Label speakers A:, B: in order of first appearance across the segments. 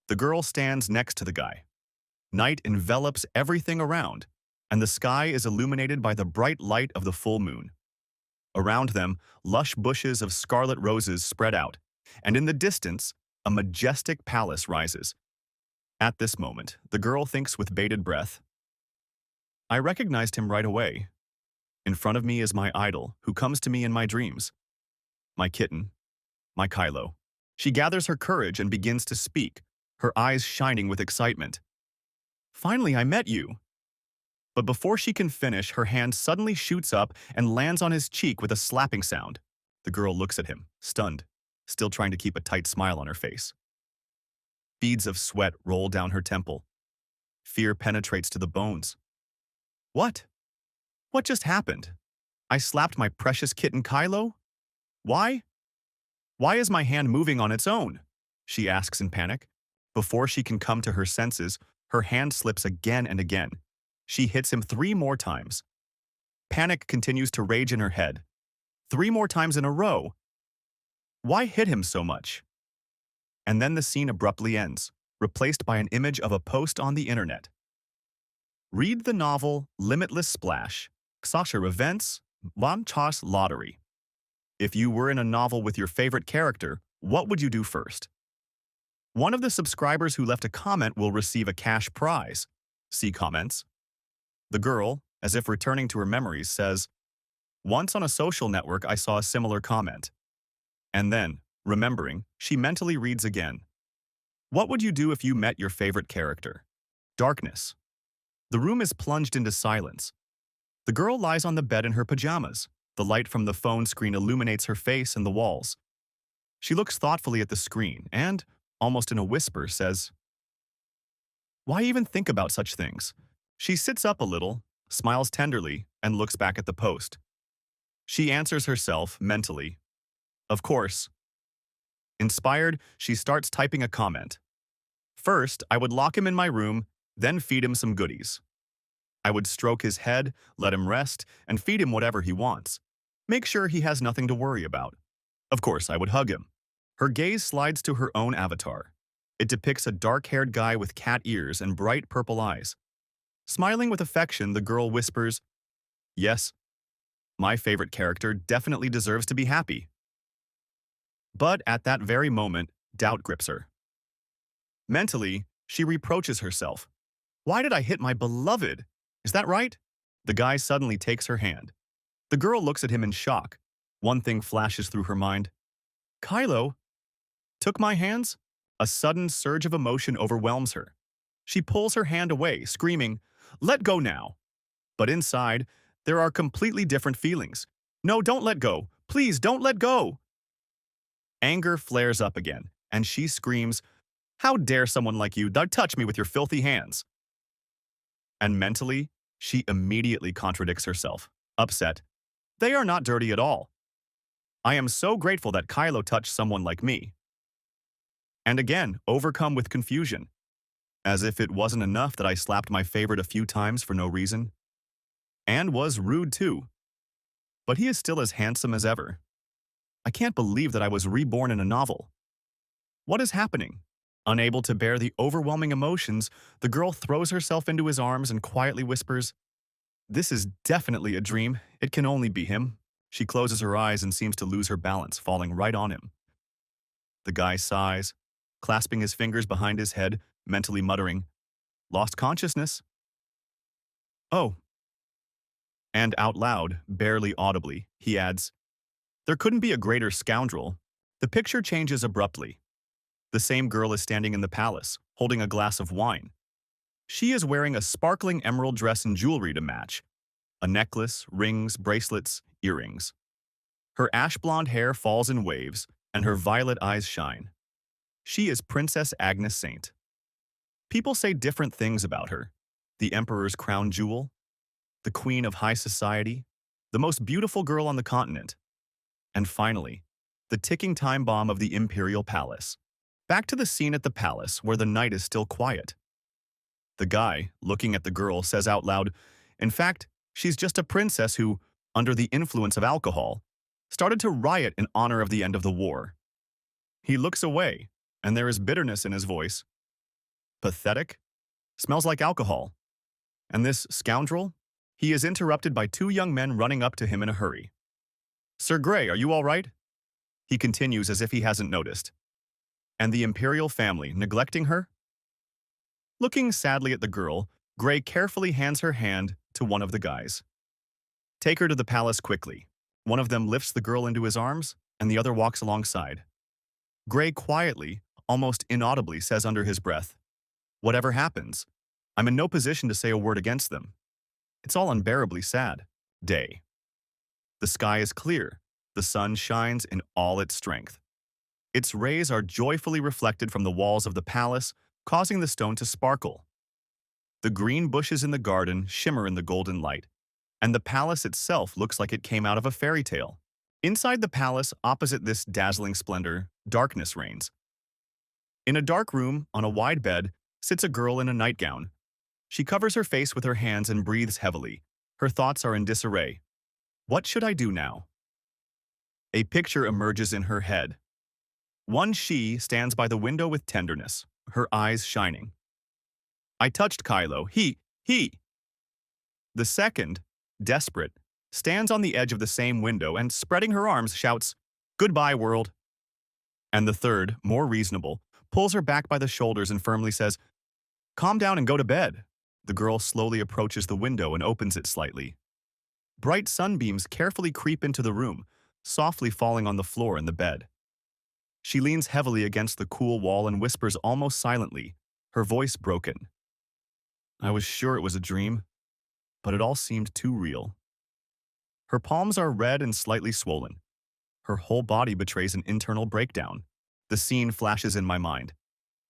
A: The girl stands next to the guy. Night envelops everything around, and the sky is illuminated by the bright light of the full moon. Around them, lush bushes of scarlet roses spread out, and in the distance, a majestic palace rises. At this moment, the girl thinks with bated breath, I recognized him right away. In front of me is my idol, who comes to me in my dreams. My kitten, my Kylo. She gathers her courage and begins to speak, her eyes shining with excitement. Finally, I met you. But before she can finish, her hand suddenly shoots up and lands on his cheek with a slapping sound. The girl looks at him, stunned, still trying to keep a tight smile on her face. Beads of sweat roll down her temple. Fear penetrates to the bones. What? What just happened? I slapped my precious kitten Kylo? Why? Why is my hand moving on its own? She asks in panic. Before she can come to her senses, her hand slips again and again. She hits him 3 more times. Panic continues to rage in her head. 3 more times in a row. Why hit him so much? And then the scene abruptly ends, replaced by an image of a post on the internet. Read the novel Limitless Splash, Xasha Events, One Chas Lottery. If you were in a novel with your favorite character, what would you do first? One of the subscribers who left a comment will receive a cash prize. See comments. The girl, as if returning to her memories, says, once on a social network I saw a similar comment. And then, remembering, she mentally reads again. What would you do if you met your favorite character? Darkness. The room is plunged into silence. The girl lies on the bed in her pajamas. The light from the phone screen illuminates her face and the walls. She looks thoughtfully at the screen and, almost in a whisper, says, why even think about such things? She sits up a little, smiles tenderly, and looks back at the post. She answers herself, mentally. Of course. Inspired, she starts typing a comment. First, I would lock him in my room, then feed him some goodies. I would stroke his head, let him rest, and feed him whatever he wants. Make sure he has nothing to worry about. Of course, I would hug him. Her gaze slides to her own avatar. It depicts a dark-haired guy with cat ears and bright purple eyes. Smiling with affection, the girl whispers, yes, my favorite character definitely deserves to be happy. But at that very moment, doubt grips her. Mentally, she reproaches herself. Why did I hit my beloved? Is that right? The guy suddenly takes her hand. The girl looks at him in shock. One thing flashes through her mind. Kylo took my hands? A sudden surge of emotion overwhelms her. She pulls her hand away, screaming, let go now. But inside, there are completely different feelings. No, don't let go. Please don't let go. Anger flares up again, and she screams, how dare someone like you touch me with your filthy hands? And mentally, she immediately contradicts herself, upset. They are not dirty at all. I am so grateful that Kylo touched someone like me. And again, overcome with confusion. As if it wasn't enough that I slapped my favorite a few times for no reason. And was rude too. But he is still as handsome as ever. I can't believe that I was reborn in a novel. What is happening? Unable to bear the overwhelming emotions, the girl throws herself into his arms and quietly whispers, this is definitely a dream. It can only be him. She closes her eyes and seems to lose her balance, falling right on him. The guy sighs, clasping his fingers behind his head, mentally muttering, lost consciousness. Oh. And out loud, barely audibly, he adds, there couldn't be a greater scoundrel. The picture changes abruptly. The same girl is standing in the palace, holding a glass of wine. She is wearing a sparkling emerald dress and jewelry to match. A necklace, rings, bracelets, earrings. Her ash-blonde hair falls in waves, and her violet eyes shine. She is Princess Agnes Saint. People say different things about her. The Emperor's crown jewel, the Queen of High Society, the most beautiful girl on the continent. And finally, the ticking time bomb of the Imperial Palace. Back to the scene at the palace, where the night is still quiet. The guy, looking at the girl, says out loud, in fact, she's just a princess who, under the influence of alcohol, started to riot in honor of the end of the war. He looks away, and there is bitterness in his voice. Pathetic? Smells like alcohol. And this scoundrel? He is interrupted by two young men running up to him in a hurry. Sir Grey, are you all right? He continues as if he hasn't noticed. And the Imperial family, neglecting her? Looking sadly at the girl, Grey carefully hands her hand to one of the guys. Take her to the palace quickly. One of them lifts the girl into his arms, and the other walks alongside. Grey quietly, almost inaudibly, says under his breath, Whatever happens, I'm in no position to say a word against them. It's all unbearably sad. Day. The sky is clear. The sun shines in all its strength. Its rays are joyfully reflected from the walls of the palace, causing the stone to sparkle. The green bushes in the garden shimmer in the golden light, and the palace itself looks like it came out of a fairy tale. Inside the palace, opposite this dazzling splendor, darkness reigns. In a dark room, on a wide bed, sits a girl in a nightgown. She covers her face with her hands and breathes heavily. Her thoughts are in disarray. What should I do now? A picture emerges in her head. One she stands by the window with tenderness, her eyes shining. I touched Kylo. He. The second, desperate, stands on the edge of the same window and, spreading her arms, shouts, Goodbye, world. And the third, more reasonable, pulls her back by the shoulders and firmly says, Calm down and go to bed. The girl slowly approaches the window and opens it slightly. Bright sunbeams carefully creep into the room, softly falling on the floor and the bed. She leans heavily against the cool wall and whispers almost silently, her voice broken. I was sure it was a dream, but it all seemed too real. Her palms are red and slightly swollen. Her whole body betrays an internal breakdown. The scene flashes in my mind.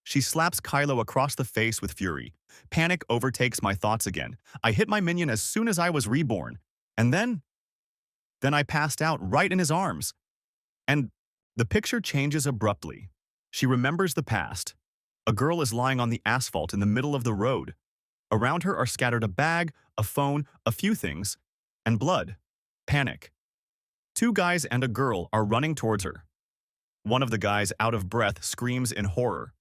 A: She slaps Kylo across the face with fury. Panic overtakes my thoughts again. I hit my minion as soon as I was reborn. And then I passed out right in his arms. And the picture changes abruptly. She remembers the past. A girl is lying on the asphalt in the middle of the road. Around her are scattered a bag, a phone, a few things, and blood. Panic. Two guys and a girl are running towards her. One of the guys, out of breath, screams in horror.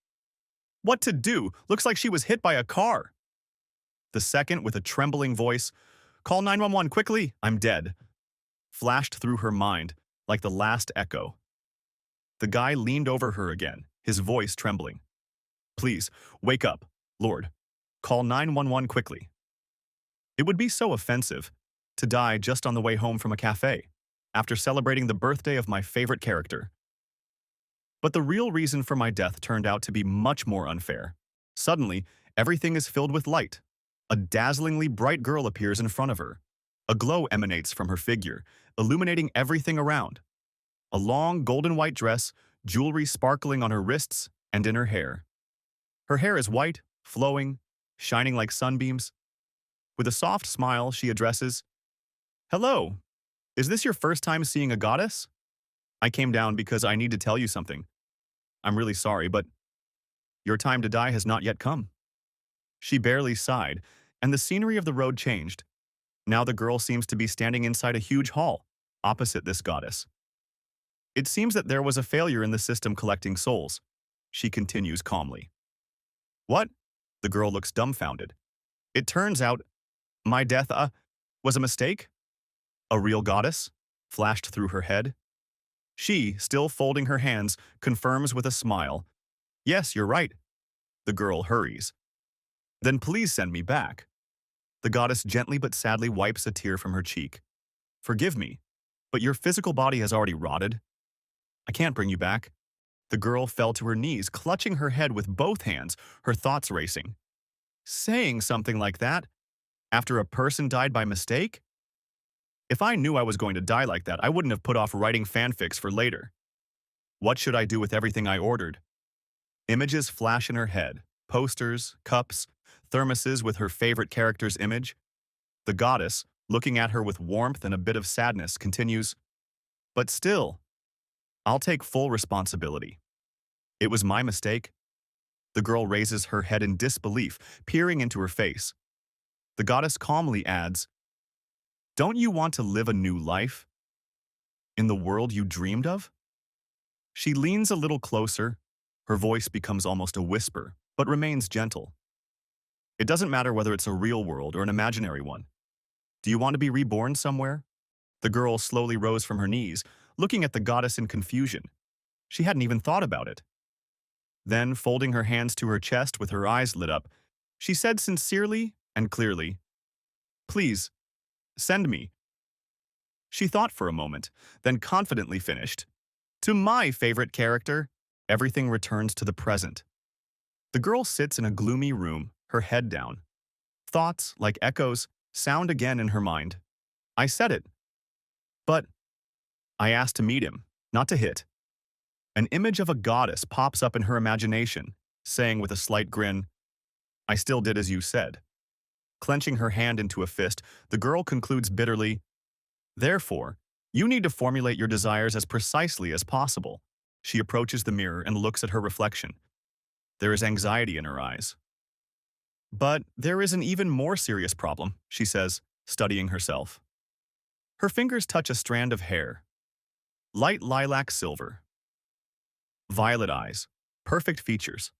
A: What to do? Looks like she was hit by a car. The second, with a trembling voice, Call 911 quickly, I'm dead, flashed through her mind like the last echo. The guy leaned over her again, his voice trembling. Please, wake up, Lord. Call 911 quickly. It would be so offensive to die just on the way home from a cafe, after celebrating the birthday of my favorite character. But the real reason for my death turned out to be much more unfair. Suddenly, everything is filled with light. A dazzlingly bright girl appears in front of her. A glow emanates from her figure, illuminating everything around. A long golden-white dress, jewelry sparkling on her wrists and in her hair. Her hair is white, flowing, shining like sunbeams. With a soft smile, she addresses, Hello, is this your first time seeing a goddess? I came down because I need to tell you something. I'm really sorry, but your time to die has not yet come. She barely sighed, and the scenery of the road changed. Now the girl seems to be standing inside a huge hall, opposite this goddess. It seems that there was a failure in the system collecting souls. She continues calmly. What? The girl looks dumbfounded. It turns out my death, was a mistake? A real goddess? Flashed through her head. She, still folding her hands, confirms with a smile. Yes, you're right. The girl hurries. Then please send me back. The goddess gently but sadly wipes a tear from her cheek. Forgive me, but your physical body has already rotted. I can't bring you back. The girl fell to her knees, clutching her head with both hands, her thoughts racing. Saying something like that after a person died by mistake? If I knew I was going to die like that, I wouldn't have put off writing fanfics for later. What should I do with everything I ordered? Images flash in her head. Posters, cups, thermoses with her favorite character's image. The goddess, looking at her with warmth and a bit of sadness, continues, But still, I'll take full responsibility. It was my mistake. The girl raises her head in disbelief, peering into her face. The goddess calmly adds, Don't you want to live a new life? In the world you dreamed of? She leans a little closer. Her voice becomes almost a whisper. but remains gentle. It doesn't matter whether it's a real world or an imaginary one. Do you want to be reborn somewhere? The girl slowly rose from her knees, looking at the goddess in confusion. She hadn't even thought about it. Then, folding her hands to her chest with her eyes lit up, she said sincerely and clearly, "Please, send me." She thought for a moment, then confidently finished, "To my favorite character." Everything returns to the present. The girl sits in a gloomy room, her head down. Thoughts, like echoes, sound again in her mind. I said it. But I asked to meet him, not to hit. An image of a goddess pops up in her imagination, saying with a slight grin, I still did as you said. Clenching her hand into a fist, the girl concludes bitterly, therefore, you need to formulate your desires as precisely as possible. She approaches the mirror and looks at her reflection. There is anxiety in her eyes. But there is an even more serious problem, she says, studying herself. Her fingers touch a strand of hair. Light lilac silver. Violet eyes, perfect features.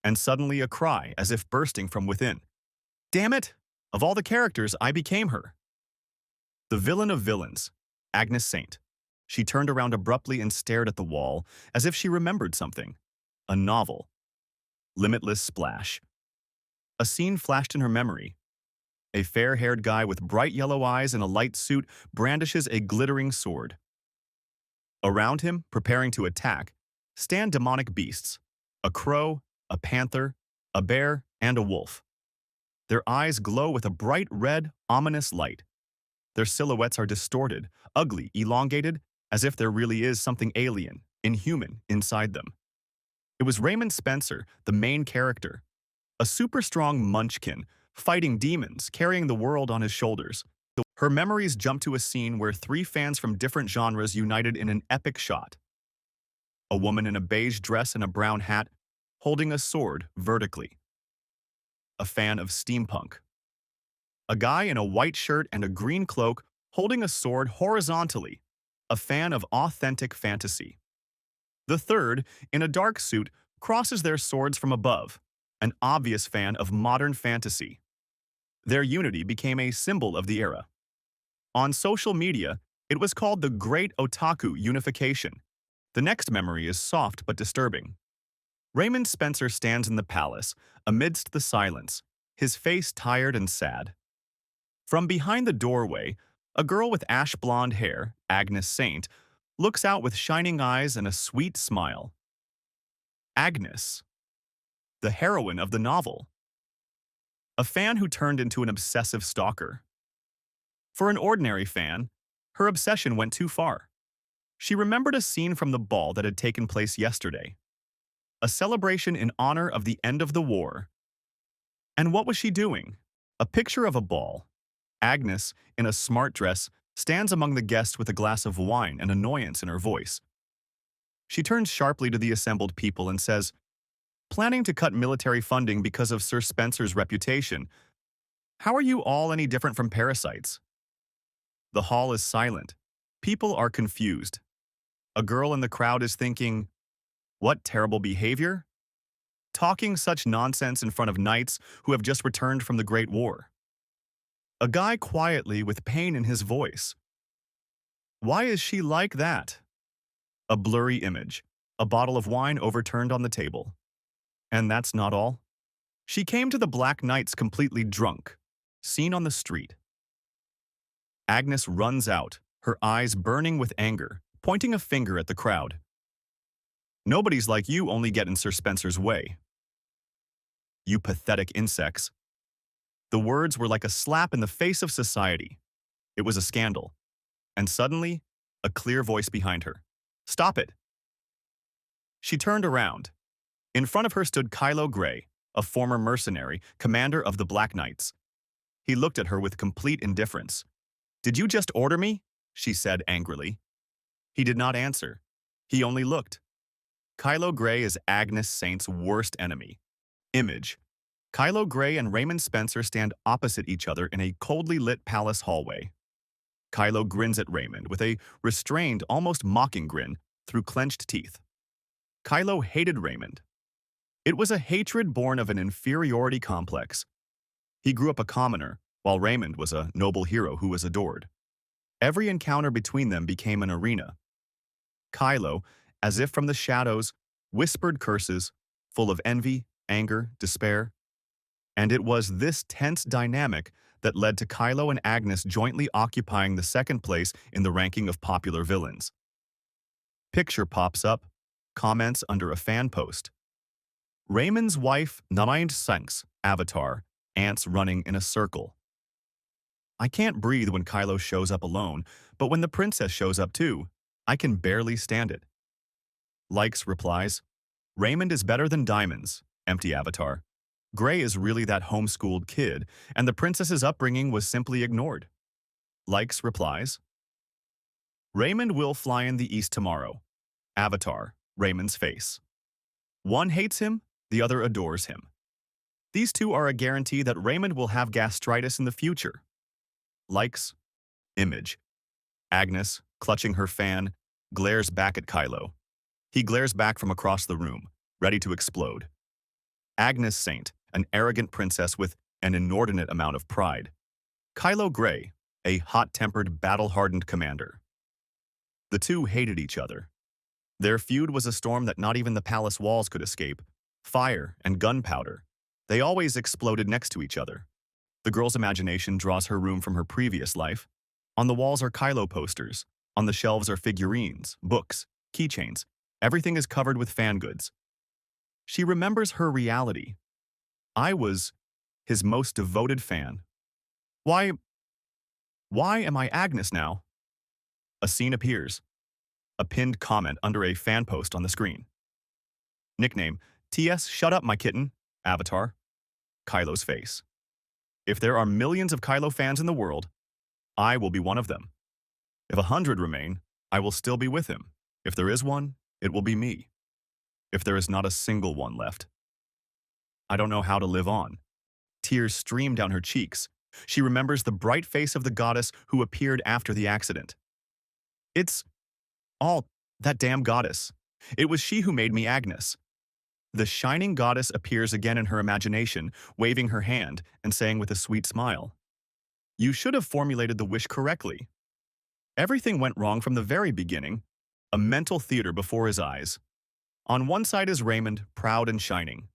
A: And suddenly a cry as if bursting from within. Damn it! Of all the characters, I became her. The villain of villains, Agnes Saint. She turned around abruptly and stared at the wall, as if she remembered something. A novel. Limitless Splash. A scene flashed in her memory. A fair-haired guy with bright yellow eyes and a light suit brandishes a glittering sword. Around him, preparing to attack, stand demonic beasts. A crow, a panther, a bear, and a wolf. Their eyes glow with a bright red, ominous light. Their silhouettes are distorted, ugly, elongated, as if there really is something alien, inhuman, inside them. It was Raymond Spencer, the main character. A super-strong munchkin, fighting demons, carrying the world on his shoulders. Her memories jump to a scene where three fans from different genres united in an epic shot. A woman in a beige dress and a brown hat, holding a sword vertically. A fan of steampunk. A guy in a white shirt and a green cloak holding a sword horizontally. A fan of authentic fantasy. The third, in a dark suit, crosses their swords from above, an obvious fan of modern fantasy. Their unity became a symbol of the era. On social media, it was called the Great Otaku Unification. The next memory is soft but disturbing. Raymond Spencer stands in the palace, amidst the silence, his face tired and sad. From behind the doorway, a girl with ash blonde hair, Agnes Saint, looks out with shining eyes and a sweet smile. Agnes, the heroine of the novel. A fan who turned into an obsessive stalker. For an ordinary fan, her obsession went too far. She remembered a scene from the ball that had taken place yesterday. A celebration in honor of the end of the war. And what was she doing? A picture of a ball. Agnes, in a smart dress, stands among the guests with a glass of wine and annoyance in her voice. She turns sharply to the assembled people and says, planning to cut military funding because of Sir Spencer's reputation. How are you all any different from parasites? The hall is silent. People are confused. A girl in the crowd is thinking, what terrible behavior? Talking such nonsense in front of knights who have just returned from the Great War. A guy quietly with pain in his voice. Why is she like that? A blurry image, a bottle of wine overturned on the table. And that's not all. She came to the Black Knights completely drunk, seen on the street. Agnes runs out, her eyes burning with anger, pointing a finger at the crowd. Nobody's like you only get in Sir Spencer's way. You pathetic insects. The words were like a slap in the face of society. It was a scandal. And suddenly, a clear voice behind her. Stop it. She turned around. In front of her stood Kylo Grey, a former mercenary, commander of the Black Knights. He looked at her with complete indifference. Did you just order me? She said angrily. He did not answer. He only looked. Kylo Grey is Agnes Saint's worst enemy. Image. Kylo Grey and Raymond Spencer stand opposite each other in a coldly lit palace hallway. Kylo grins at Raymond with a restrained, almost mocking grin through clenched teeth. Kylo hated Raymond. It was a hatred born of an inferiority complex. He grew up a commoner, while Raymond was a noble hero who was adored. Every encounter between them became an arena. Kylo, as if from the shadows, whispered curses, full of envy, anger, despair. And it was this tense dynamic that led to Kylo and Agnes jointly occupying the second place in the ranking of popular villains. Picture pops up, comments under a fan post. Raymond's wife, Narayan Singh's avatar, ants running in a circle. I can't breathe when Kylo shows up alone, but when the princess shows up too, I can barely stand it. Likes replies, Raymond is better than diamonds, empty avatar. Gray is really that homeschooled kid, and the princess's upbringing was simply ignored. Likes replies, Raymond will fly in the east tomorrow. Avatar, Raymond's face. One hates him, the other adores him. These two are a guarantee that Raymond will have gastritis in the future. Likes, image. Agnes, clutching her fan, glares back at Kylo. He glares back from across the room, ready to explode. Agnes Saint, an arrogant princess with an inordinate amount of pride. Kylo Gray, a hot-tempered, battle-hardened commander. The two hated each other. Their feud was a storm that not even the palace walls could escape. Fire and gunpowder. They always exploded next to each other. The girl's imagination draws her room from her previous life. On the walls are Kylo posters. On the shelves are figurines, books, keychains. Everything is covered with fan goods. She remembers her reality. I was his most devoted fan. Why am I Agnes now? A scene appears. A pinned comment under a fan post on the screen. Nickname, TS Shut Up My Kitten, Avatar. Kylo's face. If there are millions of Kylo fans in the world, I will be one of them. If 100 remain, I will still be with him. If there is one, it will be me. If there is not a single one left, I don't know how to live on. Tears stream down her cheeks. She remembers the bright face of the goddess who appeared after the accident. It's all that damn goddess. It was she who made me Agnes. The shining goddess appears again in her imagination, waving her hand and saying with a sweet smile, You should have formulated the wish correctly. Everything went wrong from the very beginning, a mental theater before his eyes. On one side is Raymond, proud and shining.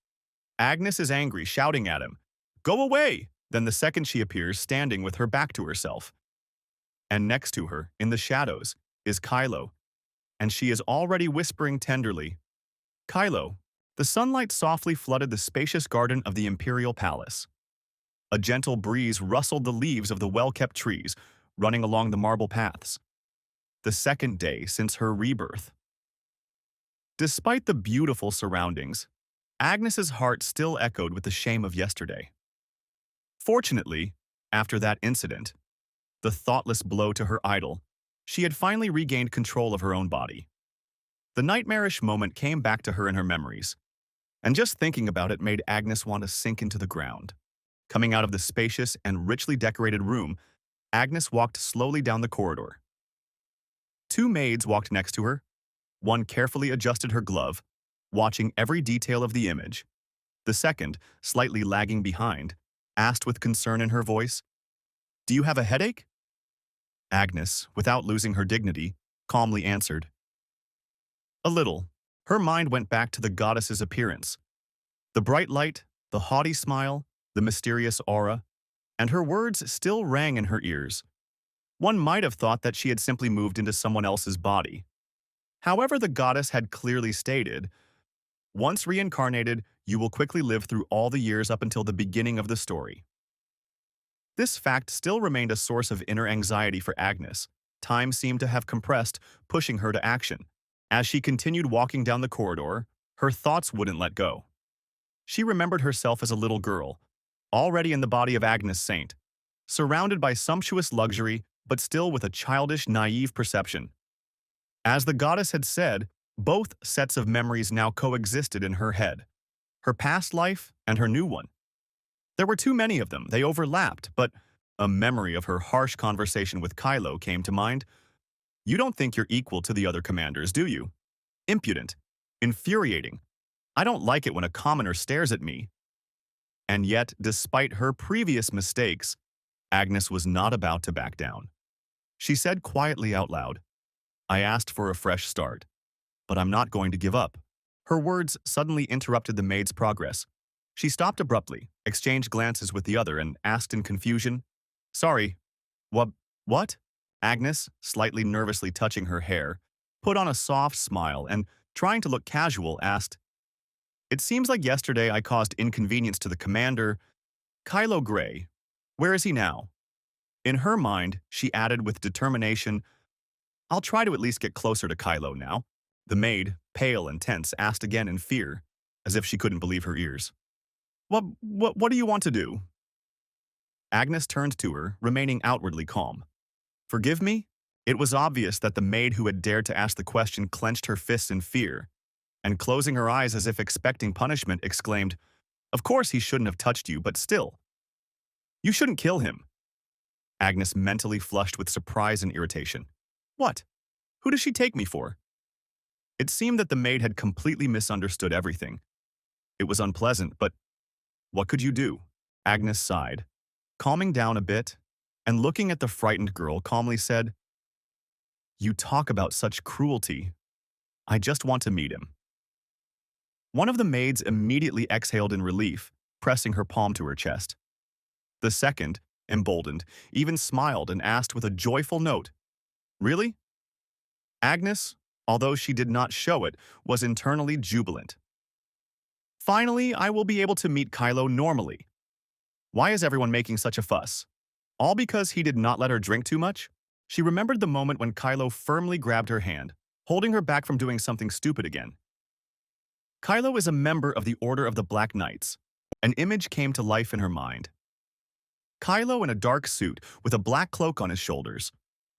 A: Agnes is angry, shouting at him, Go away! Then the second she appears, standing with her back to herself. And next to her, in the shadows, is Kylo, and she is already whispering tenderly, Kylo. The sunlight softly flooded the spacious garden of the Imperial Palace. A gentle breeze rustled the leaves of the well-kept trees, running along the marble paths. The second day since her rebirth. Despite the beautiful surroundings, Agnes's heart still echoed with the shame of yesterday. Fortunately, after that incident, the thoughtless blow to her idol, she had finally regained control of her own body. The nightmarish moment came back to her in her memories, and just thinking about it made Agnes want to sink into the ground. Coming out of the spacious and richly decorated room, Agnes walked slowly down the corridor. Two maids walked next to her. One carefully adjusted her glove, watching every detail of the image. The second, slightly lagging behind, asked with concern in her voice, Do you have a headache? Agnes, without losing her dignity, calmly answered, A little. Her mind went back to the goddess's appearance. The bright light, the haughty smile, the mysterious aura, and her words still rang in her ears. One might have thought that she had simply moved into someone else's body. However, the goddess had clearly stated, Once reincarnated, you will quickly live through all the years up until the beginning of the story. This fact still remained a source of inner anxiety for Agnes. Time seemed to have compressed, pushing her to action. As she continued walking down the corridor, her thoughts wouldn't let go. She remembered herself as a little girl, already in the body of Agnes Saint, surrounded by sumptuous luxury, but still with a childish, naive perception. As the goddess had said, both sets of memories now coexisted in her head, her past life and her new one. There were too many of them, they overlapped, but a memory of her harsh conversation with Kylo came to mind. You don't think you're equal to the other commanders, do you? Impudent. Infuriating. I don't like it when a commoner stares at me. And yet, despite her previous mistakes, Agnes was not about to back down. She said quietly out loud, I asked for a fresh start, but I'm not going to give up. Her words suddenly interrupted the maid's progress. She stopped abruptly, exchanged glances with the other, and asked in confusion, Sorry, what? Agnes, slightly nervously touching her hair, put on a soft smile and, trying to look casual, asked, It seems like yesterday I caused inconvenience to the commander, Kylo Gray. Where is he now? In her mind, she added with determination, I'll try to at least get closer to Kylo now. The maid, pale and tense, asked again in fear, as if she couldn't believe her ears. What do you want to do? Agnes turned to her, remaining outwardly calm. Forgive me? It was obvious that the maid who had dared to ask the question clenched her fists in fear, and closing her eyes as if expecting punishment, exclaimed, Of course he shouldn't have touched you, but still. You shouldn't kill him. Agnes mentally flushed with surprise and irritation. What? Who does she take me for? It seemed that the maid had completely misunderstood everything. It was unpleasant, but what could you do? Agnes sighed, calming down a bit, and looking at the frightened girl calmly said, You talk about such cruelty. I just want to meet him. One of the maids immediately exhaled in relief, pressing her palm to her chest. The second, emboldened, even smiled and asked with a joyful note, Really? Agnes, although she did not show it, was internally jubilant. Finally, I will be able to meet Kylo normally. Why is everyone making such a fuss? All because he did not let her drink too much? She remembered the moment when Kylo firmly grabbed her hand, holding her back from doing something stupid again. Kylo is a member of the Order of the Black Knights. An image came to life in her mind. Kylo in a dark suit with a black cloak on his shoulders,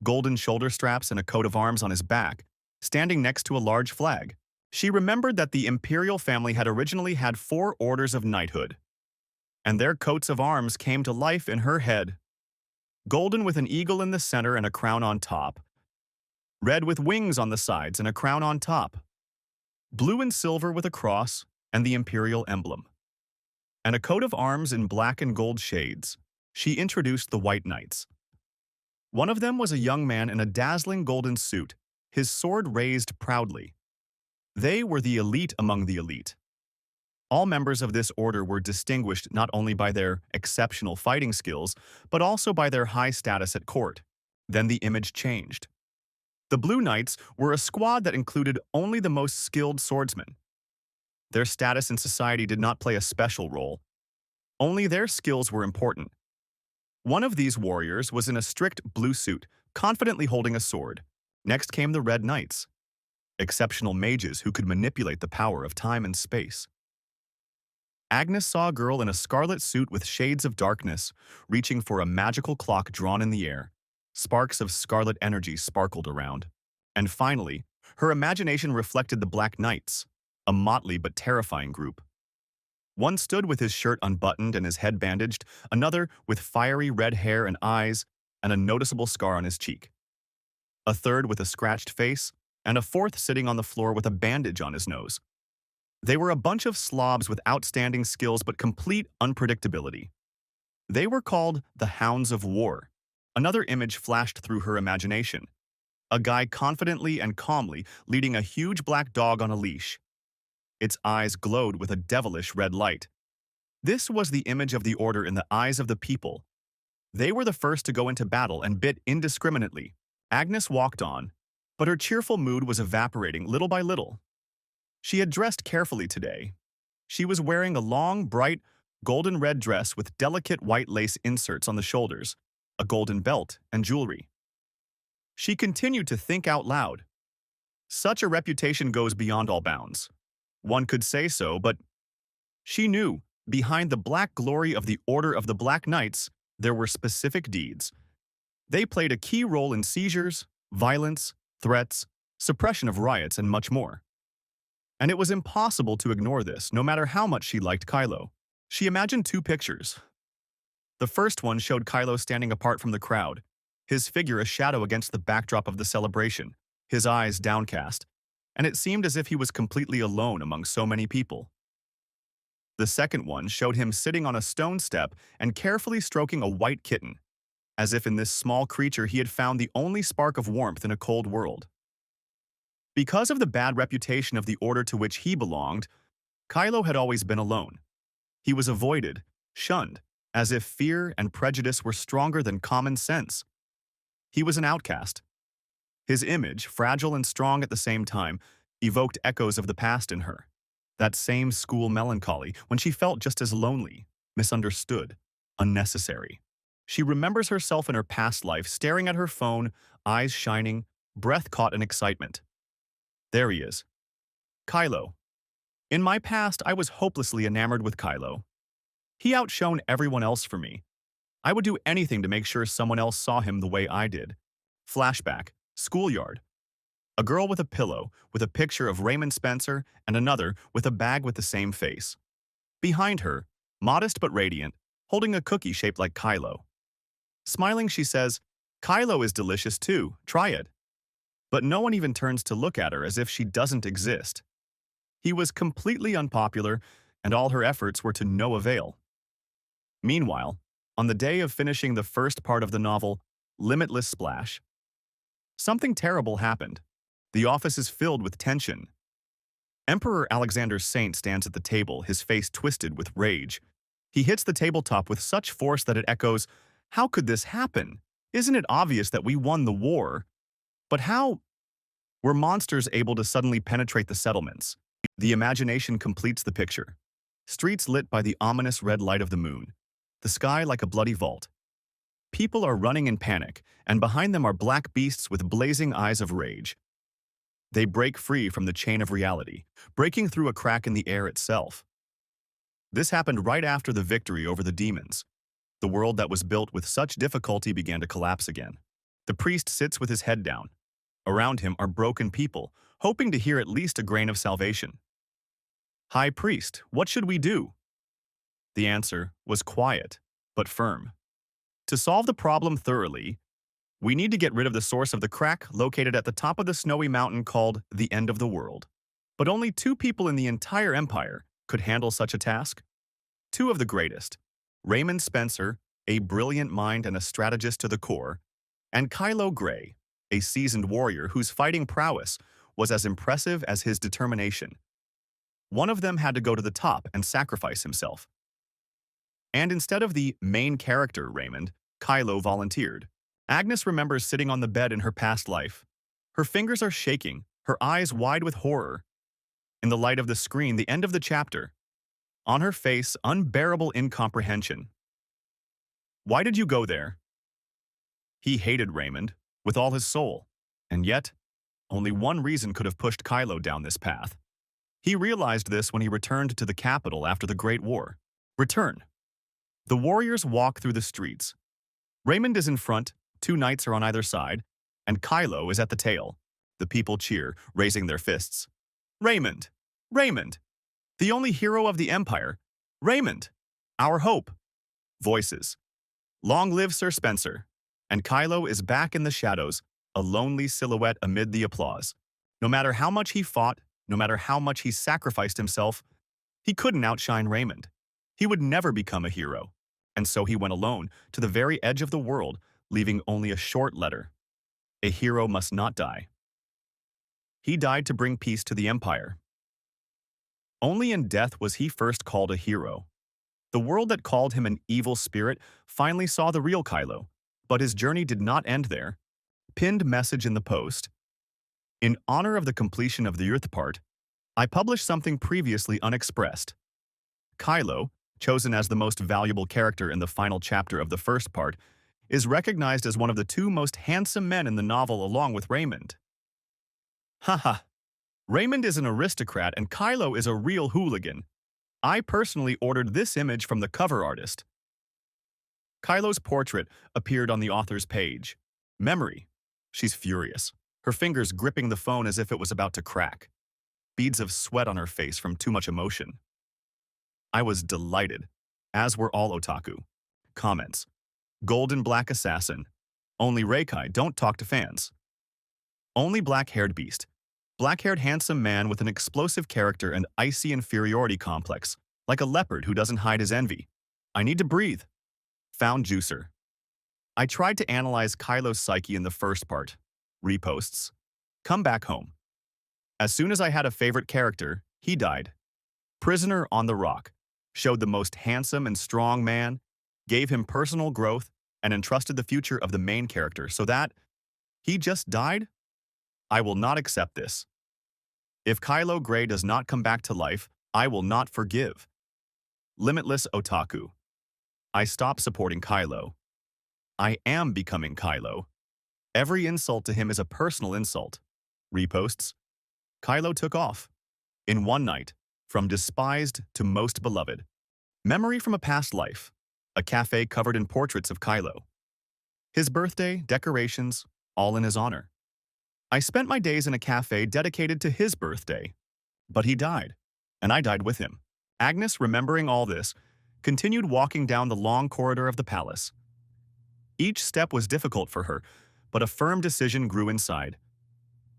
A: golden shoulder straps and a coat of arms on his back, standing next to a large flag. She remembered that the Imperial family had originally had 4 orders of knighthood, and their coats of arms came to life in her head. Golden with an eagle in the center and a crown on top. Red with wings on the sides and a crown on top. Blue and silver with a cross and the Imperial emblem. And a coat of arms in black and gold shades. She introduced the White Knights. One of them was a young man in a dazzling golden suit, his sword raised proudly. They were the elite among the elite. All members of this order were distinguished not only by their exceptional fighting skills, but also by their high status at court. Then the image changed. The Blue Knights were a squad that included only the most skilled swordsmen. Their status in society did not play a special role. Only their skills were important. One of these warriors was in a strict blue suit, confidently holding a sword. Next came the Red Knights, exceptional mages who could manipulate the power of time and space. Agnes saw a girl in a scarlet suit with shades of darkness, reaching for a magical clock drawn in the air. Sparks of scarlet energy sparkled around. And finally, her imagination reflected the Black Knights, a motley but terrifying group. One stood with his shirt unbuttoned and his head bandaged, another with fiery red hair and eyes and a noticeable scar on his cheek. A third with a scratched face, and a fourth sitting on the floor with a bandage on his nose. They were a bunch of slobs with outstanding skills but complete unpredictability. They were called the Hounds of War. Another image flashed through her imagination. A guy confidently and calmly leading a huge black dog on a leash. Its eyes glowed with a devilish red light. This was the image of the Order in the eyes of the people. They were the first to go into battle and bit indiscriminately. Agnes walked on, but her cheerful mood was evaporating little by little. She had dressed carefully today. She was wearing a long, bright, golden red dress with delicate white lace inserts on the shoulders, a golden belt, and jewelry. She continued to think out loud. Such a reputation goes beyond all bounds. One could say so, but she knew, behind the black glory of the Order of the Black Knights, there were specific deeds. They played a key role in seizures, violence, threats, suppression of riots, and much more. And it was impossible to ignore this, no matter how much she liked Kylo. She imagined 2 pictures. The first one showed Kylo standing apart from the crowd, his figure a shadow against the backdrop of the celebration, his eyes downcast. and it seemed as if he was completely alone among so many people. The second one showed him sitting on a stone step and carefully stroking a white kitten, as if in this small creature he had found the only spark of warmth in a cold world. Because of the bad reputation of the order to which he belonged, Kylo had always been alone. He was avoided, shunned, as if fear and prejudice were stronger than common sense. He was an outcast. His image, fragile and strong at the same time, evoked echoes of the past in her. That same school melancholy when she felt just as lonely, misunderstood, unnecessary. She remembers herself in her past life staring at her phone, eyes shining, breath caught in excitement. There he is. Kylo. In my past, I was hopelessly enamored with Kylo. He outshone everyone else for me. I would do anything to make sure someone else saw him the way I did. Flashback, schoolyard. A girl with a pillow, with a picture of Raymond Spencer, and another with a bag with the same face. Behind her, modest but radiant, holding a cookie shaped like Kylo. Smiling, she says, "Kylo is delicious too, try it." But no one even turns to look at her as if she doesn't exist. He was completely unpopular, and all her efforts were to no avail. Meanwhile, on the day of finishing the first part of the novel, Limitless Splash, something terrible happened. The office is filled with tension. Emperor Alexander Saint stands at the table, his face twisted with rage. He hits the tabletop with such force that it echoes, "How could this happen? Isn't it obvious that we won the war? But how were monsters able to suddenly penetrate the settlements?" The imagination completes the picture. Streets lit by the ominous red light of the moon. The sky like a bloody vault. People are running in panic, and behind them are black beasts with blazing eyes of rage. They break free from the chain of reality, breaking through a crack in the air itself. This happened right after the victory over the demons. The world that was built with such difficulty began to collapse again. The priest sits with his head down. Around him are broken people, hoping to hear at least a grain of salvation. "High Priest, what should we do?" The answer was quiet, but firm. "To solve the problem thoroughly, we need to get rid of the source of the crack located at the top of the snowy mountain called the End of the World." But only two people in the entire empire could handle such a task. Two of the greatest, Raymond Spencer, a brilliant mind and a strategist to the core, and Kylo Grey, a seasoned warrior whose fighting prowess was as impressive as his determination. One of them had to go to the top and sacrifice himself. And instead of the main character, Raymond, Kylo volunteered. Agnes remembers sitting on the bed in her past life. Her fingers are shaking, her eyes wide with horror. In the light of the screen, the end of the chapter. On her face, unbearable incomprehension. Why did you go there? He hated Raymond with all his soul, and yet, only one reason could have pushed Kylo down this path. He realized this when he returned to the capital after the Great War. Return. The warriors walk through the streets. Raymond is in front, two knights are on either side, and Kylo is at the tail. The people cheer, raising their fists. "Raymond! Raymond! The only hero of the Empire! Raymond! Our hope!" Voices. "Long live Sir Spencer!" And Kylo is back in the shadows, a lonely silhouette amid the applause. No matter how much he fought, no matter how much he sacrificed himself, he couldn't outshine Raymond. He would never become a hero. And so he went alone, to the very edge of the world, leaving only a short letter. A hero must not die. He died to bring peace to the Empire. Only in death was he first called a hero. The world that called him an evil spirit finally saw the real Kylo, but his journey did not end there. Pinned message in the post. In honor of the completion of the Earth part, I published something previously unexpressed. Kylo, chosen as the most valuable character in the final chapter of the first part, is recognized as one of the two most handsome men in the novel along with Raymond. Haha. Raymond is an aristocrat and Kylo is a real hooligan. I personally ordered this image from the cover artist. Kylo's portrait appeared on the author's page. Memory. She's furious, her fingers gripping the phone as if it was about to crack. Beads of sweat on her face from too much emotion. I was delighted, as were all otaku. Comments. Golden black assassin. Only Reikai, don't talk to fans. Only black-haired beast. Black-haired handsome man with an explosive character and icy inferiority complex, like a leopard who doesn't hide his envy. I need to breathe. Found juicer. I tried to analyze Kylo's psyche in the first part. Reposts. Come back home. As soon as I had a favorite character, he died. Prisoner on the Rock. Showed the most handsome and strong man, gave him personal growth, and entrusted the future of the main character so that he just died? I will not accept this. If Kylo Grey does not come back to life, I will not forgive. Limitless Otaku. I stop supporting Kylo. I am becoming Kylo. Every insult to him is a personal insult. Reposts. Kylo took off. In one night, from despised to most beloved. Memory from a past life. A cafe covered in portraits of Kylo. His birthday, decorations, all in his honor. I spent my days in a cafe dedicated to his birthday. But he died, and I died with him. Agnes, remembering all this, continued walking down the long corridor of the palace. Each step was difficult for her, but a firm decision grew inside.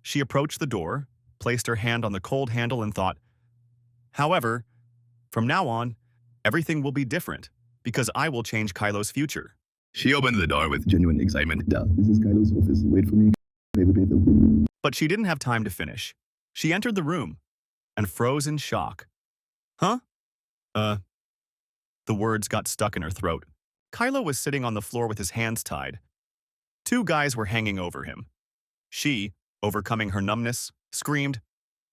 A: She approached the door, placed her hand on the cold handle and thought, however, from now on, everything will be different, because I will change Kylo's future.
B: She opened the door with genuine excitement. This is Kylo's office. Wait for me.
A: But she didn't have time to finish. She entered the room and froze in shock. Huh? The words got stuck in her throat. Kylo was sitting on the floor with his hands tied. Two guys were hanging over him. She, overcoming her numbness, screamed,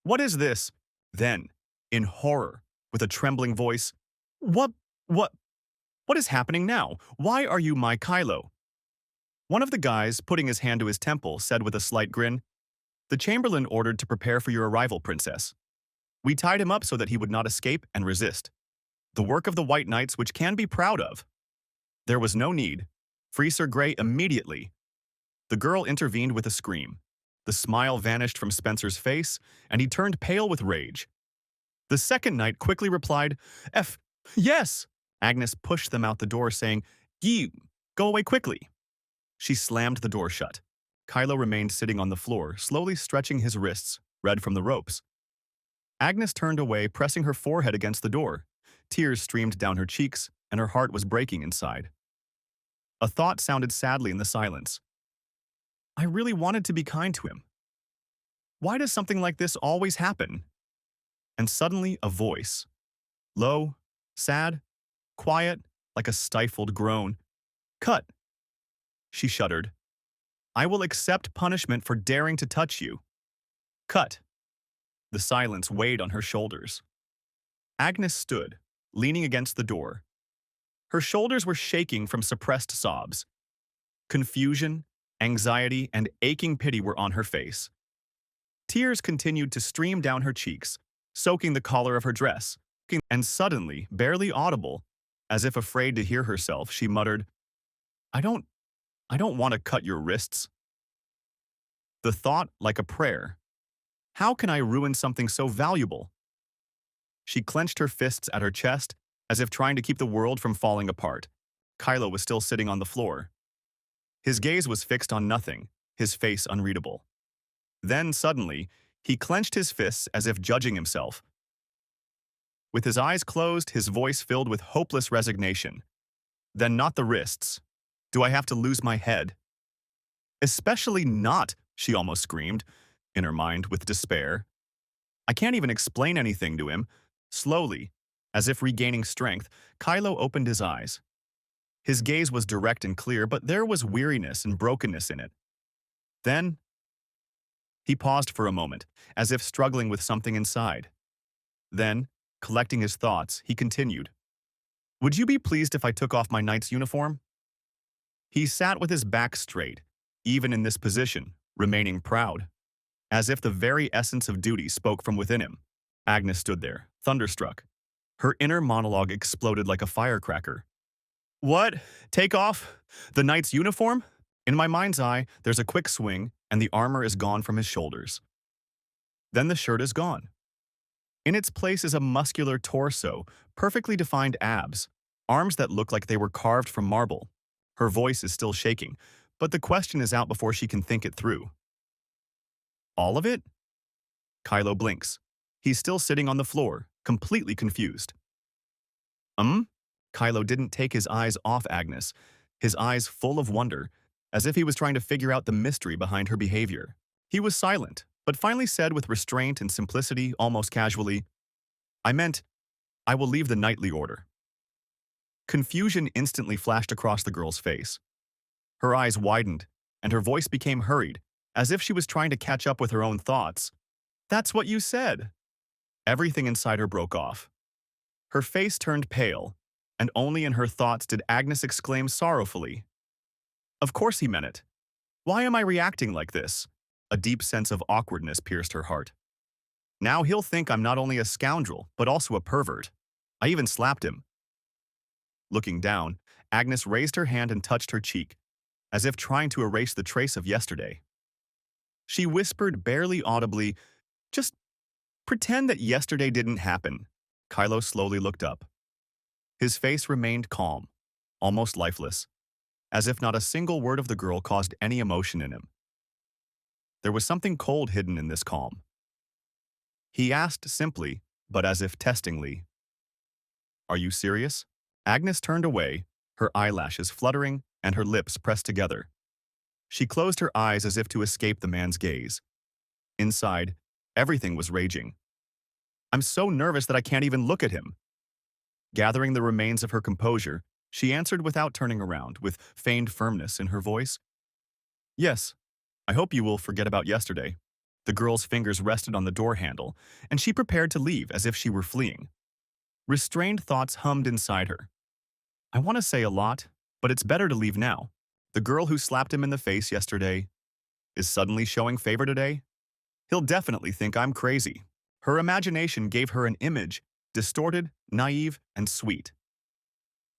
A: "What is this?" Then, in horror, with a trembling voice, What is happening now? Why are you my Kylo?" One of the guys, putting his hand to his temple, said with a slight grin, "The Chamberlain ordered to prepare for your arrival, Princess. We tied him up so that he would not escape and resist. The work of the White Knights which can be proud of." There was no need. Free Sir Grey immediately. The girl intervened with a scream. The smile vanished from Spencer's face, and he turned pale with rage. The second knight quickly replied, Yes! Agnes pushed them out the door, saying, "You, go away quickly." She slammed the door shut. Kylo remained sitting on the floor, slowly stretching his wrists, red from the ropes. Agnes turned away, pressing her forehead against the door. Tears streamed down her cheeks, and her heart was breaking inside. A thought sounded sadly in the silence. I really wanted to be kind to him. Why does something like this always happen? And suddenly a voice. Low, sad, quiet, like a stifled groan. "Cut." She shuddered. "I will accept punishment for daring to touch you." Cut. The silence weighed on her shoulders. Agnes stood, leaning against the door. Her shoulders were shaking from suppressed sobs. Confusion, anxiety, and aching pity were on her face. Tears continued to stream down her cheeks, soaking the collar of her dress, and suddenly, barely audible, as if afraid to hear herself, she muttered, I don't want to cut your wrists." The thought like a prayer. How can I ruin something so valuable? She clenched her fists at her chest, as if trying to keep the world from falling apart. Kylo was still sitting on the floor. His gaze was fixed on nothing, his face unreadable. Then, suddenly, he clenched his fists as if judging himself. With his eyes closed, his voice filled with hopeless resignation. "Then not the wrists. Do I have to lose my head?" "Especially not," she almost screamed, in her mind with despair. I can't even explain anything to him. Slowly, as if regaining strength, Kylo opened his eyes. His gaze was direct and clear, but there was weariness and brokenness in it. Then, he paused for a moment, as if struggling with something inside. Then, collecting his thoughts, he continued, "Would you be pleased if I took off my knight's uniform?" He sat with his back straight, even in this position, remaining proud, as if the very essence of duty spoke from within him. Agnes stood there, thunderstruck. Her inner monologue exploded like a firecracker. "What? Take off? The knight's uniform?" In my mind's eye, there's a quick swing, and the armor is gone from his shoulders. Then the shirt is gone. In its place is a muscular torso, perfectly defined abs, arms that look like they were carved from marble. Her voice is still shaking, but the question is out before she can think it through. All of it? Kylo blinks. He's still sitting on the floor, completely confused. Kylo didn't take his eyes off Agnes, his eyes full of wonder, as if he was trying to figure out the mystery behind her behavior. He was silent, but finally said with restraint and simplicity, almost casually, "I meant, I will leave the knightly order." Confusion instantly flashed across the girl's face. Her eyes widened, and her voice became hurried, as if she was trying to catch up with her own thoughts. "That's what you said." Everything inside her broke off. Her face turned pale, and only in her thoughts did Agnes exclaim sorrowfully, "Of course he meant it. Why am I reacting like this?" A deep sense of awkwardness pierced her heart. Now he'll think I'm not only a scoundrel, but also a pervert. I even slapped him. Looking down, Agnes raised her hand and touched her cheek, as if trying to erase the trace of yesterday. She whispered barely audibly, "Just pretend that yesterday didn't happen." Kylo slowly looked up. His face remained calm, almost lifeless, as if not a single word of the girl caused any emotion in him. There was something cold hidden in this calm. He asked simply, but as if testingly, "Are you serious?" Agnes turned away, her eyelashes fluttering and her lips pressed together. She closed her eyes as if to escape the man's gaze. Inside, everything was raging. "I'm so nervous that I can't even look at him." Gathering the remains of her composure, she answered without turning around, with feigned firmness in her voice. "Yes, I hope you will forget about yesterday." The girl's fingers rested on the door handle, and she prepared to leave as if she were fleeing. Restrained thoughts hummed inside her. "I want to say a lot, but it's better to leave now. The girl who slapped him in the face yesterday is suddenly showing favor today. He'll definitely think I'm crazy." Her imagination gave her an image, distorted, naive, and sweet.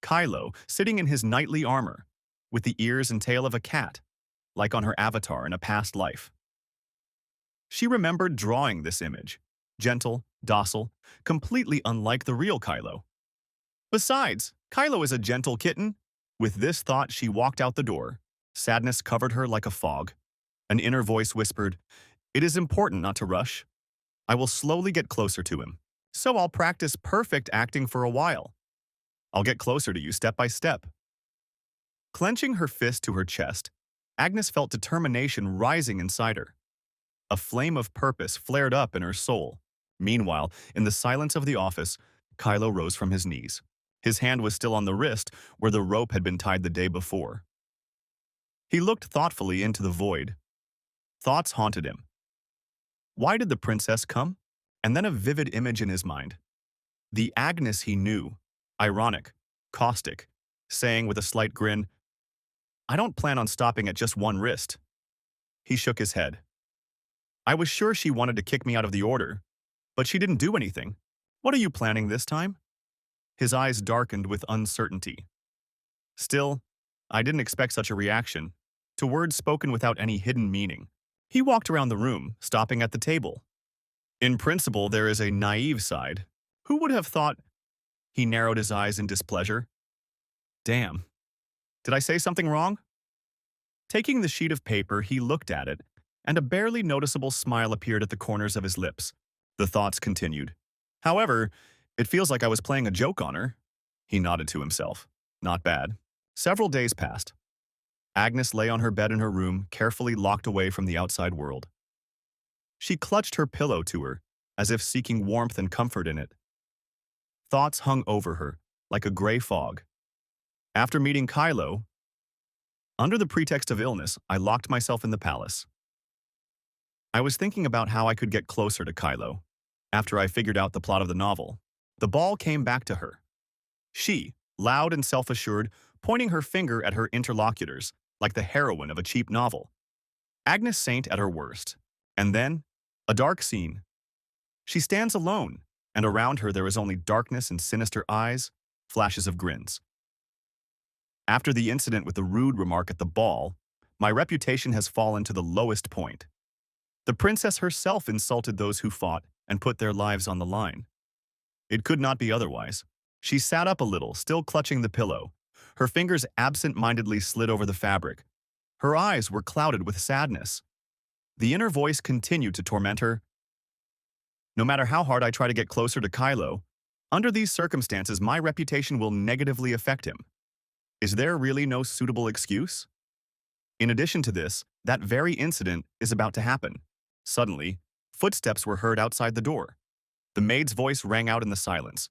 A: Kylo, sitting in his knightly armor, with the ears and tail of a cat, like on her avatar in a past life. She remembered drawing this image, gentle, docile, completely unlike the real Kylo. Besides, Kylo is a gentle kitten. With this thought, she walked out the door. Sadness covered her like a fog. An inner voice whispered, "It is important not to rush. I will slowly get closer to him. So I'll practice perfect acting for a while. I'll get closer to you step by step." Clenching her fist to her chest, Agnes felt determination rising inside her. A flame of purpose flared up in her soul. Meanwhile, in the silence of the office, Kylo rose from his knees. His hand was still on the wrist where the rope had been tied the day before. He looked thoughtfully into the void. Thoughts haunted him. Why did the princess come? And then a vivid image in his mind. The Agnes he knew, ironic, caustic, saying with a slight grin, "I don't plan on stopping at just one wrist." He shook his head. "I was sure she wanted to kick me out of the order, but she didn't do anything. What are you planning this time?" His eyes darkened with uncertainty. Still, I didn't expect such a reaction, to words spoken without any hidden meaning. He walked around the room, stopping at the table. "In principle, there is a naive side. Who would have thought—" He narrowed his eyes in displeasure. "Damn. Did I say something wrong?" Taking the sheet of paper, he looked at it, and a barely noticeable smile appeared at the corners of his lips. The thoughts continued. "However, it feels like I was playing a joke on her." He nodded to himself. Not bad. Several days passed. Agnes lay on her bed in her room, carefully locked away from the outside world. She clutched her pillow to her, as if seeking warmth and comfort in it. Thoughts hung over her, like a gray fog. After meeting Kylo, under the pretext of illness, I locked myself in the palace. I was thinking about how I could get closer to Kylo. After I figured out the plot of the novel, the ball came back to her. She, loud and self-assured, pointing her finger at her interlocutors, like the heroine of a cheap novel. Agnes Saint at her worst. And then, a dark scene. She stands alone, and around her there is only darkness and sinister eyes, flashes of grins. After the incident with the rude remark at the ball, my reputation has fallen to the lowest point. The princess herself insulted those who fought and put their lives on the line. It could not be otherwise. She sat up a little, still clutching the pillow. Her fingers absent-mindedly slid over the fabric. Her eyes were clouded with sadness. The inner voice continued to torment her. No matter how hard I try to get closer to Kylo, under these circumstances, my reputation will negatively affect him. Is there really no suitable excuse? In addition to this, that very incident is about to happen. Suddenly, footsteps were heard outside the door. The maid's voice rang out in the silence.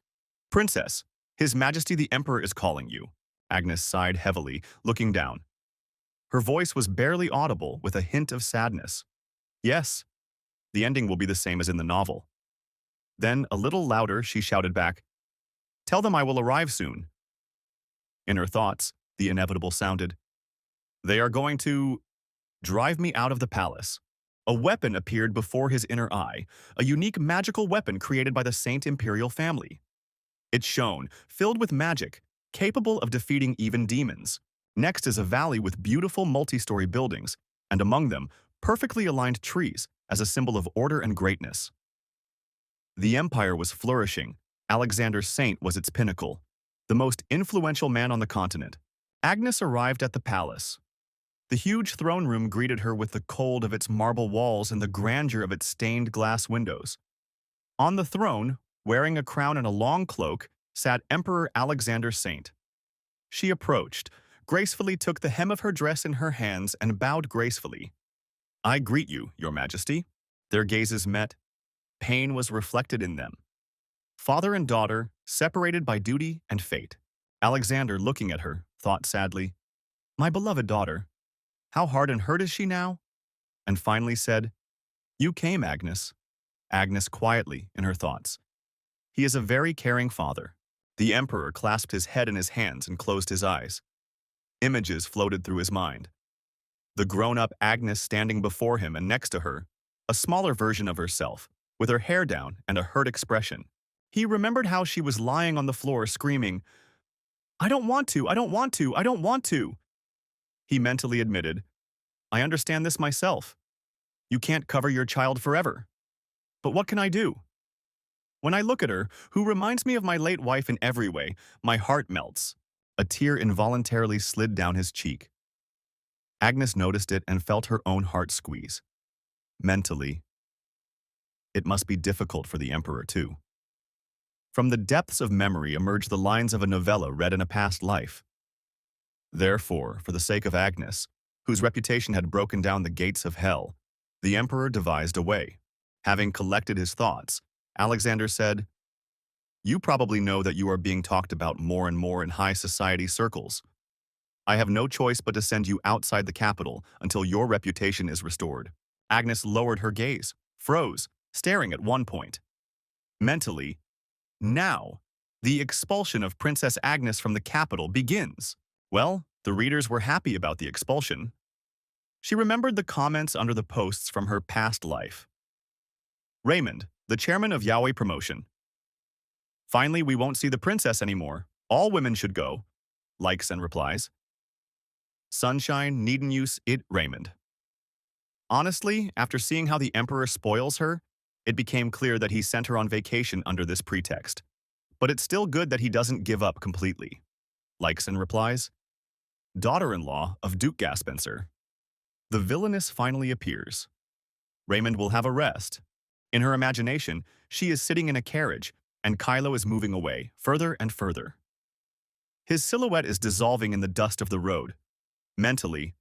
A: "Princess, His Majesty the Emperor is calling you." Agnes sighed heavily, looking down. Her voice was barely audible, with a hint of sadness. "Yes, the ending will be the same as in the novel." Then, a little louder, she shouted back, "Tell them I will arrive soon." In her thoughts, the inevitable sounded, "They are going to drive me out of the palace." A weapon appeared before his inner eye, a unique magical weapon created by the Saint Imperial family. It shone, filled with magic, capable of defeating even demons. Next is a valley with beautiful multi-story buildings, and among them, perfectly aligned trees as a symbol of order and greatness. The empire was flourishing. Alexander Saint was its pinnacle, the most influential man on the continent. Agnes arrived at the palace. The huge throne room greeted her with the cold of its marble walls and the grandeur of its stained glass windows. On the throne, wearing a crown and a long cloak, sat Emperor Alexander Saint. She approached, gracefully took the hem of her dress in her hands, and bowed gracefully. "I greet you, Your Majesty." Their gazes met. Pain was reflected in them. Father and daughter, separated by duty and fate. Alexander, looking at her, thought sadly, "My beloved daughter, how hard and hurt is she now?" And finally said, "You came, Agnes." Agnes quietly, in her thoughts. "He is a very caring father." The emperor clasped his head in his hands and closed his eyes. Images floated through his mind. The grown-up Agnes standing before him, and next to her, a smaller version of herself, with her hair down and a hurt expression. He remembered how she was lying on the floor screaming, "I don't want to, I don't want to, I don't want to." He mentally admitted, "I understand this myself. You can't cover your child forever. But what can I do?" When I look at her, who reminds me of my late wife in every way, my heart melts. A tear involuntarily slid down his cheek. Agnes noticed it and felt her own heart squeeze. Mentally, it must be difficult for the emperor too. From the depths of memory emerged the lines of a novella read in a past life. Therefore, for the sake of Agnes, whose reputation had broken down the gates of hell, the emperor devised a way. Having collected his thoughts, Alexander said, "You probably know that you are being talked about more and more in high society circles. I have no choice but to send you outside the capital until your reputation is restored." Agnes lowered her gaze, froze, staring at one point. Mentally, now, the expulsion of Princess Agnes from the capital begins. Well, the readers were happy about the expulsion. She remembered the comments under the posts from her past life. Raymond, the chairman of Yaoi Promotion. "Finally, we won't see the princess anymore. All women should go." Likes and replies. "Sunshine, needn't use it, Raymond." Honestly, after seeing how the emperor spoils her, it became clear that he sent her on vacation under this pretext. But it's still good that he doesn't give up completely. Likes and replies. Daughter-in-law of Duke Gaspencer. The villainess finally appears. Raymond will have a rest. In her imagination, she is sitting in a carriage, and Kylo is moving away, further and further. His silhouette is dissolving in the dust of the road. Mentally,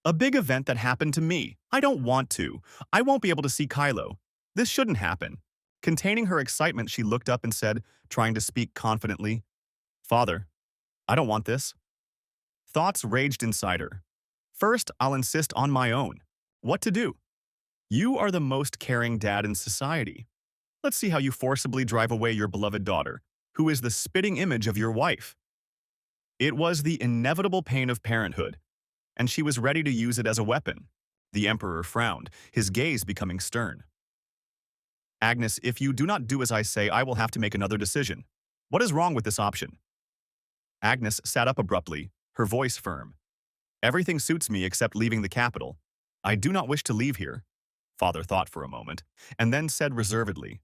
A: a big event that happened to me. I don't want to. I won't be able to see Kylo. This shouldn't happen. Containing her excitement, she looked up and said, trying to speak confidently, "Father, I don't want this." Thoughts raged inside her. "First, I'll insist on my own. What to do? You are the most caring dad in society. Let's see how you forcibly drive away your beloved daughter, who is the spitting image of your wife." It was the inevitable pain of parenthood, and she was ready to use it as a weapon. The emperor frowned, his gaze becoming stern. "Agnes, if you do not do as I say, I will have to make another decision. What is wrong with this option?" Agnes sat up abruptly, her voice firm. "Everything suits me except leaving the capital. I do not wish to leave here." Father thought for a moment, and then said reservedly,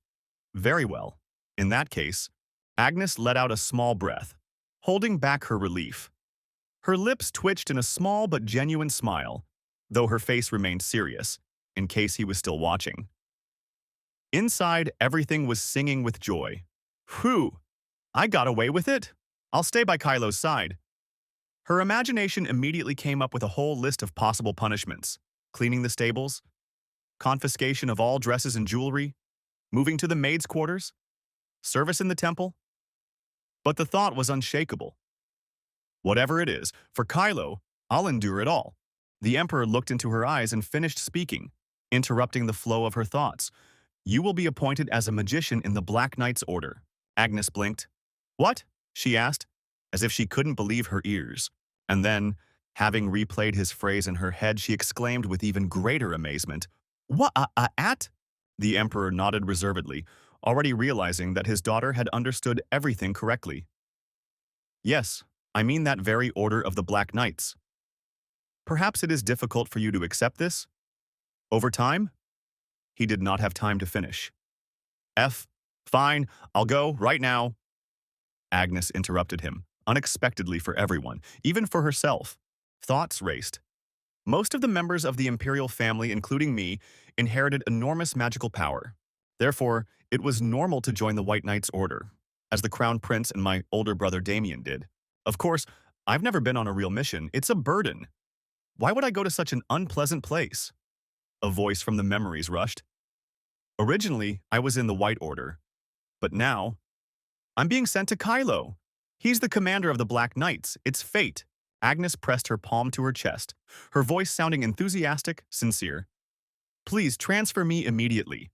A: "Very well. In that case," Agnes let out a small breath, holding back her relief. Her lips twitched in a small but genuine smile, though her face remained serious, in case he was still watching. Inside, everything was singing with joy. Whew! I got away with it! I'll stay by Kylo's side. Her imagination immediately came up with a whole list of possible punishments. Cleaning the stables, confiscation of all dresses and jewelry, moving to the maids' quarters, service in the temple. But the thought was unshakable. Whatever it is, for Kylo, I'll endure it all. The Emperor looked into her eyes and finished speaking, interrupting the flow of her thoughts. You will be appointed as a magician in the Black Knight's order. Agnes blinked. What? She asked, as if she couldn't believe her ears. And then, having replayed his phrase in her head, she exclaimed with even greater amazement, What, at? The Emperor nodded reservedly, already realizing that his daughter had understood everything correctly. Yes, I mean that very order of the Black Knights. Perhaps it is difficult for you to accept this? Over time? He did not have time to finish. Fine, I'll go, right now. Agnes interrupted him, unexpectedly for everyone, even for herself. Thoughts raced. Most of the members of the Imperial family, including me, inherited enormous magical power. Therefore, it was normal to join the White Knight's order, as the Crown Prince and my older brother Damian did. Of course, I've never been on a real mission. It's a burden. Why would I go to such an unpleasant place? A voice from the memories rushed. Originally, I was in the White Order, but now, I'm being sent to Kylo. He's the commander of the Black Knights. It's fate. Agnes pressed her palm to her chest, her voice sounding enthusiastic, sincere. Please transfer me immediately.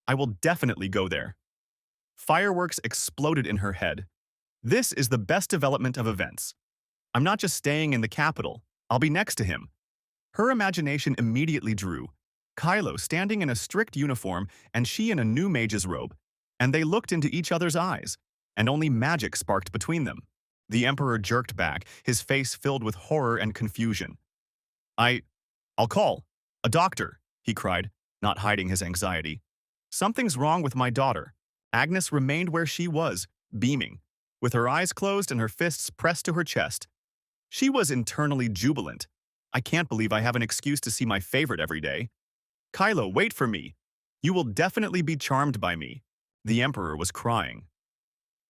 A: I will definitely go there. Fireworks exploded in her head. This is the best development of events. I'm not just staying in the capital. I'll be next to him. Her imagination immediately drew Kylo standing in a strict uniform and she in a new mage's robe, and they looked into each other's eyes, and only magic sparked between them. The Emperor jerked back, his face filled with horror and confusion. I'll call. A doctor, he cried, not hiding his anxiety. Something's wrong with my daughter. Agnes remained where she was, beaming, with her eyes closed and her fists pressed to her chest. She was internally jubilant. I can't believe I have an excuse to see my favorite every day. Kylo, wait for me. You will definitely be charmed by me. The Emperor was crying.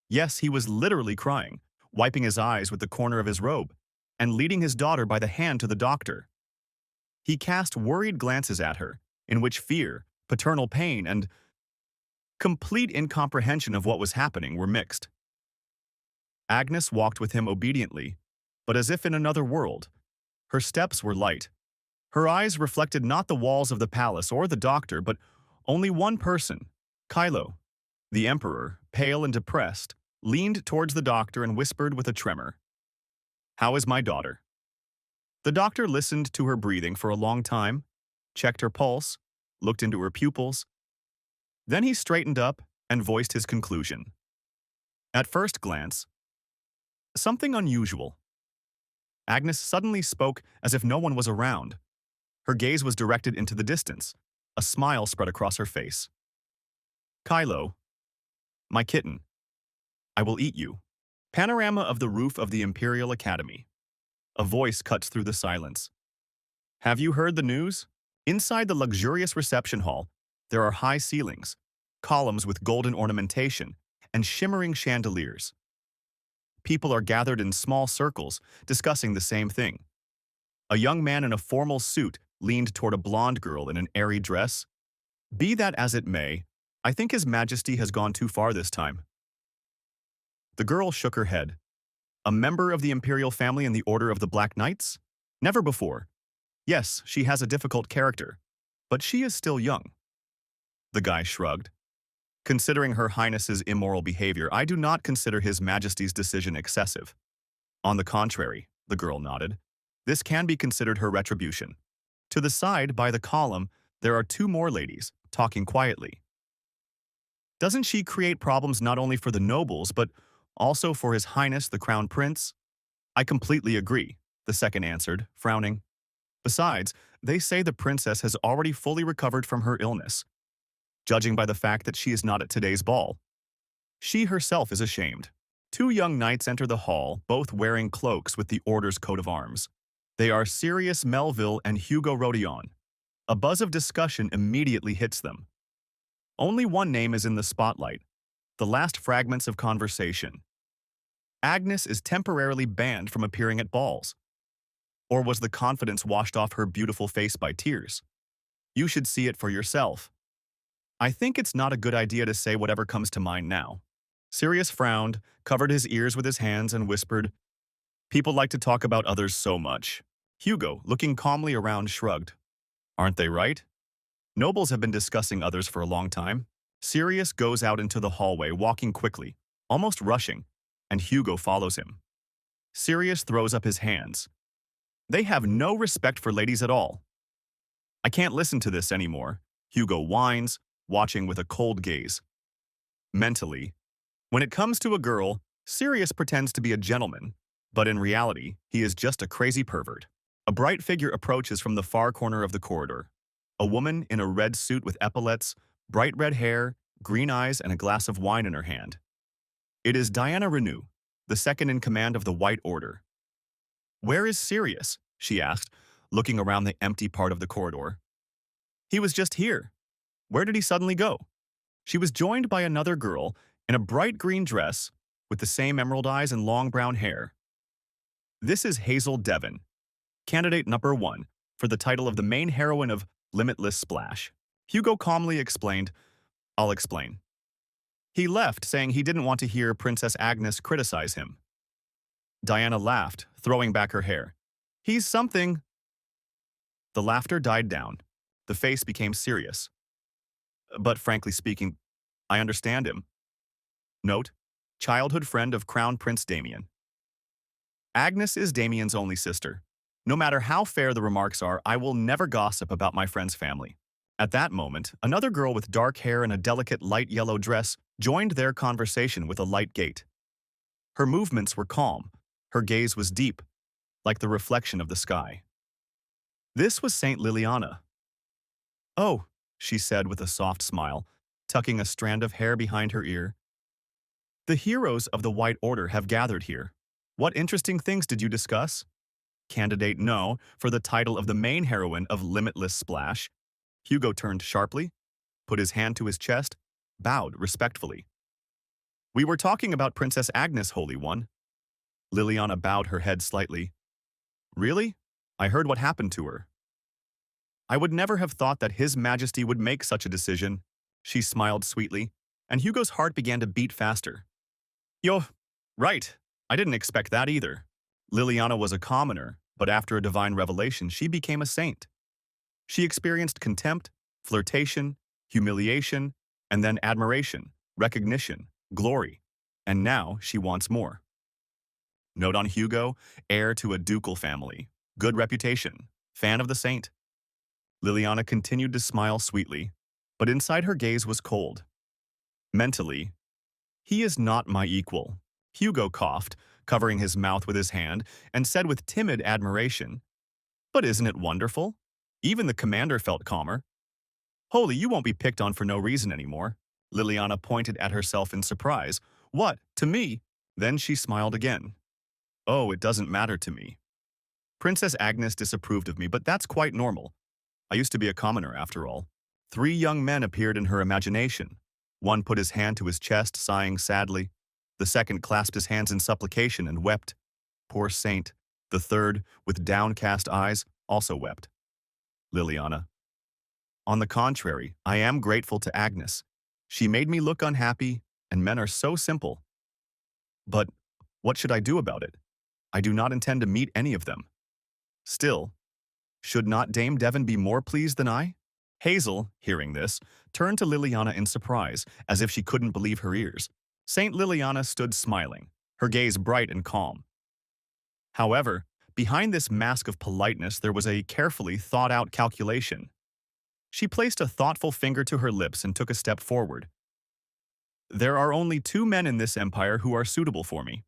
A: Yes, he was literally crying, wiping his eyes with the corner of his robe, and leading his daughter by the hand to the doctor. He cast worried glances at her, in which fear, paternal pain, and complete incomprehension of what was happening were mixed. Agnes walked with him obediently, but as if in another world. Her steps were light. Her eyes reflected not the walls of the palace or the doctor, but only one person, Kylo. The Emperor, pale and depressed, leaned towards the doctor and whispered with a tremor, How is my daughter? The doctor listened to her breathing for a long time, checked her pulse, looked into her pupils. Then he straightened up and voiced his conclusion. At first glance, something unusual. Agnes suddenly spoke as if no one was around. Her gaze was directed into the distance. A smile spread across her face. Kylo, my kitten, I will eat you. Panorama of the roof of the Imperial Academy. A voice cuts through the silence. Have you heard the news? Inside the luxurious reception hall, there are high ceilings, columns with golden ornamentation, and shimmering chandeliers. People are gathered in small circles, discussing the same thing. A young man in a formal suit leaned toward a blonde girl in an airy dress. Be that as it may, I think His Majesty has gone too far this time. The girl shook her head. A member of the Imperial family in the Order of the Black Knights? Never before. Yes, she has a difficult character, but she is still young. The guy shrugged. Considering Her Highness's immoral behavior, I do not consider His Majesty's decision excessive. On the contrary, the girl nodded. This can be considered her retribution. To the side, by the column, there are two more ladies, talking quietly. Doesn't she create problems not only for the nobles, but also for His Highness the Crown Prince? I completely agree, the second answered, frowning. Besides, they say the princess has already fully recovered from her illness, judging by the fact that she is not at today's ball. She herself is ashamed. Two young knights enter the hall, both wearing cloaks with the Order's coat of arms. They are Sirius Melville and Hugo Rodion. A buzz of discussion immediately hits them. Only one name is in the spotlight, the last fragments of conversation. Agnes is temporarily banned from appearing at balls. Or was the confidence washed off her beautiful face by tears? You should see it for yourself. I think it's not a good idea to say whatever comes to mind now. Sirius frowned, covered his ears with his hands, and whispered, People like to talk about others so much. Hugo, looking calmly around, shrugged. Aren't they right? Nobles have been discussing others for a long time. Sirius goes out into the hallway, walking quickly, almost rushing, and Hugo follows him. Sirius throws up his hands. They have no respect for ladies at all. I can't listen to this anymore, Hugo whines, watching with a cold gaze. Mentally, when it comes to a girl, Sirius pretends to be a gentleman, but in reality, he is just a crazy pervert. A bright figure approaches from the far corner of the corridor. A woman in a red suit with epaulets, bright red hair, green eyes, and a glass of wine in her hand. It is Diana Renew, the second in command of the White Order. Where is Sirius? She asked, looking around the empty part of the corridor. He was just here. Where did he suddenly go? She was joined by another girl in a bright green dress with the same emerald eyes and long brown hair. This is Hazel Devon, candidate number 1 for the title of the main heroine of Limitless Splash. Hugo calmly explained, I'll explain. He left, saying he didn't want to hear Princess Agnes criticize him. Diana laughed, throwing back her hair. He's something. The laughter died down. The face became serious. But frankly speaking, I understand him. Note, childhood friend of Crown Prince Damian. Agnes is Damian's only sister. No matter how fair the remarks are, I will never gossip about my friend's family. At that moment, another girl with dark hair and a delicate light yellow dress joined their conversation with a light gait. Her movements were calm. Her gaze was deep, like the reflection of the sky. This was Saint Liliana. Oh, she said with a soft smile, tucking a strand of hair behind her ear. The heroes of the White Order have gathered here. What interesting things did you discuss? Candidate No for the title of the main heroine of Limitless Splash. Hugo turned sharply, put his hand to his chest, bowed respectfully. We were talking about Princess Agnes, Holy One. Liliana bowed her head slightly. Really? I heard what happened to her. I would never have thought that His Majesty would make such a decision. She smiled sweetly, and Hugo's heart began to beat faster. Yo, right. I didn't expect that either. Liliana was a commoner, but after a divine revelation, she became a saint. She experienced contempt, flirtation, humiliation, and then admiration, recognition, glory, and now she wants more. Note on Hugo, heir to a ducal family, good reputation, fan of the saint. Liliana continued to smile sweetly, but inside her gaze was cold. Mentally, he is not my equal. Hugo coughed, covering his mouth with his hand, and said with timid admiration, But isn't it wonderful? Even the commander felt calmer. Holy, you won't be picked on for no reason anymore. Liliana pointed at herself in surprise. What, to me? Then she smiled again. Oh, it doesn't matter to me. Princess Agnes disapproved of me, but that's quite normal. I used to be a commoner, after all. 3 young men appeared in her imagination. One put his hand to his chest, sighing sadly. The second clasped his hands in supplication and wept. Poor saint. The third, with downcast eyes, also wept. Liliana. On the contrary, I am grateful to Agnes. She made me look unhappy, and men are so simple. But what should I do about it? I do not intend to meet any of them. Still, should not Dame Devon be more pleased than I? Hazel, hearing this, turned to Liliana in surprise, as if she couldn't believe her ears. Saint Liliana stood smiling, her gaze bright and calm. However, behind this mask of politeness there was a carefully thought-out calculation. She placed a thoughtful finger to her lips and took a step forward. There are only 2 men in this empire who are suitable for me.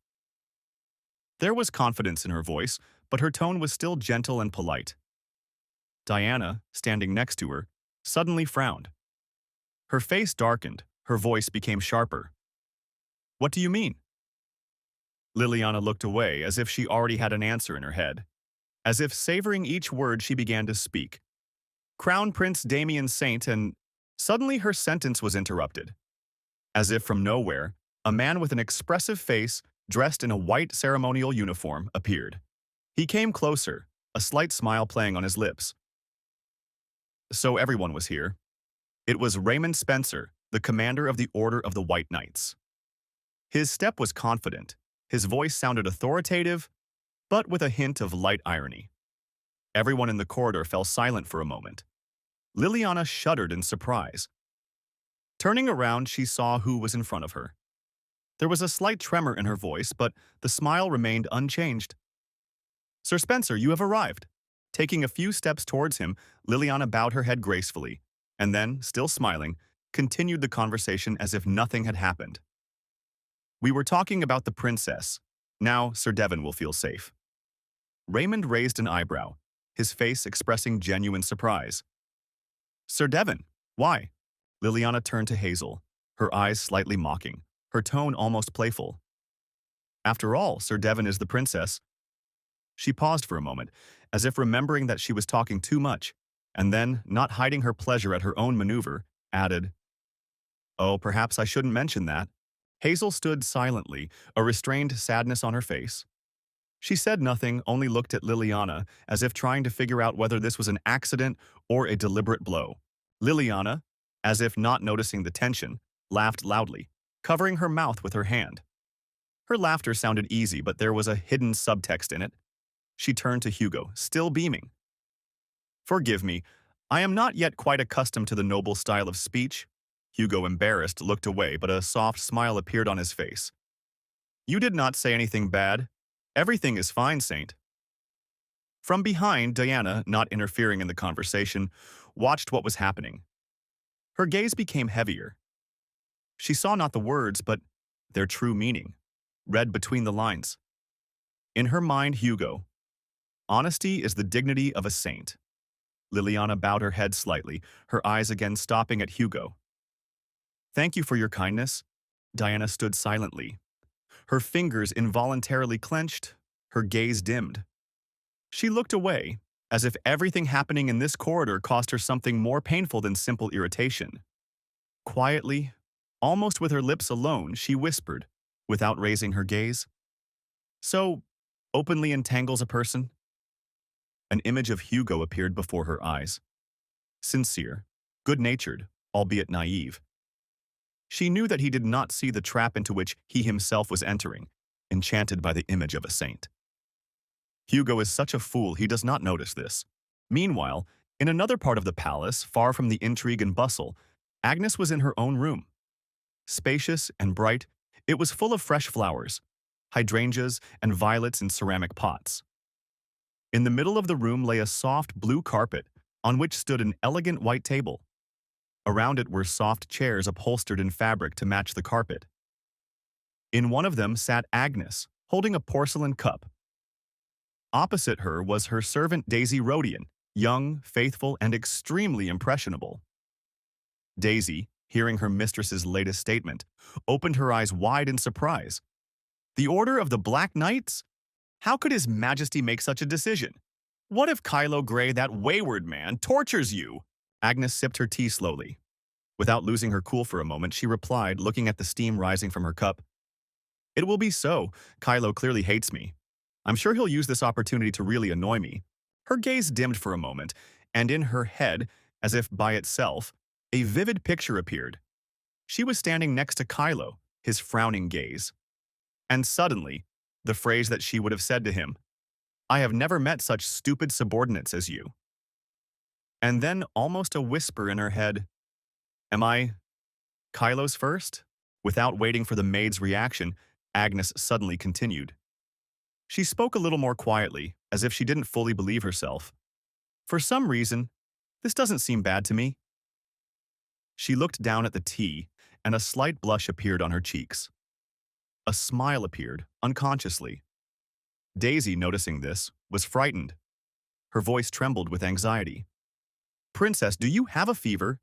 A: There was confidence in her voice, but her tone was still gentle and polite. Diana, standing next to her, suddenly frowned. Her face darkened, her voice became sharper. What do you mean? Liliana looked away as if she already had an answer in her head. As if savoring each word, she began to speak. Crown Prince Damian Saint and Suddenly her sentence was interrupted. As if from nowhere, a man with an expressive face, dressed in a white ceremonial uniform, appeared. He came closer, a slight smile playing on his lips. So everyone was here. It was Raymond Spencer, the commander of the Order of the White Knights. His step was confident, his voice sounded authoritative, but with a hint of light irony. Everyone in the corridor fell silent for a moment. Liliana shuddered in surprise. Turning around, she saw who was in front of her. There was a slight tremor in her voice, but the smile remained unchanged. "Sir Spencer, you have arrived." Taking a few steps towards him, Liliana bowed her head gracefully, and then, still smiling, continued the conversation as if nothing had happened. "We were talking about the princess. Now Sir Devon will feel safe." Raymond raised an eyebrow, his face expressing genuine surprise. "Sir Devon, why?" Liliana turned to Hazel, her eyes slightly mocking, her tone almost playful. "After all, Sir Devon is the princess." She paused for a moment, as if remembering that she was talking too much, and then, not hiding her pleasure at her own maneuver, added, "Oh, perhaps I shouldn't mention that." Hazel stood silently, a restrained sadness on her face. She said nothing, only looked at Liliana, as if trying to figure out whether this was an accident or a deliberate blow. Liliana, as if not noticing the tension, laughed loudly, covering her mouth with her hand. Her laughter sounded easy, but there was a hidden subtext in it. She turned to Hugo, still beaming. "Forgive me, I am not yet quite accustomed to the noble style of speech." Hugo, embarrassed, looked away, but a soft smile appeared on his face. "You did not say anything bad. Everything is fine, Saint." From behind, Diana, not interfering in the conversation, watched what was happening. Her gaze became heavier. She saw not the words, but their true meaning, read between the lines. In her mind, Hugo, "Honesty is the dignity of a saint." Liliana bowed her head slightly, her eyes again stopping at Hugo. "Thank you for your kindness." Diana stood silently. Her fingers involuntarily clenched, her gaze dimmed. She looked away, as if everything happening in this corridor cost her something more painful than simple irritation. Quietly, almost with her lips alone, she whispered, without raising her gaze, "So, openly entangles a person?" An image of Hugo appeared before her eyes. Sincere, good-natured, albeit naive. She knew that he did not see the trap into which he himself was entering, enchanted by the image of a saint. Hugo is such a fool he does not notice this. Meanwhile, in another part of the palace, far from the intrigue and bustle, Agnes was in her own room. Spacious and bright, it was full of fresh flowers, hydrangeas and violets in ceramic pots. In the middle of the room lay a soft blue carpet, on which stood an elegant white table. Around it were soft chairs upholstered in fabric to match the carpet. In one of them sat Agnes, holding a porcelain cup. Opposite her was her servant Daisy Rodian, young, faithful, and extremely impressionable. Daisy, hearing her mistress's latest statement, opened her eyes wide in surprise. "The Order of the Black Knights? How could His Majesty make such a decision? What if Kylo Grey, that wayward man, tortures you?" Agnes sipped her tea slowly. Without losing her cool for a moment, she replied, looking at the steam rising from her cup, "It will be so. Kylo clearly hates me. I'm sure he'll use this opportunity to really annoy me." Her gaze dimmed for a moment, and in her head, as if by itself, a vivid picture appeared. She was standing next to Kylo, his frowning gaze. And suddenly, the phrase that she would have said to him, "I have never met such stupid subordinates as you." And then almost a whisper in her head, "Am I Kylo's first?" Without waiting for the maid's reaction, Agnes suddenly continued. She spoke a little more quietly, as if she didn't fully believe herself. "For some reason, this doesn't seem bad to me." She looked down at the tea, and a slight blush appeared on her cheeks. A smile appeared, unconsciously. Daisy, noticing this, was frightened. Her voice trembled with anxiety. "Princess, do you have a fever?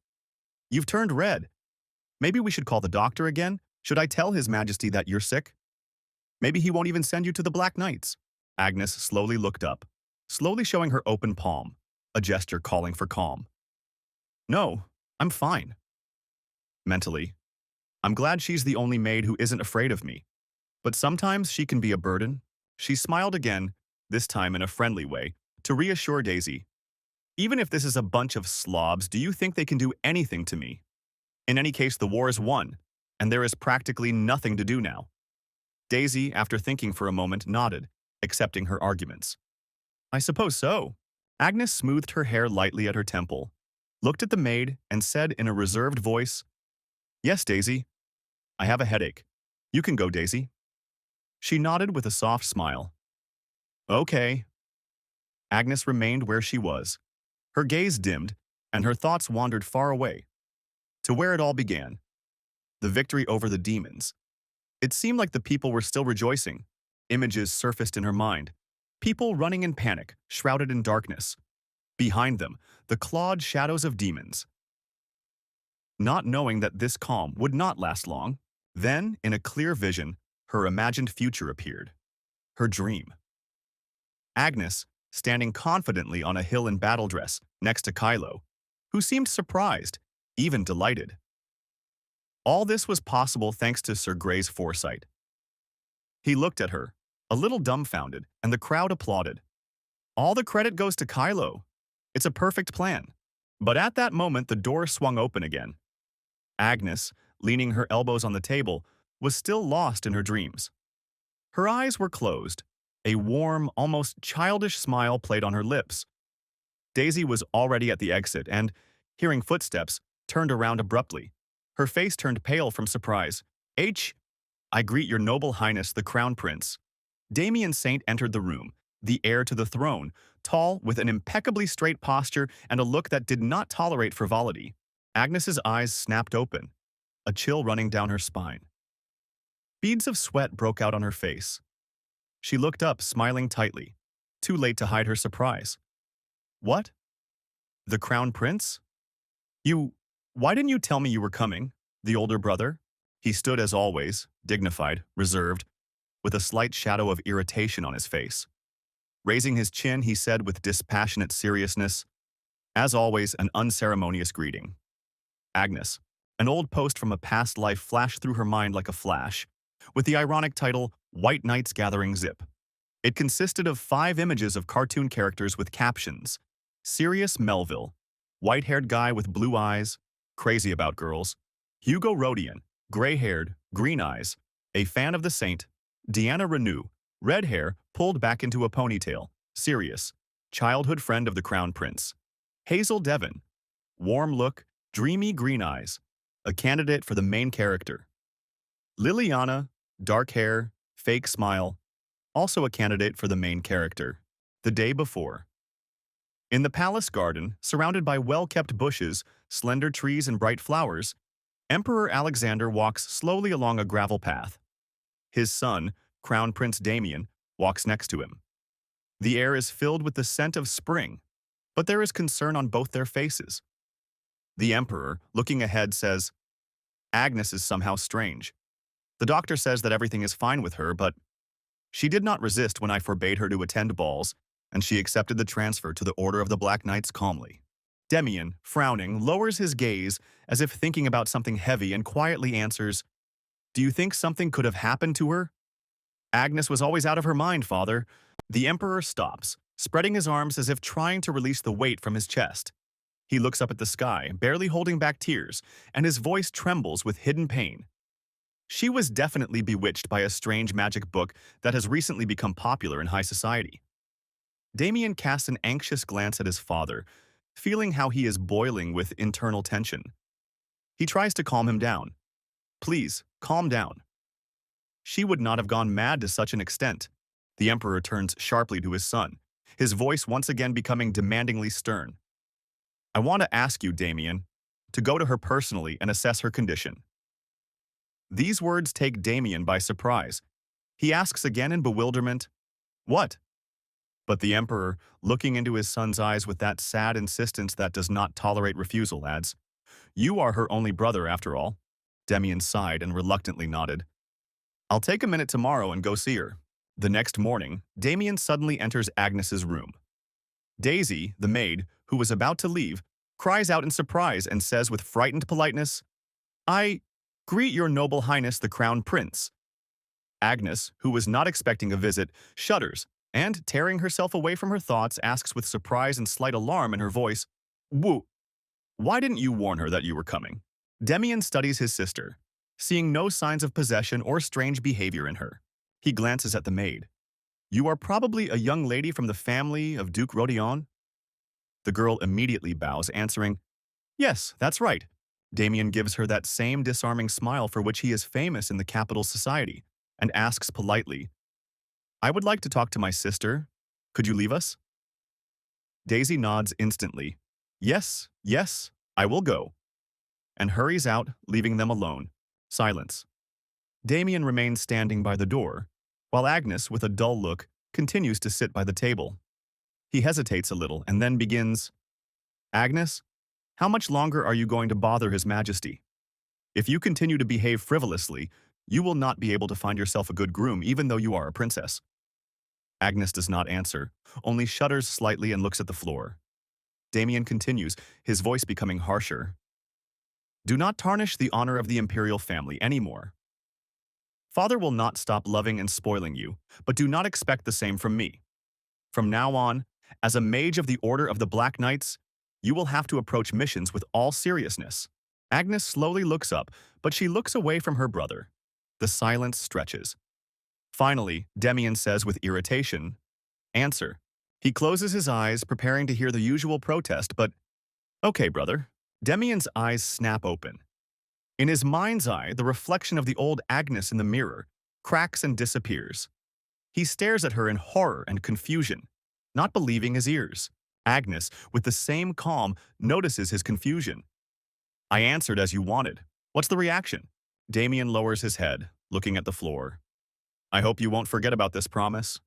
A: You've turned red. Maybe we should call the doctor again? Should I tell His Majesty that you're sick? Maybe he won't even send you to the Black Knights." Agnes slowly looked up, slowly showing her open palm, a gesture calling for calm. "No, I'm fine." Mentally, I'm glad she's the only maid who isn't afraid of me. But sometimes she can be a burden. She smiled again, this time in a friendly way, to reassure Daisy. Even if this is a bunch of slobs, do you think they can do anything to me? In any case, the war is won, and there is practically nothing to do now. Daisy, after thinking for a moment, nodded, accepting her arguments. I suppose so. Agnes smoothed her hair lightly at her temple, looked at the maid, and said in a reserved voice, Yes, Daisy. I have a headache. You can go, Daisy. She nodded with a soft smile. Okay. Agnes remained where she was. Her gaze dimmed, and her thoughts wandered far away, to where it all began, the victory over the demons. It seemed like the people were still rejoicing. Images surfaced in her mind. People running in panic, shrouded in darkness. Behind them, the clawed shadows of demons. Not knowing that this calm would not last long, then, in a clear vision, her imagined future appeared. Her dream. Agnes, standing confidently on a hill in battle dress next to Kylo, who seemed surprised, even delighted. All this was possible thanks to Sir Grey's foresight. He looked at her, a little dumbfounded, and the crowd applauded. All the credit goes to Kylo. It's a perfect plan. But at that moment, the door swung open again. Agnes, leaning her elbows on the table, was still lost in her dreams. Her eyes were closed. A warm, almost childish smile played on her lips. Daisy was already at the exit and, hearing footsteps, turned around abruptly. Her face turned pale from surprise. I greet your noble highness, the crown prince. Damian Saint entered the room, the heir to the throne, tall, with an impeccably straight posture and a look that did not tolerate frivolity. Agnes's eyes snapped open, a chill running down her spine. Beads of sweat broke out on her face. She looked up, smiling tightly, too late to hide her surprise. What? The crown prince? Why didn't you tell me you were coming? The older brother? He stood as always, dignified, reserved, with a slight shadow of irritation on his face. Raising his chin, he said with dispassionate seriousness, As always, an unceremonious greeting. Agnes, an old post from a past life flashed through her mind like a flash, with the ironic title, White Knights Gathering Zip. It consisted of 5 images of cartoon characters with captions. Sirius Melville, white-haired guy with blue eyes, crazy about girls. Hugo Rodian, gray-haired, green eyes, a fan of the saint. Deanna Renew, red hair pulled back into a ponytail. Sirius, childhood friend of the crown prince. Hazel Devon, warm look, dreamy green eyes, a candidate for the main character. Liliana, dark hair, fake smile, also a candidate for the main character. The day before. In the palace garden, surrounded by well-kept bushes, slender trees, and bright flowers, Emperor Alexander walks slowly along a gravel path. His son, Crown Prince Damian, walks next to him. The air is filled with the scent of spring, but there is concern on both their faces. The Emperor, looking ahead, says, Agnes is somehow strange. The doctor says that everything is fine with her, but she did not resist when I forbade her to attend balls, and she accepted the transfer to the Order of the Black Knights calmly. Damian, frowning, lowers his gaze as if thinking about something heavy and quietly answers, Do you think something could have happened to her? Agnes was always out of her mind, father. The Emperor stops, spreading his arms as if trying to release the weight from his chest. He looks up at the sky, barely holding back tears, and his voice trembles with hidden pain. She was definitely bewitched by a strange magic book that has recently become popular in high society. Damian casts an anxious glance at his father, feeling how he is boiling with internal tension. He tries to calm him down. Please, calm down. She would not have gone mad to such an extent. The Emperor turns sharply to his son, his voice once again becoming demandingly stern. I want to ask you, Damian, to go to her personally and assess her condition. These words take Damian by surprise. He asks again in bewilderment, What? But the Emperor, looking into his son's eyes with that sad insistence that does not tolerate refusal, adds, You are her only brother, after all. Damian sighed and reluctantly nodded. I'll take a minute tomorrow and go see her. The next morning, Damian suddenly enters Agnes's room. Daisy, the maid, who was about to leave, cries out in surprise and says with frightened politeness, I greet your noble highness the crown prince. Agnes, who was not expecting a visit, shudders, and, tearing herself away from her thoughts, asks with surprise and slight alarm in her voice, Woo, why didn't you warn her that you were coming? Damian studies his sister, seeing no signs of possession or strange behavior in her. He glances at the maid. You are probably a young lady from the family of Duke Rodion? The girl immediately bows, answering, Yes, that's right. Damian gives her that same disarming smile for which he is famous in the capital society, and asks politely, I would like to talk to my sister. Could you leave us? Daisy nods instantly. Yes, yes, I will go, and hurries out, leaving them alone. Silence. Damian remains standing by the door, while Agnes, with a dull look, continues to sit by the table. He hesitates a little and then begins, Agnes, how much longer are you going to bother His Majesty? If you continue to behave frivolously, you will not be able to find yourself a good groom even though you are a princess. Agnes does not answer, only shudders slightly and looks at the floor. Damian continues, his voice becoming harsher. Do not tarnish the honor of the Imperial family anymore. Father will not stop loving and spoiling you, but do not expect the same from me. From now on, as a mage of the Order of the Black Knights, you will have to approach missions with all seriousness. Agnes slowly looks up, but she looks away from her brother. The silence stretches. Finally, Damian says with irritation, Answer. He closes his eyes, preparing to hear the usual protest, but, Okay, brother. Damian's eyes snap open. In his mind's eye, the reflection of the old Agnes in the mirror cracks and disappears. He stares at her in horror and confusion, not believing his ears. Agnes, with the same calm, notices his confusion. I answered as you wanted. What's the reaction? Damian lowers his head, looking at the floor. I hope you won't forget about this promise.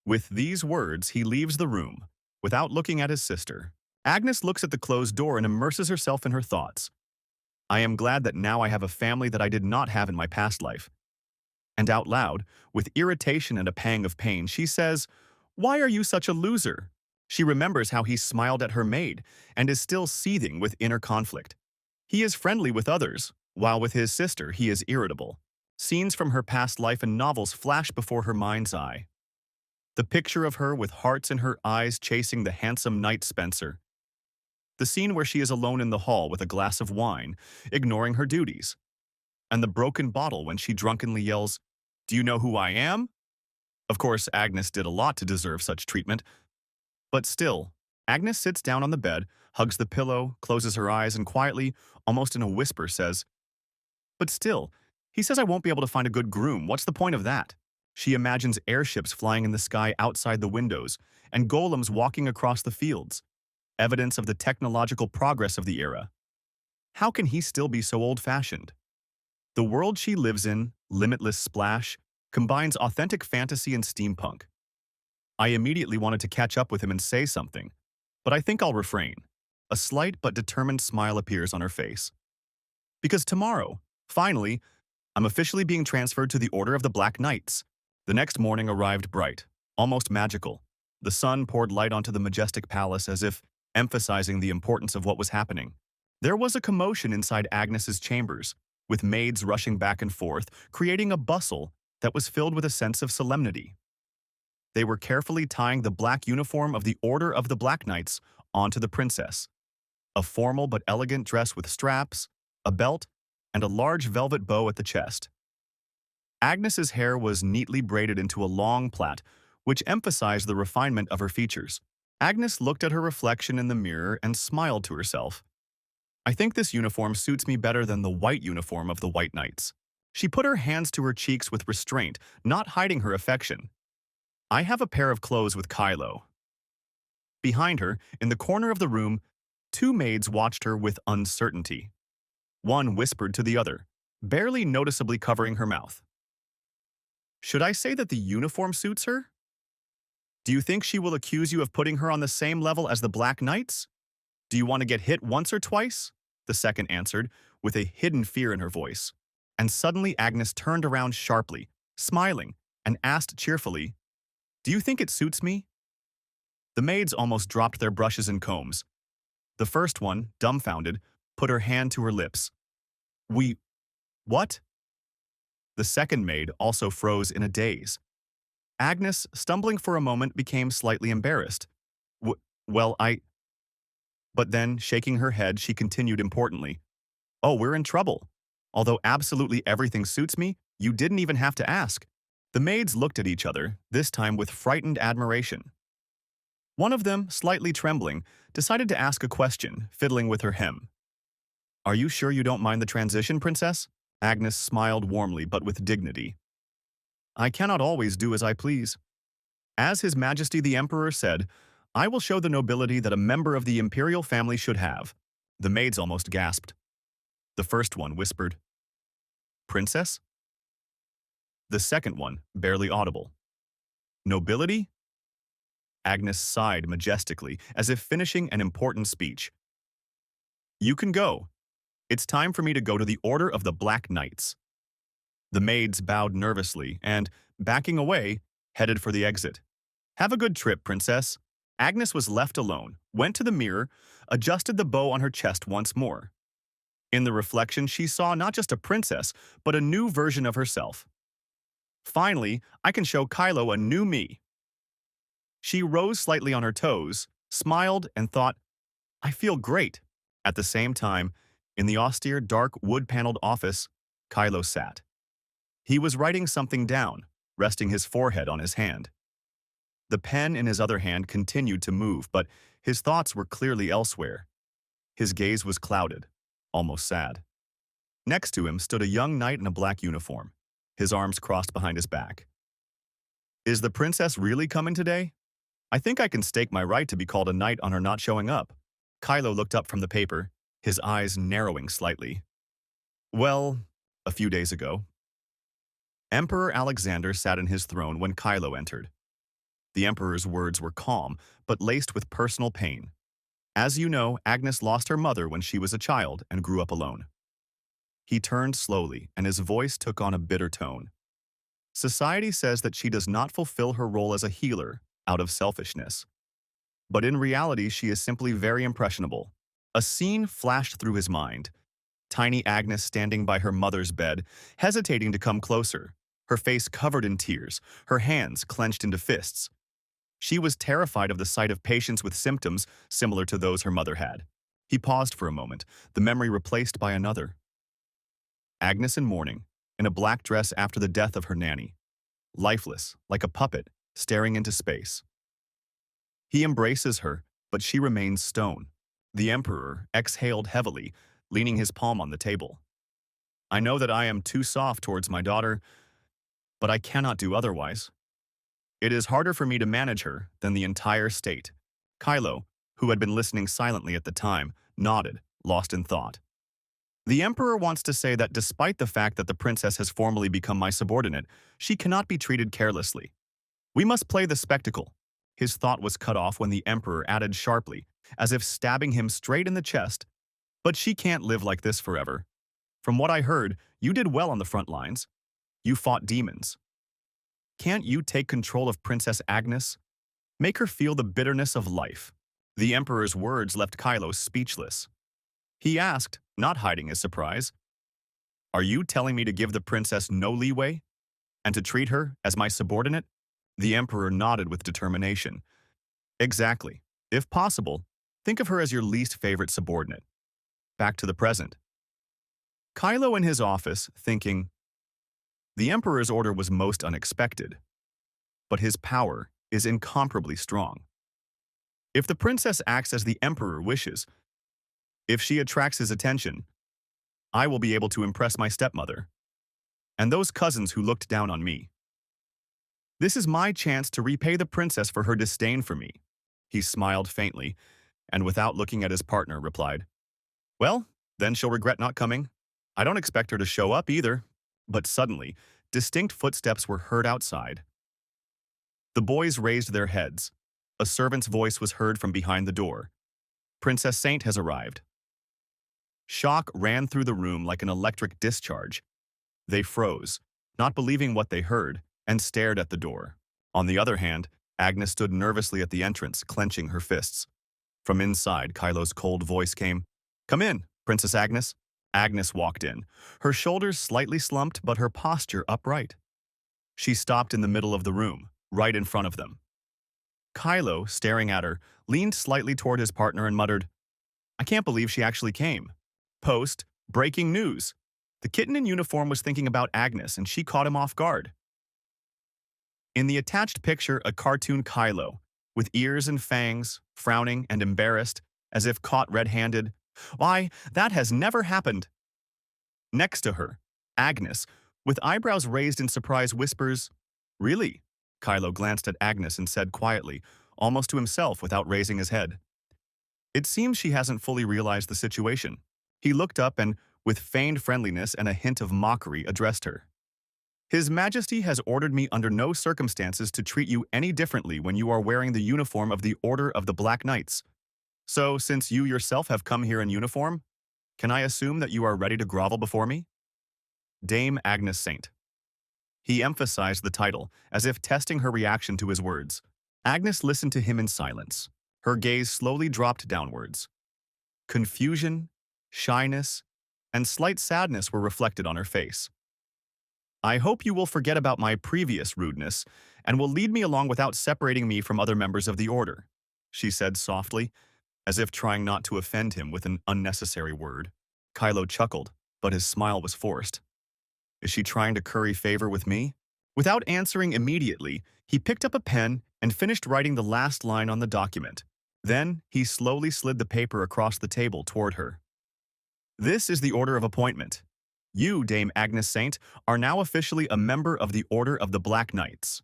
A: With these words, he leaves the room, without looking at his sister. Agnes looks at the closed door and immerses herself in her thoughts. I am glad that now I have a family that I did not have in my past life. And out loud, with irritation and a pang of pain, she says, Why are you such a loser? She remembers how he smiled at her maid and is still seething with inner conflict. He is friendly with others, while with his sister he is irritable. Scenes from her past life and novels flash before her mind's eye. The picture of her with hearts in her eyes chasing the handsome knight Spencer. The scene where she is alone in the hall with a glass of wine, ignoring her duties. And the broken bottle when she drunkenly yells, Do you know who I am? Of course, Agnes did a lot to deserve such treatment. But still, Agnes sits down on the bed, hugs the pillow, closes her eyes, and quietly, almost in a whisper, says, But still, he says I won't be able to find a good groom. What's the point of that? She imagines airships flying in the sky outside the windows and golems walking across the fields, evidence of the technological progress of the era. How can he still be so old-fashioned? The world she lives in, Limitless Splash, combines authentic fantasy and steampunk. I immediately wanted to catch up with him and say something, but I think I'll refrain. A slight but determined smile appears on her face. Because tomorrow, finally, I'm officially being transferred to the Order of the Black Knights. The next morning arrived bright, almost magical. The sun poured light onto the majestic palace as if emphasizing the importance of what was happening. There was a commotion inside Agnes's chambers, with maids rushing back and forth, creating a bustle that was filled with a sense of solemnity. They were carefully tying the black uniform of the Order of the Black Knights onto the princess. A formal but elegant dress with straps, a belt, and a large velvet bow at the chest. Agnes's hair was neatly braided into a long plait, which emphasized the refinement of her features. Agnes looked at her reflection in the mirror and smiled to herself. I think this uniform suits me better than the white uniform of the White Knights. She put her hands to her cheeks with restraint, not hiding her affection. I have a pair of clothes with Kylo. Behind her, in the corner of the room, two maids watched her with uncertainty. One whispered to the other, barely noticeably covering her mouth. Should I say that the uniform suits her? Do you think she will accuse you of putting her on the same level as the Black Knights? Do you want to get hit once or twice? The second answered, with a hidden fear in her voice. And suddenly Agnes turned around sharply, smiling, and asked cheerfully, Do you think it suits me? The maids almost dropped their brushes and combs. The first one, dumbfounded, put her hand to her lips. We, what? The second maid also froze in a daze. Agnes, stumbling for a moment, became slightly embarrassed. W well, I... But then, shaking her head, she continued importantly. Oh, we're in trouble. Although absolutely everything suits me, you didn't even have to ask. The maids looked at each other, this time with frightened admiration. One of them, slightly trembling, decided to ask a question, fiddling with her hem. Are you sure you don't mind the transition, princess? Agnes smiled warmly but with dignity. I cannot always do as I please. As His Majesty the Emperor said, I will show the nobility that a member of the Imperial family should have. The maids almost gasped. The first one whispered, Princess? The second one, barely audible. Nobility? Agnes sighed majestically, as if finishing an important speech. You can go. It's time for me to go to the Order of the Black Knights. The maids bowed nervously and, backing away, headed for the exit. Have a good trip, princess. Agnes was left alone, went to the mirror, adjusted the bow on her chest once more. In the reflection, she saw not just a princess, but a new version of herself. Finally, I can show Kylo a new me. She rose slightly on her toes, smiled, and thought, I feel great. At the same time, in the austere, dark, wood-paneled office, Kylo sat. He was writing something down, resting his forehead on his hand. The pen in his other hand continued to move, but his thoughts were clearly elsewhere. His gaze was clouded, almost sad. Next to him stood a young knight in a black uniform, his arms crossed behind his back. Is the princess really coming today? I think I can stake my right to be called a knight on her not showing up. Kylo looked up from the paper, his eyes narrowing slightly. Well, a few days ago. Emperor Alexander sat in his throne when Kylo entered. The emperor's words were calm, but laced with personal pain. As you know, Agnes lost her mother when she was a child and grew up alone. He turned slowly, and his voice took on a bitter tone. Society says that she does not fulfill her role as a healer out of selfishness. But in reality, she is simply very impressionable. A scene flashed through his mind. Tiny Agnes standing by her mother's bed, hesitating to come closer, her face covered in tears, her hands clenched into fists. She was terrified of the sight of patients with symptoms similar to those her mother had. He paused for a moment, the memory replaced by another. Agnes in mourning, in a black dress after the death of her nanny, lifeless, like a puppet, staring into space. He embraces her, but she remains stone. The emperor exhaled heavily, leaning his palm on the table. I know that I am too soft towards my daughter, but I cannot do otherwise. It is harder for me to manage her than the entire state. Kylo, who had been listening silently at the time, nodded, lost in thought. The emperor wants to say that despite the fact that the princess has formally become my subordinate, she cannot be treated carelessly. We must play the spectacle. His thought was cut off when the emperor added sharply, as if stabbing him straight in the chest, but she can't live like this forever. From what I heard, you did well on the front lines. You fought demons. Can't you take control of Princess Agnes? Make her feel the bitterness of life. The emperor's words left Kylo speechless. He asked, not hiding his surprise, Are you telling me to give the princess no leeway? And to treat her as my subordinate? The emperor nodded with determination. Exactly. If possible, think of her as your least favorite subordinate. Back to the present. Kylo in his office, thinking, the emperor's order was most unexpected, but his power is incomparably strong. If the princess acts as the emperor wishes, if she attracts his attention, I will be able to impress my stepmother and those cousins who looked down on me. This is my chance to repay the princess for her disdain for me. He smiled faintly, and without looking at his partner, replied, Well, then she'll regret not coming. I don't expect her to show up either. But suddenly, distinct footsteps were heard outside. The boys raised their heads. A servant's voice was heard from behind the door. Princess Saint has arrived. Shock ran through the room like an electric discharge. They froze, not believing what they heard, and stared at the door. On the other hand, Agnes stood nervously at the entrance, clenching her fists. From inside, Kylo's cold voice came, Come in, Princess Agnes. Agnes walked in, her shoulders slightly slumped but her posture upright. She stopped in the middle of the room, right in front of them. Kylo, staring at her, leaned slightly toward his partner and muttered, "I can't believe she actually came." Post, breaking news. The kitten in uniform was thinking about Agnes and she caught him off guard. In the attached picture, a cartoon Kylo, with ears and fangs, frowning and embarrassed, as if caught red-handed. "Why, that has never happened." Next to her, Agnes, with eyebrows raised in surprise, whispers, "Really?" Kylo glanced at Agnes and said quietly, almost to himself without raising his head, "It seems she hasn't fully realized the situation." He looked up and, with feigned friendliness and a hint of mockery, addressed her. "His Majesty has ordered me under no circumstances to treat you any differently when you are wearing the uniform of the Order of the Black Knights. So, since you yourself have come here in uniform, can I assume that you are ready to grovel before me?" Dame Agnes Saint. He emphasized the title, as if testing her reaction to his words. Agnes listened to him in silence. Her gaze slowly dropped downwards. Confusion, shyness, and slight sadness were reflected on her face. "I hope you will forget about my previous rudeness and will lead me along without separating me from other members of the Order," she said softly, as if trying not to offend him with an unnecessary word. Kylo chuckled, but his smile was forced. Is she trying to curry favor with me? Without answering immediately, he picked up a pen and finished writing the last line on the document. Then, he slowly slid the paper across the table toward her. "This is the order of appointment. You, Dame Agnes Saint, are now officially a member of the Order of the Black Knights."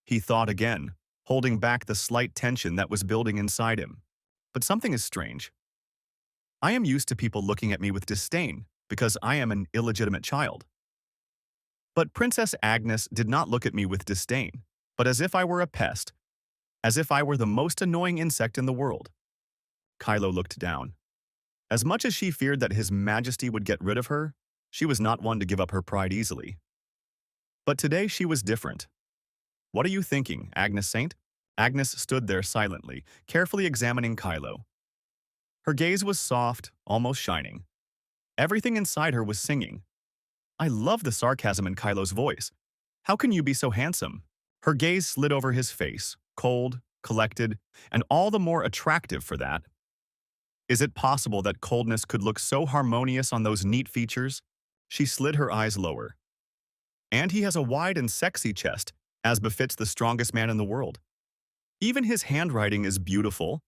A: He thought again, holding back the slight tension that was building inside him. But something is strange. I am used to people looking at me with disdain because I am an illegitimate child. But Princess Agnes did not look at me with disdain, but as if I were a pest, as if I were the most annoying insect in the world. Kylo looked down. As much as she feared that His Majesty would get rid of her, she was not one to give up her pride easily. But today she was different. "What are you thinking, Agnes Saint?" Agnes stood there silently, carefully examining Kylo. Her gaze was soft, almost shining. Everything inside her was singing. "I love the sarcasm in Kylo's voice. How can you be so handsome?" Her gaze slid over his face, cold, collected, and all the more attractive for that. Is it possible that coldness could look so harmonious on those neat features? She slid her eyes lower. And he has a wide and sexy chest, as befits the strongest man in the world. Even his handwriting is beautiful.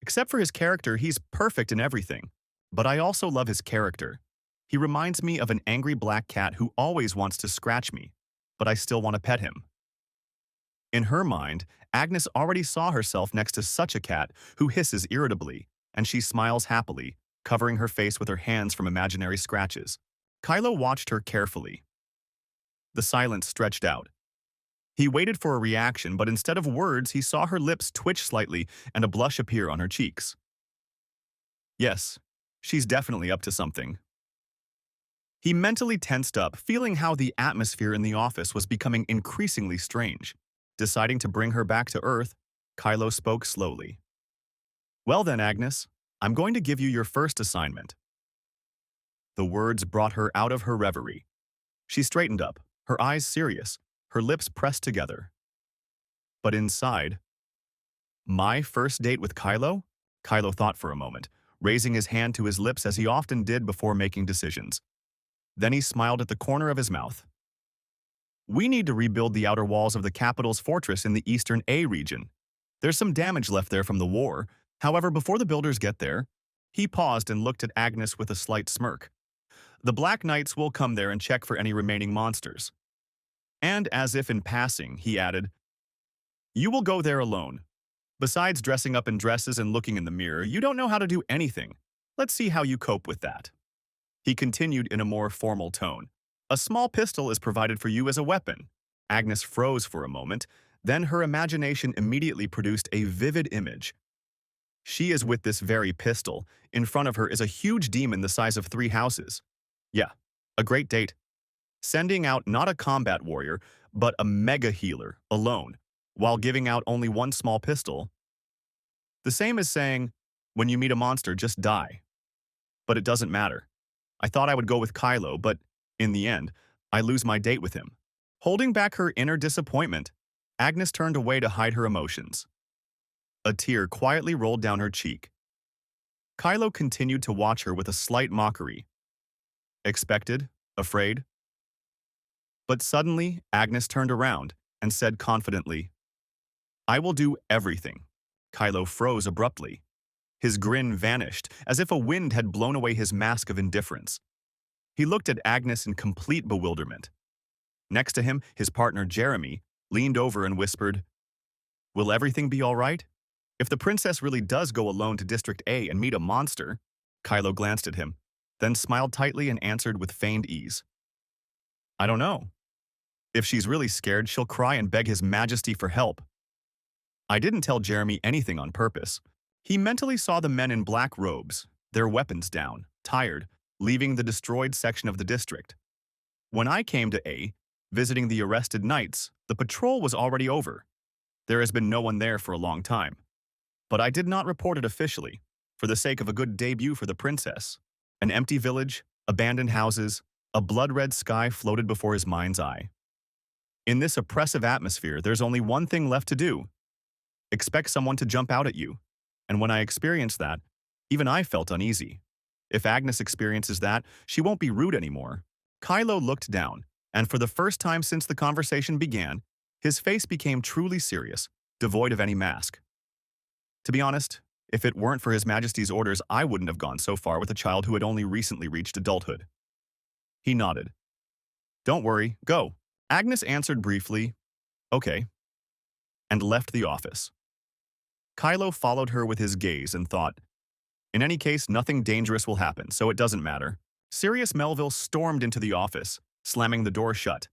A: Except for his character, he's perfect in everything. But I also love his character. He reminds me of an angry black cat who always wants to scratch me, but I still want to pet him. In her mind, Agnes already saw herself next to such a cat who hisses irritably, and she smiles happily, covering her face with her hands from imaginary scratches. Kylo watched her carefully. The silence stretched out. He waited for a reaction, but instead of words, he saw her lips twitch slightly and a blush appear on her cheeks. Yes, she's definitely up to something. He mentally tensed up, feeling how the atmosphere in the office was becoming increasingly strange. Deciding to bring her back to Earth, Kylo spoke slowly. "Well then, Agnes, I'm going to give you your first assignment." The words brought her out of her reverie. She straightened up, her eyes serious, her lips pressed together. But inside, "My first date with Kylo?" Kylo thought for a moment, raising his hand to his lips as he often did before making decisions. Then he smiled at the corner of his mouth. "We need to rebuild the outer walls of the capital's fortress in the eastern A region. There's some damage left there from the war. However, before the builders get there..." He paused and looked at Agnes with a slight smirk. "The Black Knights will come there and check for any remaining monsters." And as if in passing, he added, "You will go there alone. Besides dressing up in dresses and looking in the mirror, you don't know how to do anything. Let's see how you cope with that." He continued in a more formal tone. "A small pistol is provided for you as a weapon." Agnes froze for a moment, then her imagination immediately produced a vivid image. She is with this very pistol. In front of her is a huge demon the size of 3 houses. Yeah, a great date. Sending out not a combat warrior, but a mega healer, alone, while giving out only one small pistol. The same as saying, when you meet a monster, just die. But it doesn't matter. I thought I would go with Kylo, but in the end, I lose my date with him. Holding back her inner disappointment, Agnes turned away to hide her emotions. A tear quietly rolled down her cheek. Kylo continued to watch her with a slight mockery. Expected? Afraid? But suddenly, Agnes turned around and said confidently, "I will do everything." Kylo froze abruptly. His grin vanished, as if a wind had blown away his mask of indifference. He looked at Agnes in complete bewilderment. Next to him, his partner Jeremy leaned over and whispered, "Will everything be all right? If the princess really does go alone to District A and meet a monster." Kylo glanced at him, then smiled tightly and answered with feigned ease, "I don't know. If she's really scared, she'll cry and beg His Majesty for help." I didn't tell Jeremy anything on purpose. He mentally saw the men in black robes, their weapons down, tired, leaving the destroyed section of the district. When I came to A, visiting the arrested knights, the patrol was already over. There has been no one there for a long time. But I did not report it officially, for the sake of a good debut for the princess. An empty village, abandoned houses, a blood-red sky floated before his mind's eye. In this oppressive atmosphere, there's only one thing left to do. Expect someone to jump out at you. And when I experienced that, even I felt uneasy. If Agnes experiences that, she won't be rude anymore. Kylo looked down, and for the first time since the conversation began, his face became truly serious, devoid of any mask. To be honest, if it weren't for His Majesty's orders, I wouldn't have gone so far with a child who had only recently reached adulthood. He nodded. "Don't worry, go." Agnes answered briefly, "Okay," and left the office. Kylo followed her with his gaze and thought, in any case, nothing dangerous will happen, so it doesn't matter. Sirius Melville stormed into the office, slamming the door shut.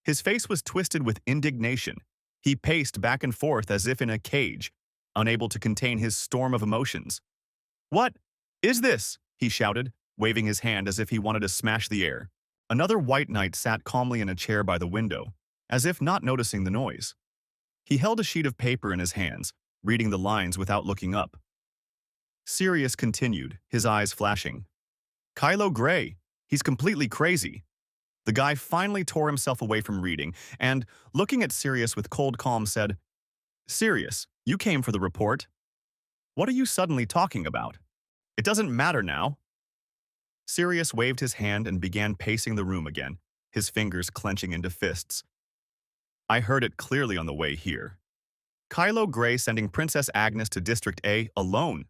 A: His face was twisted with indignation. He paced back and forth as if in a cage, unable to contain his storm of emotions. "What is this?" he shouted, waving his hand as if he wanted to smash the air. Another white knight sat calmly in a chair by the window, as if not noticing the noise. He held a sheet of paper in his hands, reading the lines without looking up. Sirius continued, his eyes flashing. "Kylo Gray, he's completely crazy." The guy finally tore himself away from reading and, looking at Sirius with cold calm, said, "Sirius, you came for the report. What are you suddenly talking about? It doesn't matter now." Sirius waved his hand and began pacing the room again, his fingers clenching into fists. "I heard it clearly on the way here. Kylo Gray sending Princess Agnes to District A alone."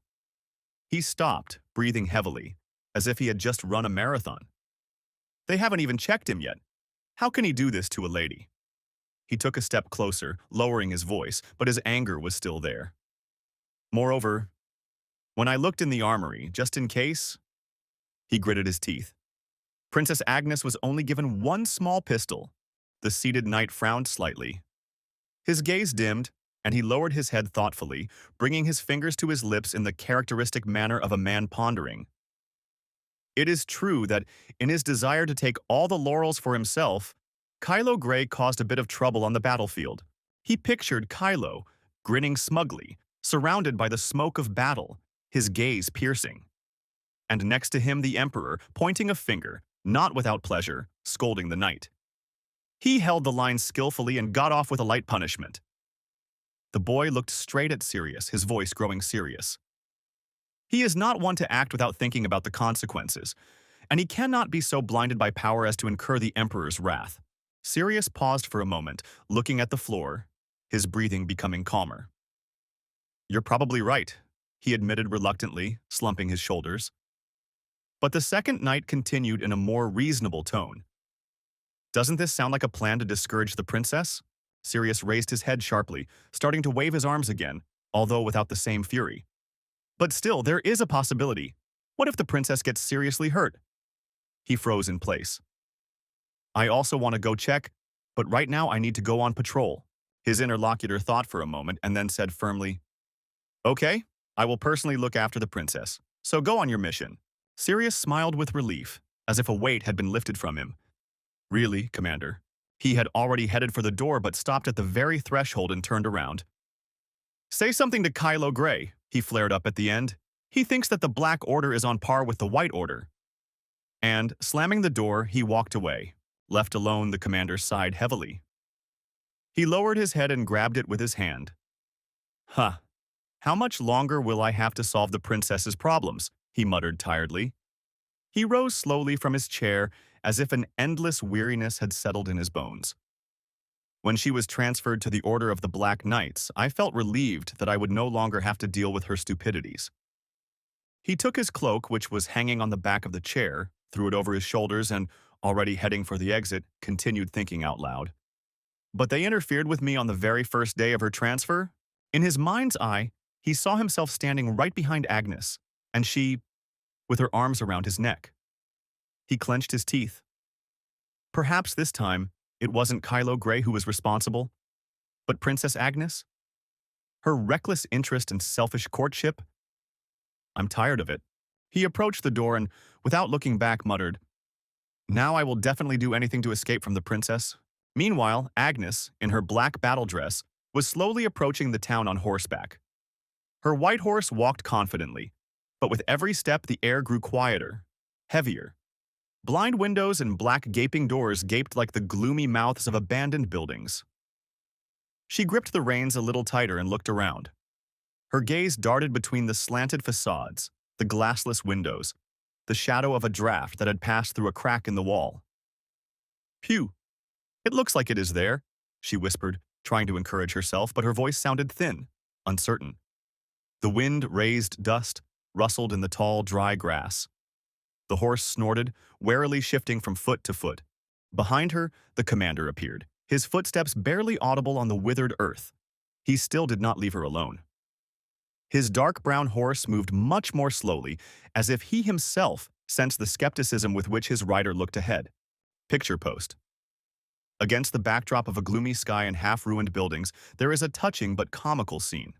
A: He stopped, breathing heavily, as if he had just run a marathon. "They haven't even checked him yet. How can he do this to a lady?" He took a step closer, lowering his voice, but his anger was still there. "Moreover, when I looked in the armory, just in case," he gritted his teeth. "Princess Agnes was only given one small pistol." The seated knight frowned slightly. His gaze dimmed, and he lowered his head thoughtfully, bringing his fingers to his lips in the characteristic manner of a man pondering. It is true that, in his desire to take all the laurels for himself, Kylo Gray caused a bit of trouble on the battlefield. He pictured Kylo, grinning smugly, surrounded by the smoke of battle, his gaze piercing. And next to him the Emperor, pointing a finger, not without pleasure, scolding the knight. He held the line skillfully and got off with a light punishment. The boy looked straight at Sirius, his voice growing serious. He is not one to act without thinking about the consequences, and he cannot be so blinded by power as to incur the Emperor's wrath. Sirius paused for a moment, looking at the floor, his breathing becoming calmer. "You're probably right," he admitted reluctantly, slumping his shoulders. But the second knight continued in a more reasonable tone. "Doesn't this sound like a plan to discourage the princess?" Sirius raised his head sharply, starting to wave his arms again, although without the same fury. "But still, there is a possibility. What if the princess gets seriously hurt?" He froze in place. "I also want to go check, but right now I need to go on patrol." His interlocutor thought for a moment and then said firmly, "Okay, I will personally look after the princess, so go on your mission." Sirius smiled with relief, as if a weight had been lifted from him. "Really, Commander?" He had already headed for the door but stopped at the very threshold and turned around. "Say something to Kylo Gray," he flared up at the end. He thinks that the Black Order is on par with the White Order. And, slamming the door, he walked away. Left alone, the commander sighed heavily. He lowered his head and grabbed it with his hand. Huh. How much longer will I have to solve the princess's problems? He muttered tiredly. He rose slowly from his chair as if an endless weariness had settled in his bones. When she was transferred to the Order of the Black Knights, I felt relieved that I would no longer have to deal with her stupidities. He took his cloak, which was hanging on the back of the chair, threw it over his shoulders, and, already heading for the exit, continued thinking out loud. But they interfered with me on the very first day of her transfer? In his mind's eye, he saw himself standing right behind Agnes, and she, with her arms around his neck. He clenched his teeth. Perhaps this time, it wasn't Kylo Grey who was responsible, but Princess Agnes? Her reckless interest and selfish courtship? I'm tired of it. He approached the door and, without looking back, muttered, Now I will definitely do anything to escape from the princess. Meanwhile, Agnes, in her black battle dress, was slowly approaching the town on horseback. Her white horse walked confidently, but with every step the air grew quieter, heavier. Blind windows and black gaping doors gaped like the gloomy mouths of abandoned buildings. She gripped the reins a little tighter and looked around. Her gaze darted between the slanted facades, the glassless windows, the shadow of a draft that had passed through a crack in the wall. Phew! It looks like it is there, she whispered, trying to encourage herself, but her voice sounded thin, uncertain. The wind raised dust, rustled in the tall, dry grass. The horse snorted, warily shifting from foot to foot. Behind her, the commander appeared, his footsteps barely audible on the withered earth. He still did not leave her alone. His dark brown horse moved much more slowly, as if he himself sensed the skepticism with which his rider looked ahead. Picture post. Against the backdrop of a gloomy sky and half-ruined buildings, there is a touching but comical scene.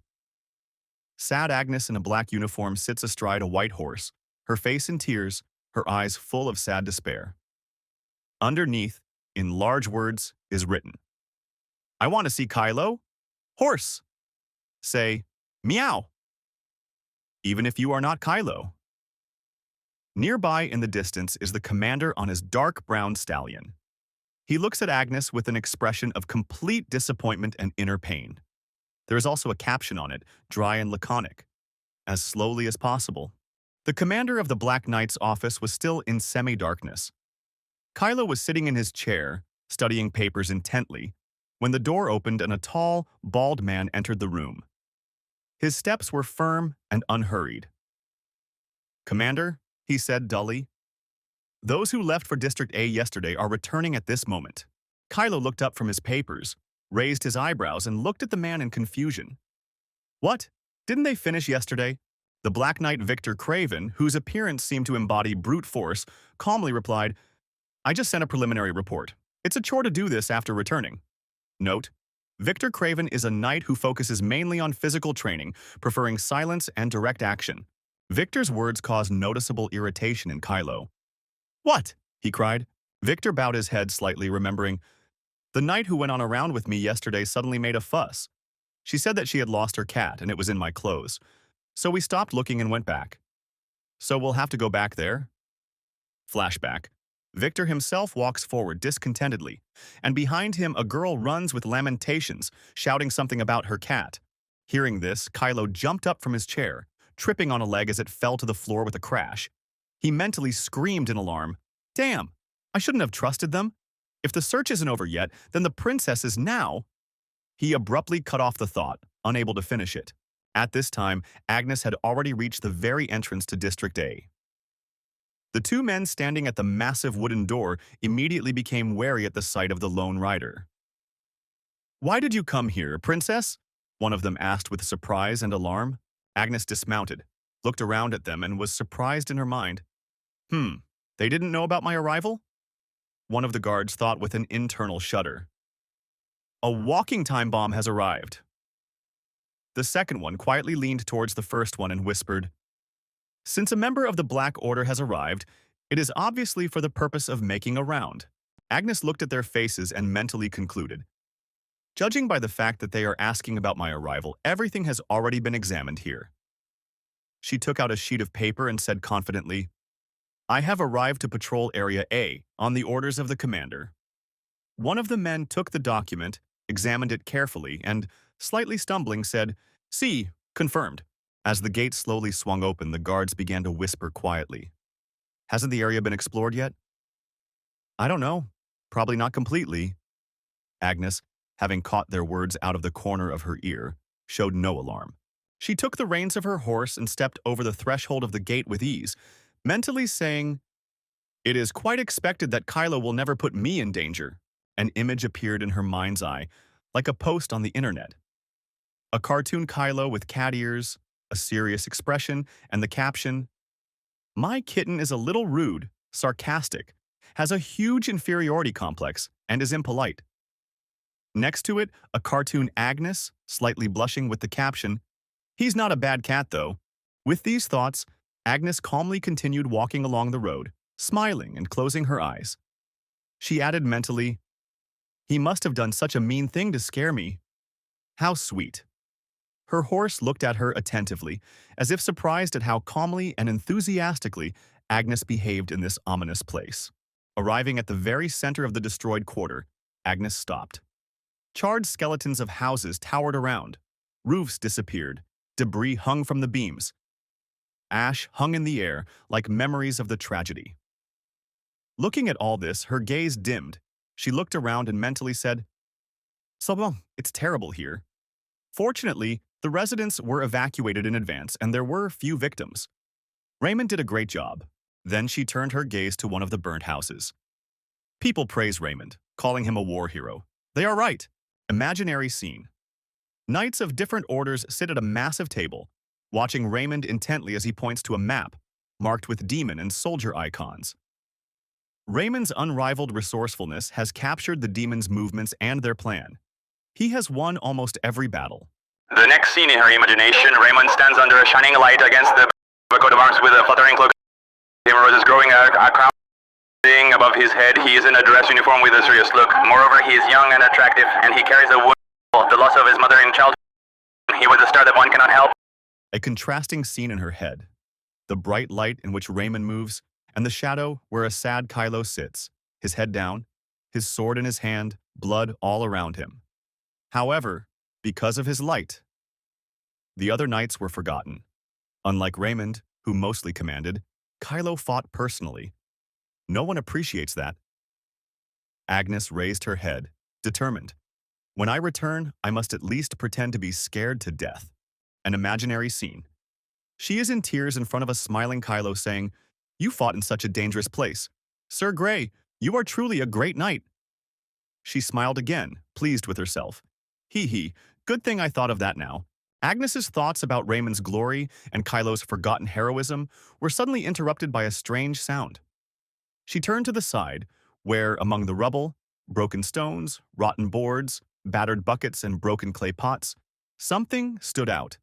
A: Sad Agnes in a black uniform sits astride a white horse, her face in tears, her eyes full of sad despair. Underneath, in large words, is written, I want to see Kylo. Horse. Say, meow. Even if you are not Kylo. Nearby in the distance is the commander on his dark brown stallion. He looks at Agnes with an expression of complete disappointment and inner pain. There is also a caption on it, dry and laconic. As slowly as possible. The commander of the Black Knight's office was still in semi-darkness. Kylo was sitting in his chair, studying papers intently, when the door opened and a tall, bald man entered the room. His steps were firm and unhurried. Commander, he said dully, those who left for District A yesterday are returning at this moment. Kylo looked up from his papers, raised his eyebrows, and looked at the man in confusion. What? Didn't they finish yesterday? The Black Knight Victor Craven, whose appearance seemed to embody brute force, calmly replied, I just sent a preliminary report. It's a chore to do this after returning. Note, Victor Craven is a knight who focuses mainly on physical training, preferring silence and direct action. Victor's words caused noticeable irritation in Kylo. What? He cried. Victor bowed his head slightly, remembering, the knight who went on a round with me yesterday suddenly made a fuss. She said that she had lost her cat and it was in my clothes. So we stopped looking and went back. So we'll have to go back there? Flashback. Victor himself walks forward discontentedly, and behind him a girl runs with lamentations, shouting something about her cat. Hearing this, Kylo jumped up from his chair, tripping on a leg as it fell to the floor with a crash. He mentally screamed in alarm, Damn! I shouldn't have trusted them. If the search isn't over yet, then the princess is now. He abruptly cut off the thought, unable to finish it. At this time, Agnes had already reached the very entrance to District A. The two men standing at the massive wooden door immediately became wary at the sight of the lone rider. Why did you come here, princess? One of them asked with surprise and alarm. Agnes dismounted, looked around at them, and was surprised in her mind. They didn't know about my arrival? One of the guards thought with an internal shudder. A walking time bomb has arrived. The second one quietly leaned towards the first one and whispered, Since a member of the Black Order has arrived, it is obviously for the purpose of making a round. Agnes looked at their faces and mentally concluded, Judging by the fact that they are asking about my arrival, everything has already been examined here. She took out a sheet of paper and said confidently, I have arrived to patrol Area A on the orders of the commander. One of the men took the document, examined it carefully, and, slightly stumbling, said, See, confirmed. As the gate slowly swung open, the guards began to whisper quietly. Hasn't the area been explored yet? I don't know. Probably not completely. Agnes, having caught their words out of the corner of her ear, showed no alarm. She took the reins of her horse and stepped over the threshold of the gate with ease, mentally saying, It is quite expected that Kylo will never put me in danger. An image appeared in her mind's eye, like a post on the internet. A cartoon Kylo with cat ears, a serious expression, and the caption, My kitten is a little rude, sarcastic, has a huge inferiority complex, and is impolite. Next to it, a cartoon Agnes, slightly blushing with the caption, He's not a bad cat, though. With these thoughts, Agnes calmly continued walking along the road, smiling and closing her eyes. She added mentally, He must have done such a mean thing to scare me. How sweet. Her horse looked at her attentively, as if surprised at how calmly and enthusiastically Agnes behaved in this ominous place. Arriving at the very center of the destroyed quarter, Agnes stopped. Charred skeletons of houses towered around. Roofs disappeared. Debris hung from the beams. Ash hung in the air like memories of the tragedy. Looking at all this, her gaze dimmed. She looked around and mentally said, So, it's terrible here. Fortunately, the residents were evacuated in advance and there were few victims. Raymond did a great job. Then she turned her gaze to one of the burnt houses. People praise Raymond, calling him a war hero. They are right. Imaginary scene. Knights of different orders sit at a massive table, watching Raymond intently as he points to a map, marked with demon and soldier icons. Raymond's unrivaled resourcefulness has captured the demons' movements and their plan. He has won almost every battle.
C: The next scene in her imagination, Raymond stands under a shining light against the coat of arms with a fluttering cloak. Emerald is growing a crown above his head. He is in a dress uniform with a serious look. Moreover, he is young and attractive, and he carries a wound, the loss of his mother in childhood. He was a star that one cannot help.
A: A contrasting scene in her head. The bright light in which Raymond moves, and the shadow where a sad Kylo sits, his head down, his sword in his hand, blood all around him. However, because of his light, the other knights were forgotten. Unlike Raymond, who mostly commanded, Kylo fought personally. No one appreciates that. Agnes raised her head, determined. When I return, I must at least pretend to be scared to death. An imaginary scene. She is in tears in front of a smiling Kylo saying, You fought in such a dangerous place. Sir Grey, you are truly a great knight. She smiled again, pleased with herself. Hee, good thing I thought of that now. Agnes's thoughts about Raymond's glory and Kylo's forgotten heroism were suddenly interrupted by a strange sound. She turned to the side, where, among the rubble, broken stones, rotten boards, battered buckets, and broken clay pots, something stood out.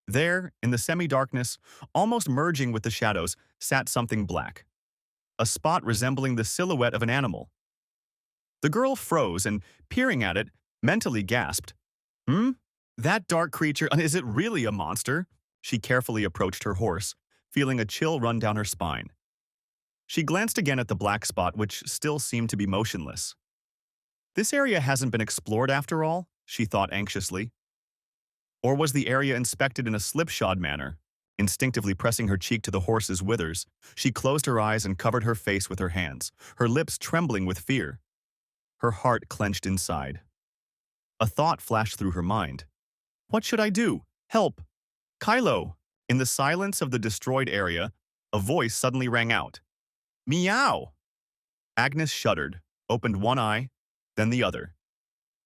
A: There, in the semi-darkness, almost merging with the shadows, sat something black. A spot resembling the silhouette of an animal. The girl froze and, peering at it, mentally gasped. That dark creature, is it really a monster? She carefully approached her horse, feeling a chill run down her spine. She glanced again at the black spot, which still seemed to be motionless. This area hasn't been explored after all, she thought anxiously. Or was the area inspected in a slipshod manner? Instinctively pressing her cheek to the horse's withers, she closed her eyes and covered her face with her hands, her lips trembling with fear. Her heart clenched inside. A thought flashed through her mind. What should I do? Help! Kylo! In the silence of the destroyed area, a voice suddenly rang out. Meow! Agnes shuddered, opened one eye, then the other.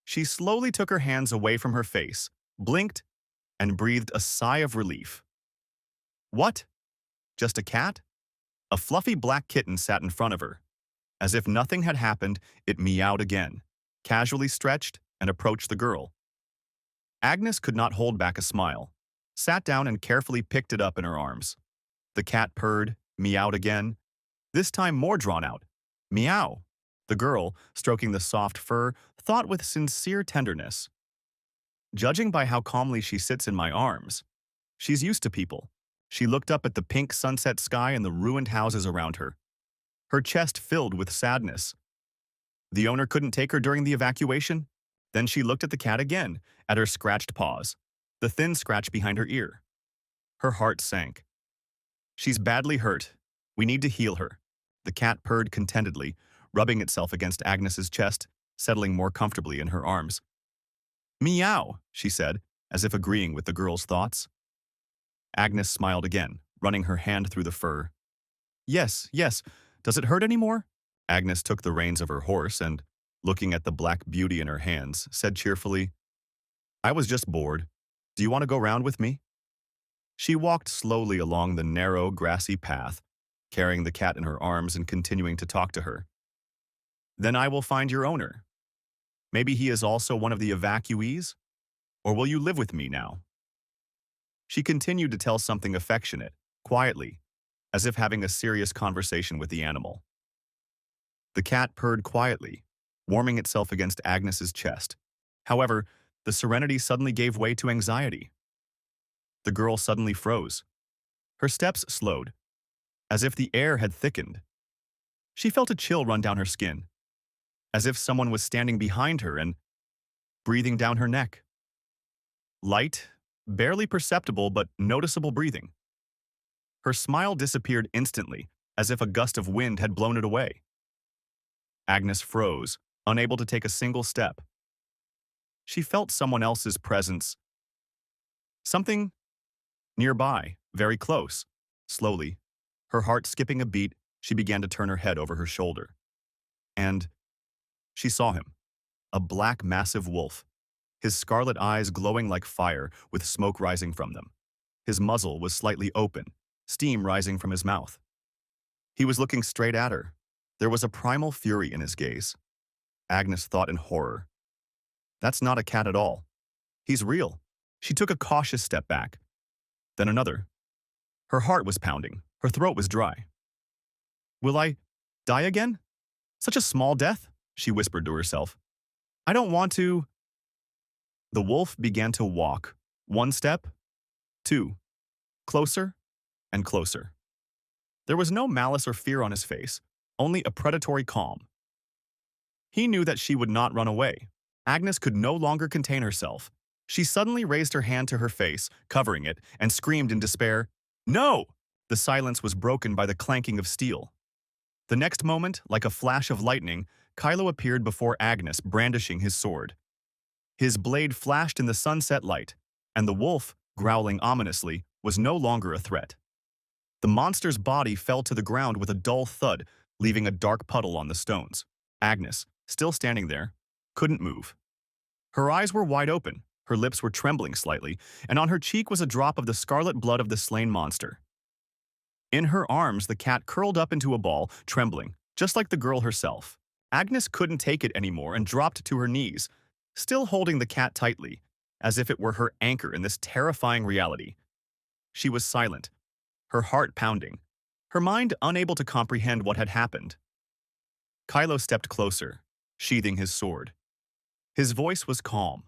A: She slowly took her hands away from her face, blinked, and breathed a sigh of relief. What? Just a cat? A fluffy black kitten sat in front of her. As if nothing had happened, it meowed again, casually stretched, and approached the girl. Agnes could not hold back a smile, sat down and carefully picked it up in her arms. The cat purred, meowed again, this time more drawn out. Meow. The girl, stroking the soft fur, thought with sincere tenderness. Judging by how calmly she sits in my arms, she's used to people. She looked up at the pink sunset sky and the ruined houses around her, her chest filled with sadness. The owner couldn't take her during the evacuation? Then she looked at the cat again, at her scratched paws, the thin scratch behind her ear. Her heart sank. She's badly hurt. We need to heal her. The cat purred contentedly, rubbing itself against Agnes's chest, settling more comfortably in her arms. Meow, she said, as if agreeing with the girl's thoughts. Agnes smiled again, running her hand through the fur. Yes, yes. Does it hurt anymore? Agnes took the reins of her horse and, looking at the black beauty in her hands, said cheerfully, I was just bored. Do you want to go round with me? She walked slowly along the narrow, grassy path, carrying the cat in her arms and continuing to talk to her. Then I will find your owner. Maybe he is also one of the evacuees? Or will you live with me now? She continued to tell something affectionate, quietly, as if having a serious conversation with the animal. The cat purred quietly, warming itself against Agnes's chest. However, the serenity suddenly gave way to anxiety. The girl suddenly froze. Her steps slowed, as if the air had thickened. She felt a chill run down her skin, as if someone was standing behind her and breathing down her neck. Light, barely perceptible but noticeable breathing. Her smile disappeared instantly, as if a gust of wind had blown it away. Agnes froze, unable to take a single step. She felt someone else's presence. Something nearby, very close. Slowly, her heart skipping a beat, she began to turn her head over her shoulder. And she saw him, a black, massive wolf, his scarlet eyes glowing like fire with smoke rising from them. His muzzle was slightly open, steam rising from his mouth. He was looking straight at her. There was a primal fury in his gaze. Agnes thought in horror. That's not a cat at all. He's real. She took a cautious step back. Then another. Her heart was pounding. Her throat was dry. Will I die again? Such a small death, she whispered to herself. I don't want to. The wolf began to walk. One step, two, closer and closer. There was no malice or fear on his face, only a predatory calm. He knew that she would not run away. Agnes could no longer contain herself. She suddenly raised her hand to her face, covering it, and screamed in despair, No! The silence was broken by the clanking of steel. The next moment, like a flash of lightning, Kylo appeared before Agnes, brandishing his sword. His blade flashed in the sunset light, and the wolf, growling ominously, was no longer a threat. The monster's body fell to the ground with a dull thud, leaving a dark puddle on the stones. Agnes, still standing there, couldn't move. Her eyes were wide open, her lips were trembling slightly, and on her cheek was a drop of the scarlet blood of the slain monster. In her arms, the cat curled up into a ball, trembling, just like the girl herself. Agnes couldn't take it anymore and dropped to her knees, still holding the cat tightly, as if it were her anchor in this terrifying reality. She was silent, her heart pounding, her mind unable to comprehend what had happened. Kylo stepped closer, sheathing his sword. His voice was calm,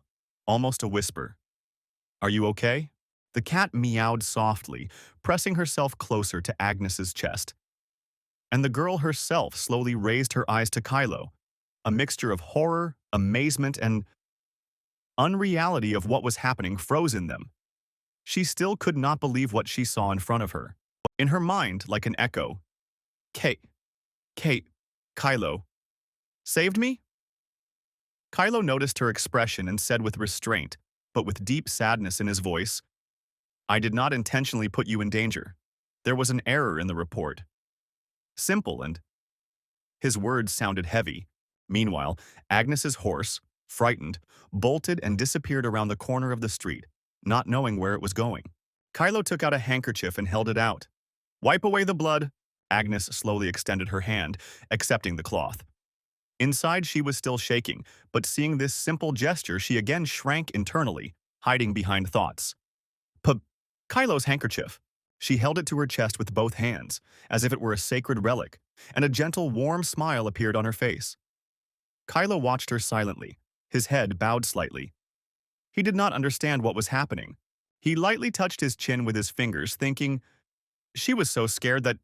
A: almost a whisper. Are you okay? The cat meowed softly, pressing herself closer to Agnes's chest. And the girl herself slowly raised her eyes to Kylo, a mixture of horror, amazement, and unreality of what was happening froze in them. She still could not believe what she saw in front of her. In her mind, like an echo, Kate, Kylo, saved me? Kylo noticed her expression and said with restraint, but with deep sadness in his voice, I did not intentionally put you in danger. There was an error in the report. Simple and... His words sounded heavy. Meanwhile, Agnes's horse, frightened, bolted and disappeared around the corner of the street, not knowing where it was going. Kylo took out a handkerchief and held it out. Wipe away the blood. Agnes slowly extended her hand, accepting the cloth. Inside, she was still shaking, but seeing this simple gesture, she again shrank internally, hiding behind thoughts. Kylo's handkerchief. She held it to her chest with both hands, as if it were a sacred relic, and a gentle, warm smile appeared on her face. Kylo watched her silently, his head bowed slightly. He did not understand what was happening, He lightly touched his chin with his fingers, thinking she was so scared that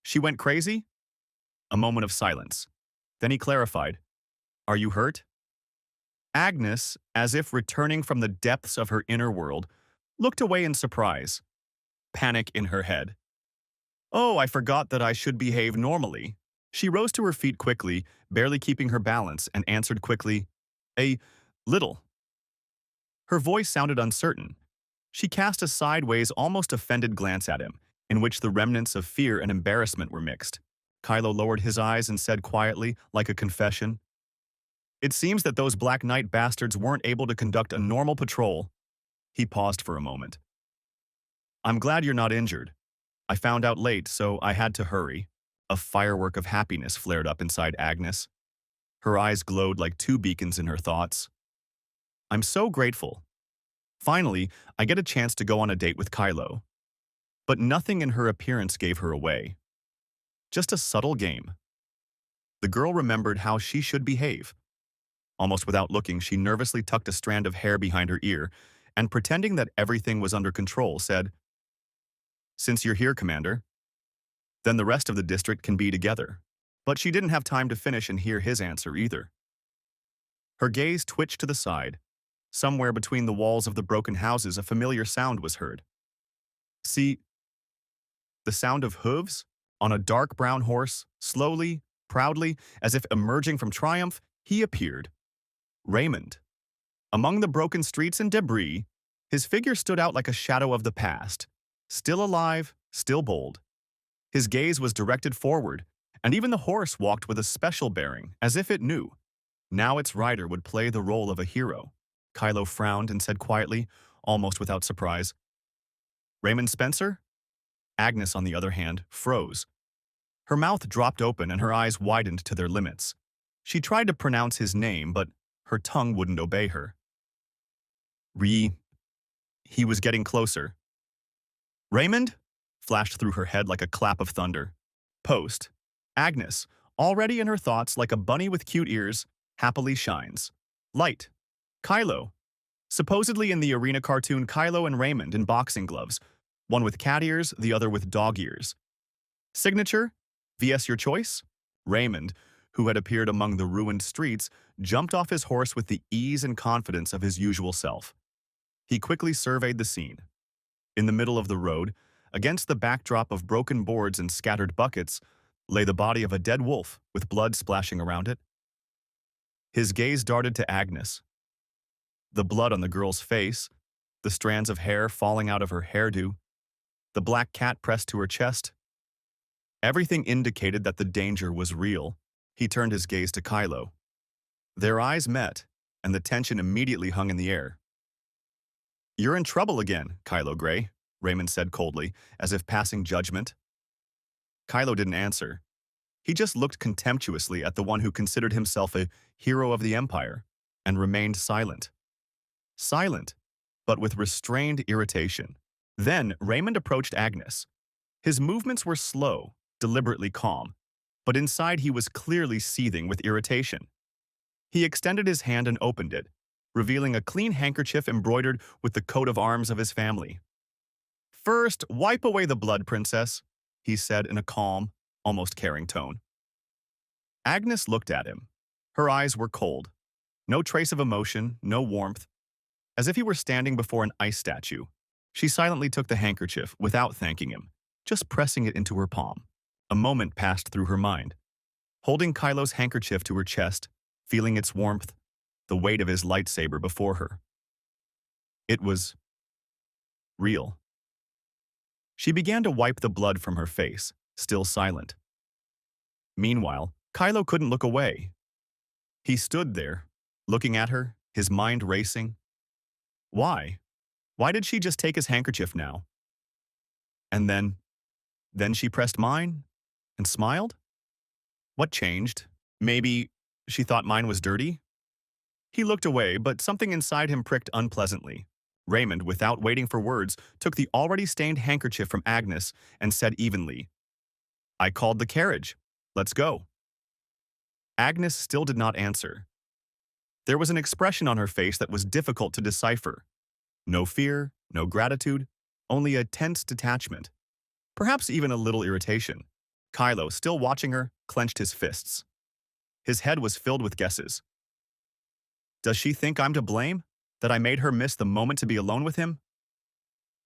A: she went crazy. A moment of silence. Then he clarified, "Are you hurt?" Agnes, as if returning from the depths of her inner world, looked away in surprise, panic in her head. "Oh, I forgot that I should behave normally." She rose to her feet quickly, barely keeping her balance, and answered quickly, "A little." Her voice sounded uncertain. She cast a sideways, almost offended glance at him, in which the remnants of fear and embarrassment were mixed. Kylo lowered his eyes and said quietly, like a confession, "It seems that those Black Knight bastards weren't able to conduct a normal patrol." He paused for a moment. "I'm glad you're not injured. I found out late, so I had to hurry." A firework of happiness flared up inside Agnes. Her eyes glowed like two beacons in her thoughts. "I'm so grateful. Finally, I get a chance to go on a date with Kylo." But nothing in her appearance gave her away. Just a subtle game. The girl remembered how she should behave. Almost without looking, she nervously tucked a strand of hair behind her ear and, pretending that everything was under control, said, "Since you're here, Commander, then the rest of the district can be together." But she didn't have time to finish and hear his answer either. Her gaze twitched to the side. Somewhere between the walls of the broken houses, a familiar sound was heard. See, the sound of hooves on a dark brown horse, slowly, proudly, as if emerging from triumph, he appeared. Raymond. Among the broken streets and debris, his figure stood out like a shadow of the past, still alive, still bold. His gaze was directed forward, and even the horse walked with a special bearing, as if it knew. Now its rider would play the role of a hero. Kylo frowned and said quietly, almost without surprise, "Raymond Spencer?" Agnes, on the other hand, froze. Her mouth dropped open and her eyes widened to their limits. She tried to pronounce his name, but her tongue wouldn't obey her. He was getting closer. "Raymond?" flashed through her head like a clap of thunder. Post. Agnes, already in her thoughts like a bunny with cute ears, happily shines. Light. Kylo. Supposedly in the arena cartoon, Kylo and Raymond in boxing gloves, one with cat ears, the other with dog ears. Signature? VS your choice? Raymond, who had appeared among the ruined streets, jumped off his horse with the ease and confidence of his usual self. He quickly surveyed the scene. In the middle of the road, against the backdrop of broken boards and scattered buckets, lay the body of a dead wolf with blood splashing around it. His gaze darted to Agnes. The blood on the girl's face, the strands of hair falling out of her hairdo, the black cat pressed to her chest. Everything indicated that the danger was real. He turned his gaze to Kylo. Their eyes met, and the tension immediately hung in the air. "You're in trouble again, Kylo Grey," Raymond said coldly, as if passing judgment. Kylo didn't answer. He just looked contemptuously at the one who considered himself a hero of the Empire, and remained silent. Silent, but with restrained irritation. Then Raymond approached Agnes. His movements were slow, deliberately calm, but inside he was clearly seething with irritation. He extended his hand and opened it, revealing a clean handkerchief embroidered with the coat of arms of his family. "First, wipe away the blood, Princess," he said in a calm, almost caring tone. Agnes looked at him. Her eyes were cold. No trace of emotion, no warmth. As if he were standing before an ice statue. She silently took the handkerchief without thanking him, just pressing it into her palm. A moment passed through her mind. Holding Kylo's handkerchief to her chest, feeling its warmth, the weight of his lightsaber before her. It was real. She began to wipe the blood from her face, still silent. Meanwhile, Kylo couldn't look away. He stood there, looking at her, his mind racing. Why? Why did she just take his handkerchief now? And then she pressed mine and smiled? What changed? Maybe she thought mine was dirty? He looked away, but something inside him pricked unpleasantly. Raymond, without waiting for words, took the already stained handkerchief from Agnes and said evenly, "I called the carriage. Let's go." Agnes still did not answer. There was an expression on her face that was difficult to decipher. No fear, no gratitude, only a tense detachment. Perhaps even a little irritation. Kylo, still watching her, clenched his fists. His head was filled with guesses. Does she think I'm to blame? That I made her miss the moment to be alone with him?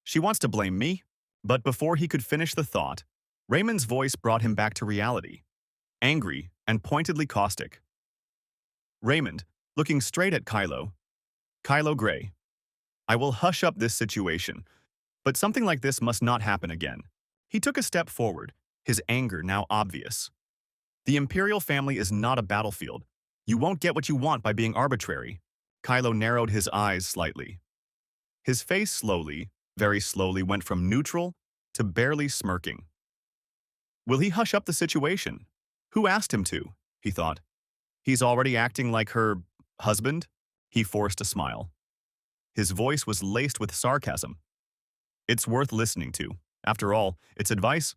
A: She wants to blame me? But before he could finish the thought, Raymond's voice brought him back to reality, angry and pointedly caustic. Raymond, looking straight at Kylo. Kylo Gray, I will hush up this situation, but something like this must not happen again. He took a step forward, his anger now obvious. The Imperial family is not a battlefield. You won't get what you want by being arbitrary. Kylo narrowed his eyes slightly. His face slowly, very slowly went from neutral to barely smirking. Will he hush up the situation? Who asked him to? He thought. He's already acting like her husband? He forced a smile. His voice was laced with sarcasm. It's worth listening to. After all, it's advice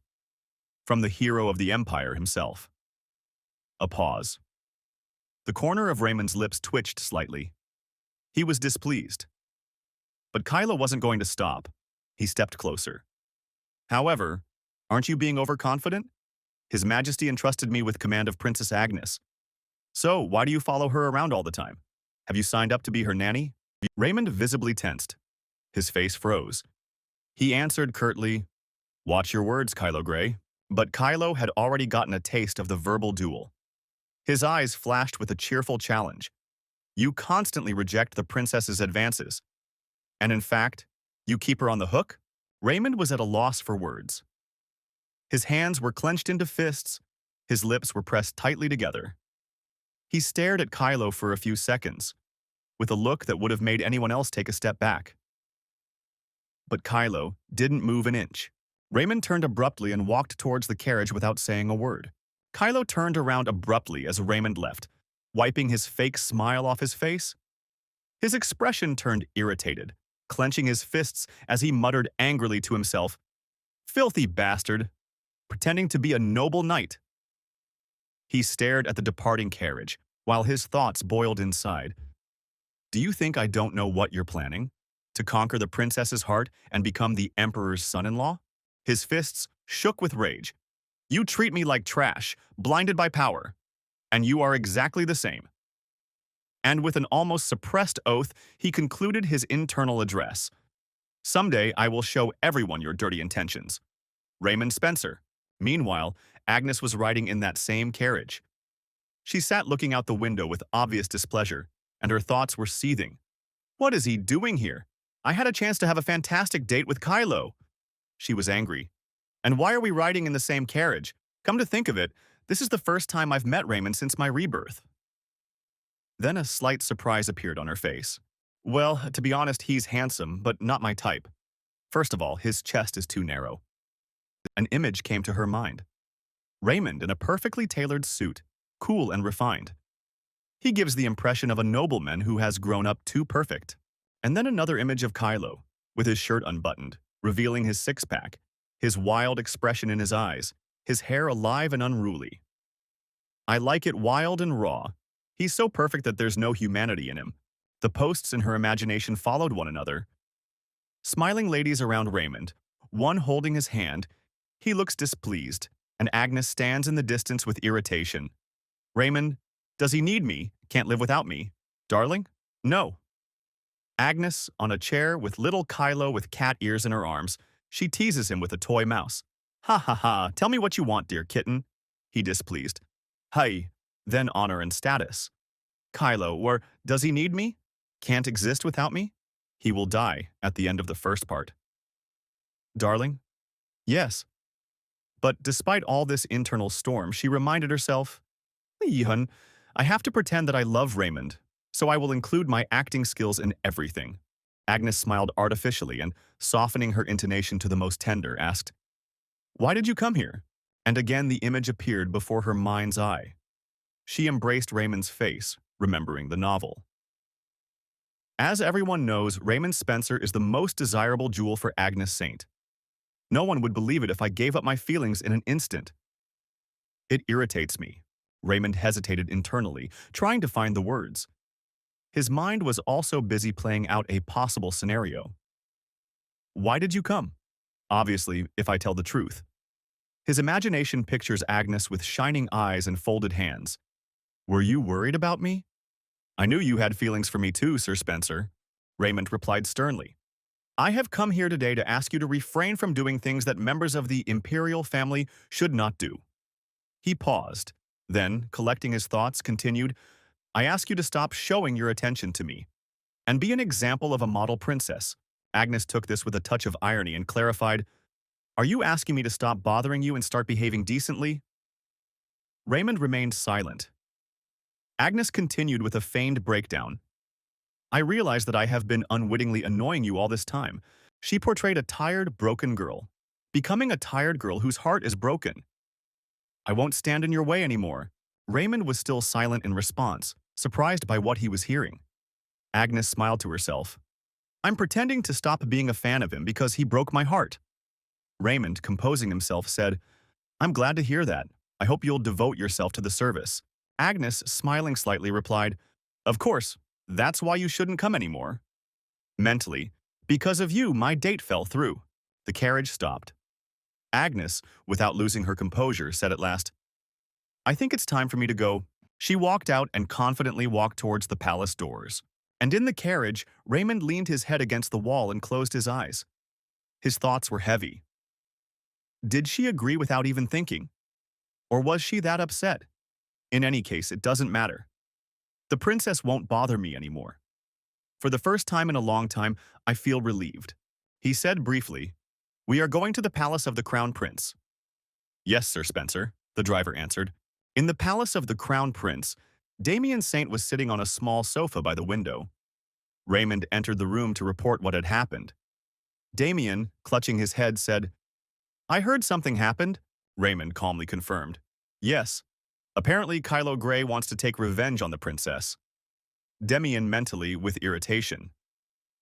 A: from the hero of the Empire himself. A pause. The corner of Raymond's lips twitched slightly. He was displeased. But Kylo wasn't going to stop. He stepped closer. However, aren't you being overconfident? His Majesty entrusted me with command of Princess Agnes. So, why do you follow her around all the time? Have you signed up to be her nanny? Raymond visibly tensed. His face froze. He answered curtly, Watch your words, Kylo Gray. But Kylo had already gotten a taste of the verbal duel. His eyes flashed with a cheerful challenge. You constantly reject the princess's advances. And in fact, you keep her on the hook? Raymond was at a loss for words. His hands were clenched into fists. His lips were pressed tightly together. He stared at Kylo for a few seconds, with a look that would have made anyone else take a step back. But Kylo didn't move an inch. Raymond turned abruptly and walked towards the carriage without saying a word. Kylo turned around abruptly as Raymond left, wiping his fake smile off his face. His expression turned irritated, clenching his fists as he muttered angrily to himself, Filthy bastard, pretending to be a noble knight. He stared at the departing carriage, while his thoughts boiled inside. Do you think I don't know what you're planning? To conquer the princess's heart and become the emperor's son-in-law? His fists shook with rage. You treat me like trash, blinded by power. And you are exactly the same. And with an almost suppressed oath, he concluded his internal address. Someday I will show everyone your dirty intentions. Raymond Spencer. Meanwhile, Agnes was riding in that same carriage. She sat looking out the window with obvious displeasure, and her thoughts were seething. What is he doing here? I had a chance to have a fantastic date with Kylo. She was angry. And why are we riding in the same carriage? Come to think of it, this is the first time I've met Raymond since my rebirth. Then a slight surprise appeared on her face. Well, to be honest, he's handsome, but not my type. First of all, his chest is too narrow. An image came to her mind. Raymond in a perfectly tailored suit, cool and refined. He gives the impression of a nobleman who has grown up too perfect. And then another image of Kylo, with his shirt unbuttoned, revealing his six-pack, his wild expression in his eyes, his hair alive and unruly. I like it wild and raw. He's so perfect that there's no humanity in him. The posts in her imagination followed one another. Smiling ladies around Raymond, one holding his hand. He looks displeased, and Agnes stands in the distance with irritation. Raymond, does he need me? Can't live without me. Darling? No. Agnes, on a chair with little Kylo with cat ears in her arms, she teases him with a toy mouse. Ha ha ha, tell me what you want, dear kitten. He displeased. Hey, then honor and status. Kylo, or does he need me? Can't exist without me? He will die at the end of the first part. Darling? Yes. But despite all this internal storm, she reminded herself, Yun, I have to pretend that I love Raymond, so I will include my acting skills in everything. Agnes smiled artificially and, softening her intonation to the most tender, asked, Why did you come here? And again the image appeared before her mind's eye. She embraced Raymond's face, remembering the novel. As everyone knows, Raymond Spencer is the most desirable jewel for Agnes Saint. No one would believe it if I gave up my feelings in an instant. It irritates me. Raymond hesitated internally, trying to find the words. His mind was also busy playing out a possible scenario. Why did you come? Obviously, if I tell the truth. His imagination pictures Agnes with shining eyes and folded hands. Were you worried about me? I knew you had feelings for me too, Sir Spencer. Raymond replied sternly. I have come here today to ask you to refrain from doing things that members of the Imperial family should not do. He paused, then, collecting his thoughts, continued, I ask you to stop showing your attention to me and be an example of a model princess. Agnes took this with a touch of irony and clarified, Are you asking me to stop bothering you and start behaving decently? Raymond remained silent. Agnes continued with a feigned breakdown. I realize that I have been unwittingly annoying you all this time. She portrayed a tired, broken girl, becoming a tired girl whose heart is broken. I won't stand in your way anymore. Raymond was still silent in response, surprised by what he was hearing. Agnes smiled to herself. I'm pretending to stop being a fan of him because he broke my heart. Raymond, composing himself, said, I'm glad to hear that. I hope you'll devote yourself to the service. Agnes, smiling slightly, replied, Of course, that's why you shouldn't come anymore. Mentally, because of you, my date fell through. The carriage stopped. Agnes, without losing her composure, said at last, I think it's time for me to go. She walked out and confidently walked towards the palace doors. And in the carriage, Raymond leaned his head against the wall and closed his eyes. His thoughts were heavy. Did she agree without even thinking? Or was she that upset? In any case, it doesn't matter. The princess won't bother me anymore. For the first time in a long time, I feel relieved. He said briefly, We are going to the palace of the Crown Prince. Yes, Sir Spencer, the driver answered. In the palace of the Crown Prince, Damian Saint was sitting on a small sofa by the window. Raymond entered the room to report what had happened. Damian, clutching his head, said, I heard something happened. Raymond calmly confirmed. Yes. Apparently, Kylo Grey wants to take revenge on the princess. Damian mentally with irritation.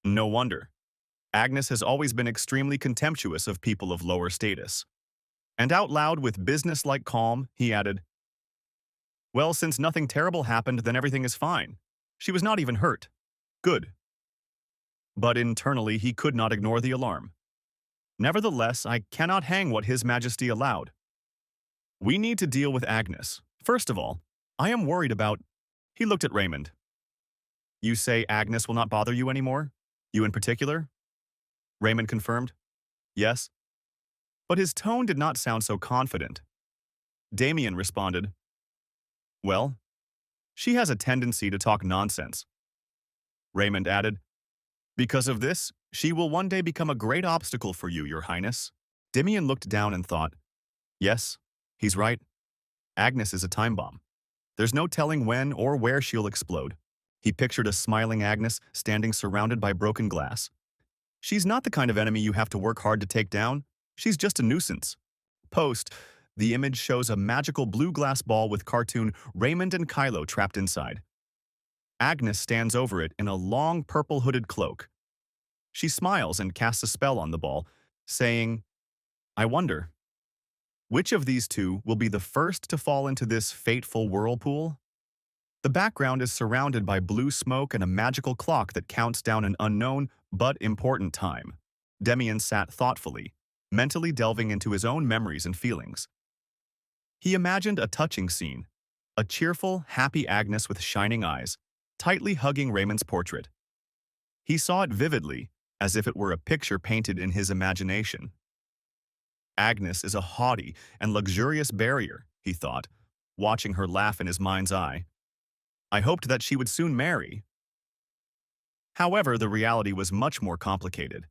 A: No wonder. Agnes has always been extremely contemptuous of people of lower status. And out loud with business-like calm, he added, Well, since nothing terrible happened, then everything is fine. She was not even hurt. Good. But internally, he could not ignore the alarm. Nevertheless, I cannot hang what His Majesty allowed. We need to deal with Agnes. First of all, I am worried about... He looked at Raymond. You say Agnes will not bother you anymore? You in particular? Raymond confirmed. Yes. But his tone did not sound so confident. Damian responded. Well, she has a tendency to talk nonsense. Raymond added, Because of this, she will one day become a great obstacle for you, Your Highness. Damian looked down and thought, Yes, he's right. Agnes is a time bomb. There's no telling when or where she'll explode. He pictured a smiling Agnes standing surrounded by broken glass. She's not the kind of enemy you have to work hard to take down. She's just a nuisance. Post, the image shows a magical blue glass ball with cartoon Raymond and Kylo trapped inside. Agnes stands over it in a long purple hooded cloak. She smiles and casts a spell on the ball, saying, I wonder, which of these two will be the first to fall into this fateful whirlpool? The background is surrounded by blue smoke and a magical clock that counts down an unknown but important time. Damian sat thoughtfully, mentally delving into his own memories and feelings. He imagined a touching scene, a cheerful, happy Agnes with shining eyes, tightly hugging Raymond's portrait. He saw it vividly, as if it were a picture painted in his imagination. Agnes is a haughty and luxurious barrier, he thought, watching her laugh in his mind's eye. I hoped that she would soon marry. However, the reality was much more complicated.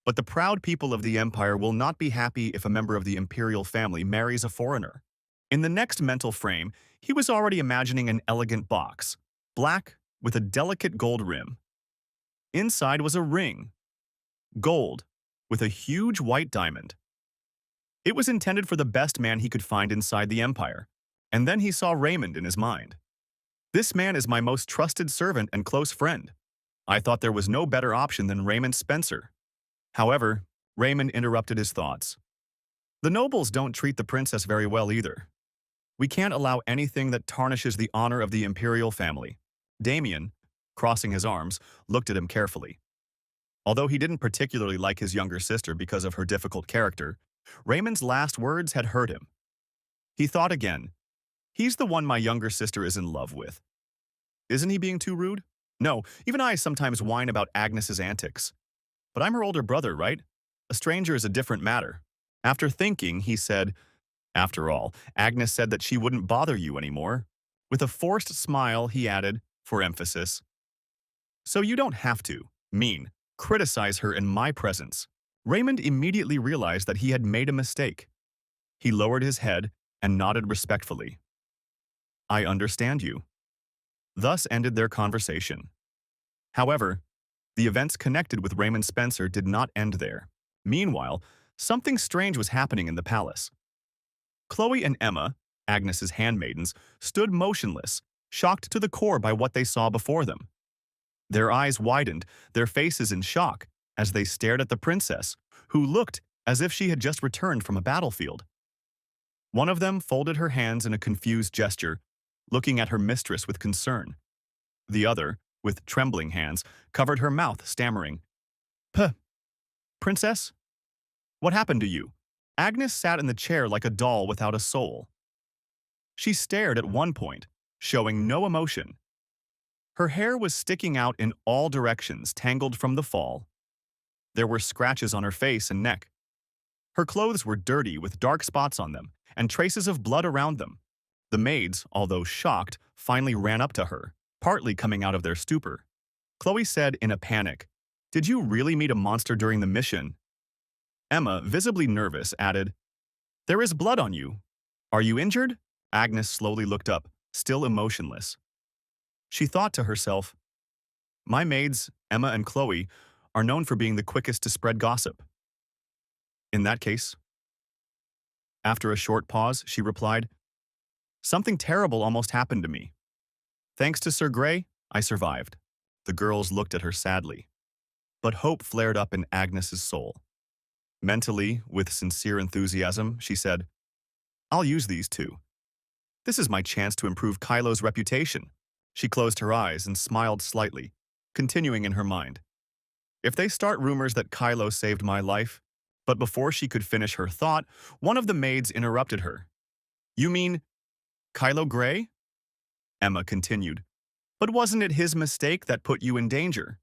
A: But the proud people of the Empire will not be happy if a member of the Imperial family marries a foreigner. In the next mental frame, he was already imagining an elegant box, black with a delicate gold rim. Inside was a ring, gold, with a huge white diamond. It was intended for the best man he could find inside the Empire, and then he saw Raymond in his mind. This man is my most trusted servant and close friend. I thought there was no better option than Raymond Spencer. However, Raymond interrupted his thoughts. The nobles don't treat the princess very well either. We can't allow anything that tarnishes the honor of the Imperial family. Damian, crossing his arms, looked at him carefully. Although he didn't particularly like his younger sister because of her difficult character, Raymond's last words had hurt him. He thought again, he's the one my younger sister is in love with. Isn't he being too rude? No, even I sometimes whine about Agnes's antics. But I'm her older brother, right? A stranger is a different matter. After thinking, he said, after all, Agnes said that she wouldn't bother you anymore. With a forced smile, he added, for emphasis, so you don't have to, criticize her in my presence. Raymond immediately realized that he had made a mistake. He lowered his head and nodded respectfully. I understand you. Thus ended their conversation. However, the events connected with Raymond Spencer did not end there. Meanwhile, something strange was happening in the palace. Chloe and Emma, Agnes's handmaidens, stood motionless, shocked to the core by what they saw before them. Their eyes widened, their faces in shock, as they stared at the princess, who looked as if she had just returned from a battlefield. One of them folded her hands in a confused gesture, looking at her mistress with concern. The other, with trembling hands, covered her mouth, stammering, "Puh, princess? What happened to you?" Agnes sat in the chair like a doll without a soul. She stared at one point, showing no emotion. Her hair was sticking out in all directions, tangled from the fall. There were scratches on her face and neck. Her clothes were dirty with dark spots on them and traces of blood around them. The maids, although shocked, finally ran up to her, partly coming out of their stupor. Chloe said in a panic, "Did you really meet a monster during the mission?" Emma, visibly nervous, added, "There is blood on you. Are you injured?" Agnes slowly looked up, still emotionless. She thought to herself, my maids, Emma and Chloe, are known for being the quickest to spread gossip. In that case, after a short pause, she replied, "Something terrible almost happened to me. Thanks to Sir Grey, I survived." The girls looked at her sadly. But hope flared up in Agnes's soul. Mentally, with sincere enthusiasm, she said, "I'll use these too. This is my chance to improve Kylo's reputation." She closed her eyes and smiled slightly, continuing in her mind, "If they start rumors that Kylo saved my life," but before she could finish her thought, one of the maids interrupted her. "You mean Kylo Grey?" Emma continued, "But wasn't it his mistake that put you in danger?"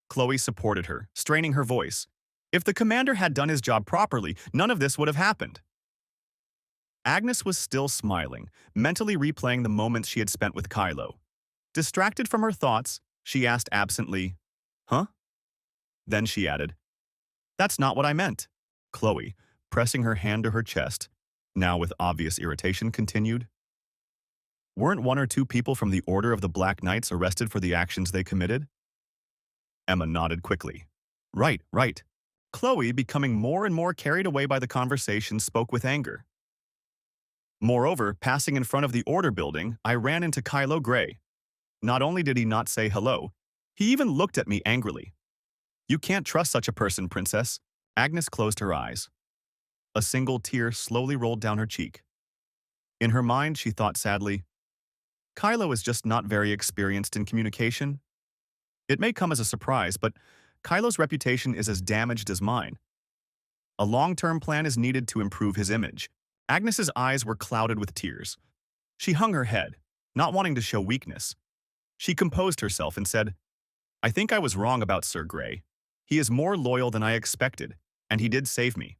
A: Chloe supported her, straining her voice. "If the commander had done his job properly, none of this would have happened." Agnes was still smiling, mentally replaying the moments she had spent with Kylo. Distracted from her thoughts, she asked absently, "Huh?" Then she added, "That's not what I meant." Chloe, pressing her hand to her chest, now with obvious irritation, continued, "Weren't one or two people from the Order of the Black Knights arrested for the actions they committed?" Emma nodded quickly. Right. Chloe, becoming more and more carried away by the conversation, spoke with anger. "Moreover, passing in front of the Order building, I ran into Kylo Grey. Not only did he not say hello, he even looked at me angrily. You can't trust such a person, princess." Agnes closed her eyes. A single tear slowly rolled down her cheek. In her mind, she thought sadly, Kylo is just not very experienced in communication. It may come as a surprise, but Kylo's reputation is as damaged as mine. A long-term plan is needed to improve his image. Agnes's eyes were clouded with tears. She hung her head, not wanting to show weakness. She composed herself and said, "I think I was wrong about Sir Grey. He is more loyal than I expected, and he did save me."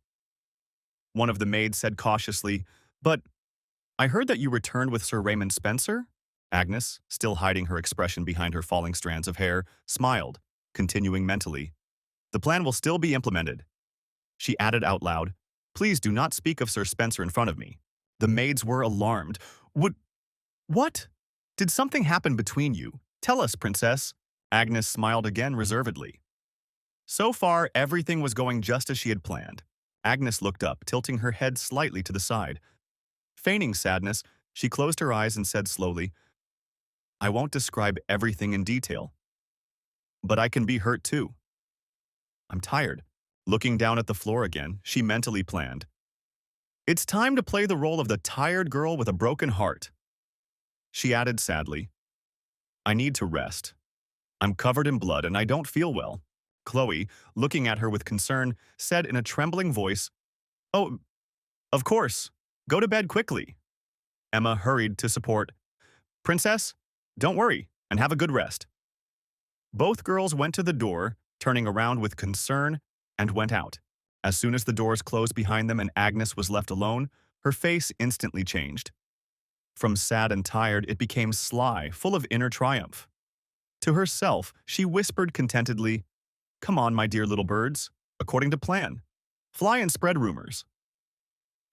A: One of the maids said cautiously, "But I heard that you returned with Sir Raymond Spencer?" Agnes, still hiding her expression behind her falling strands of hair, smiled, continuing mentally, "The plan will still be implemented." She added out loud, "Please do not speak of Sir Spencer in front of me." The maids were alarmed. What? Did something happen between you? Tell us, princess." Agnes smiled again reservedly. So far, everything was going just as she had planned. Agnes looked up, tilting her head slightly to the side. Feigning sadness, she closed her eyes and said slowly, "I won't describe everything in detail. But I can be hurt too. I'm tired." Looking down at the floor again, she mentally planned, "It's time to play the role of the tired girl with a broken heart." She added sadly, "I need to rest. I'm covered in blood and I don't feel well." Chloe, looking at her with concern, said in a trembling voice, "Oh, of course. Go to bed quickly." Emma hurried to support. "Princess, don't worry, and have a good rest." Both girls went to the door, turning around with concern, and went out. As soon as the doors closed behind them and Agnes was left alone, her face instantly changed. From sad and tired, it became sly, full of inner triumph. To herself, she whispered contentedly, "Come on, my dear little birds, according to plan. Fly and spread rumors."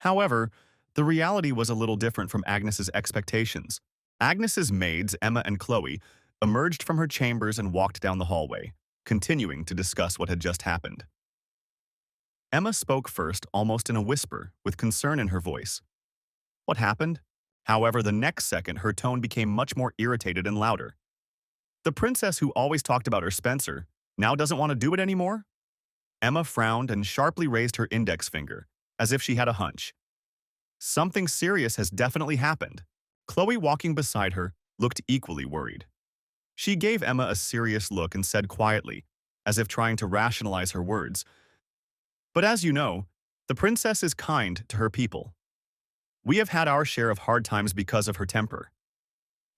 A: However, the reality was a little different from Agnes's expectations. Agnes's maids, Emma and Chloe, emerged from her chambers and walked down the hallway, continuing to discuss what had just happened. Emma spoke first, almost in a whisper, with concern in her voice. "What happened?" However, the next second, her tone became much more irritated and louder. "The princess who always talked about her Spencer now doesn't want to do it anymore?" Emma frowned and sharply raised her index finger, as if she had a hunch. Something serious has definitely happened. Chloe, walking beside her, looked equally worried. She gave Emma a serious look and said quietly, as if trying to rationalize her words, "But as you know, the princess is kind to her people. We have had our share of hard times because of her temper.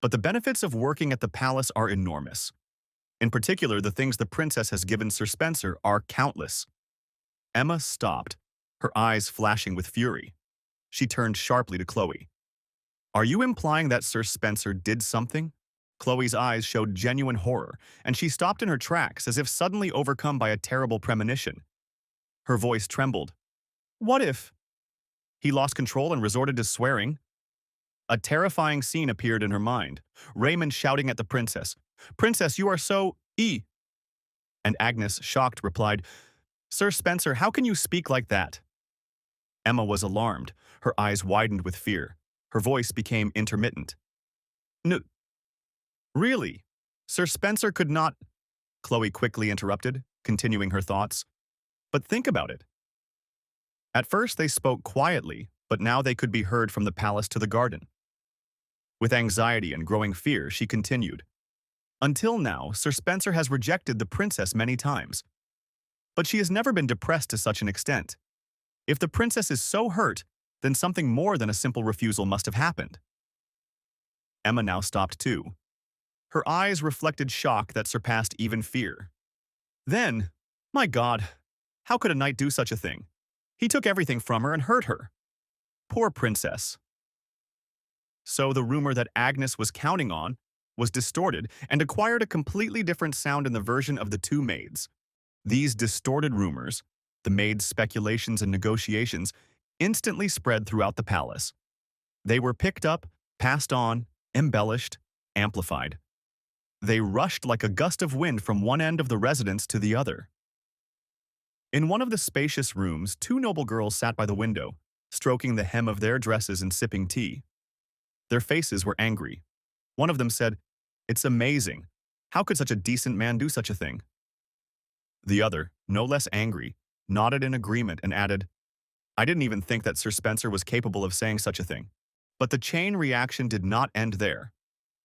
A: But the benefits of working at the palace are enormous. In particular, the things the princess has given Sir Spencer are countless." Emma stopped, her eyes flashing with fury. She turned sharply to Chloe. "Are you implying that Sir Spencer did something?" Chloe's eyes showed genuine horror, and she stopped in her tracks as if suddenly overcome by a terrible premonition. Her voice trembled. "What if he lost control and resorted to swearing?" A terrifying scene appeared in her mind. Raymond shouting at the princess, "Princess, you are so And Agnes, shocked, replied, "Sir Spencer, how can you speak like that?" Emma was alarmed. Her eyes widened with fear. Her voice became intermittent. "No, really? Sir Spencer could not—" Chloe quickly interrupted, continuing her thoughts. "But think about it. At first they spoke quietly, but now they could be heard from the palace to the garden." With anxiety and growing fear, she continued, "Until now, Sir Spencer has rejected the princess many times. But she has never been depressed to such an extent. If the princess is so hurt, then something more than a simple refusal must have happened." Emma now stopped too. Her eyes reflected shock that surpassed even fear. Then, my God, how could a knight do such a thing? He took everything from her and hurt her. Poor princess. So the rumor that Agnes was counting on was distorted and acquired a completely different sound in the version of the two maids. These distorted rumors, the maids' speculations and negotiations, instantly spread throughout the palace. They were picked up, passed on, embellished, amplified. They rushed like a gust of wind from one end of the residence to the other. In one of the spacious rooms, two noble girls sat by the window, stroking the hem of their dresses and sipping tea. Their faces were angry. One of them said, "It's amazing. How could such a decent man do such a thing?" The other, no less angry, nodded in agreement and added, "I didn't even think that Sir Spencer was capable of saying such a thing." But the chain reaction did not end there.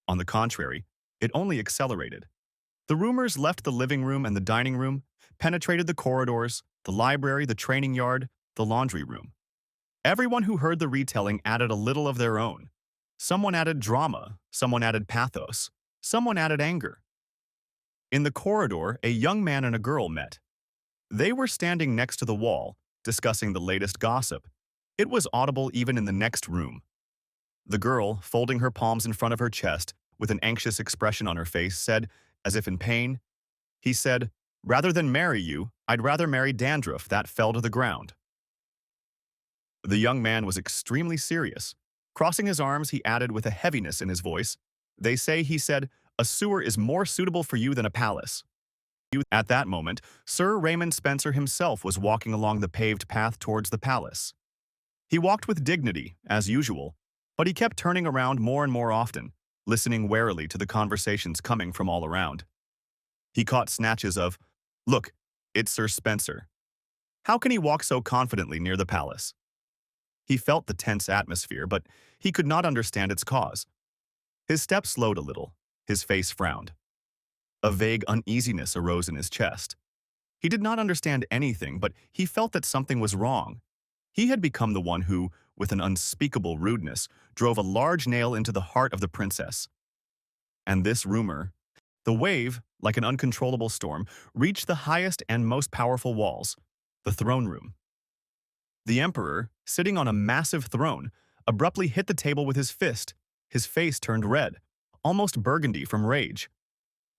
A: On the contrary, it only accelerated. The rumors left the living room and the dining room, penetrated the corridors, the library, the training yard, the laundry room. Everyone who heard the retelling added a little of their own. Someone added drama, someone added pathos, someone added anger. In the corridor, a young man and a girl met. They were standing next to the wall, discussing the latest gossip. It was audible even in the next room. The girl, folding her palms in front of her chest, with an anxious expression on her face, said, as if in pain, "He said, rather than marry you, I'd rather marry dandruff that fell to the ground." The young man was extremely serious. Crossing his arms, he added with a heaviness in his voice, "They say," he said, "a sewer is more suitable for you than a palace." At that moment, Sir Raymond Spencer himself was walking along the paved path towards the palace. He walked with dignity, as usual, but he kept turning around more and more often, listening warily to the conversations coming from all around. He caught snatches of, "Look, it's Sir Spencer. How can he walk so confidently near the palace?" He felt the tense atmosphere, but he could not understand its cause. His step slowed a little, his face frowned. A vague uneasiness arose in his chest. He did not understand anything, but he felt that something was wrong. He had become the one who, with an unspeakable rudeness, drove a large nail into the heart of the princess. And this rumor, the wave, like an uncontrollable storm, reached the highest and most powerful walls, the throne room. The emperor, sitting on a massive throne, abruptly hit the table with his fist. His face turned red, almost burgundy from rage.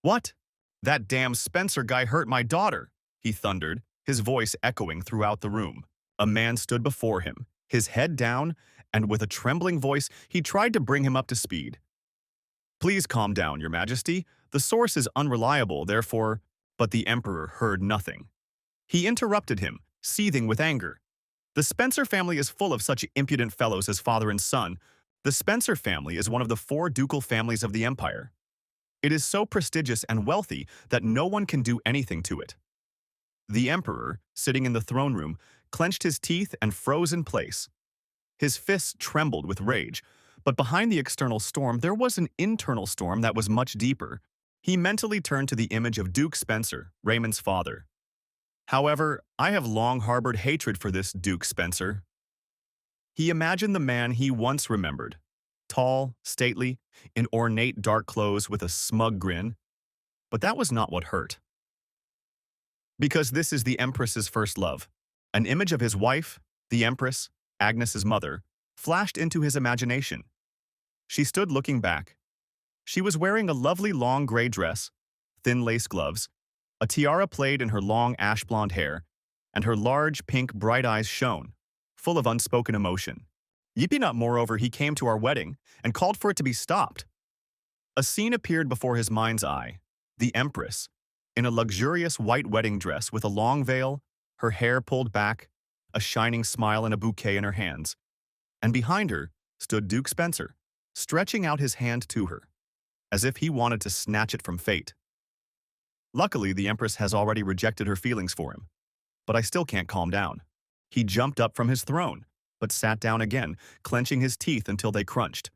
A: "What? That damn Spencer guy hurt my daughter," he thundered, his voice echoing throughout the room. A man stood before him, his head down, and with a trembling voice, he tried to bring him up to speed. "Please calm down, Your Majesty. The source is unreliable, therefore—" But the emperor heard nothing. He interrupted him, seething with anger. "The Spencer family is full of such impudent fellows as father and son. The Spencer family is one of the 4 ducal families of the empire. It is so prestigious and wealthy that no one can do anything to it." The emperor, sitting in the throne room, clenched his teeth and froze in place. His fists trembled with rage, but behind the external storm there was an internal storm that was much deeper. He mentally turned to the image of Duke Spencer, Raymond's father. "However, I have long harbored hatred for this Duke Spencer." He imagined the man he once remembered, tall, stately, in ornate dark clothes with a smug grin. But that was not what hurt. Because this is the Empress's first love. An image of his wife, the Empress, Agnes's mother, flashed into his imagination. She stood looking back. She was wearing a lovely long gray dress, thin lace gloves, a tiara played in her long ash-blonde hair, and her large pink bright eyes shone, full of unspoken emotion. Yippinut, moreover, he came to our wedding and called for it to be stopped. A scene appeared before his mind's eye. The Empress, in a luxurious white wedding dress with a long veil, her hair pulled back, a shining smile and a bouquet in her hands. And behind her stood Duke Spencer, stretching out his hand to her, as if he wanted to snatch it from fate. Luckily, the Empress has already rejected her feelings for him, but I still can't calm down. He jumped up from his throne, but sat down again, clenching his teeth until they crunched.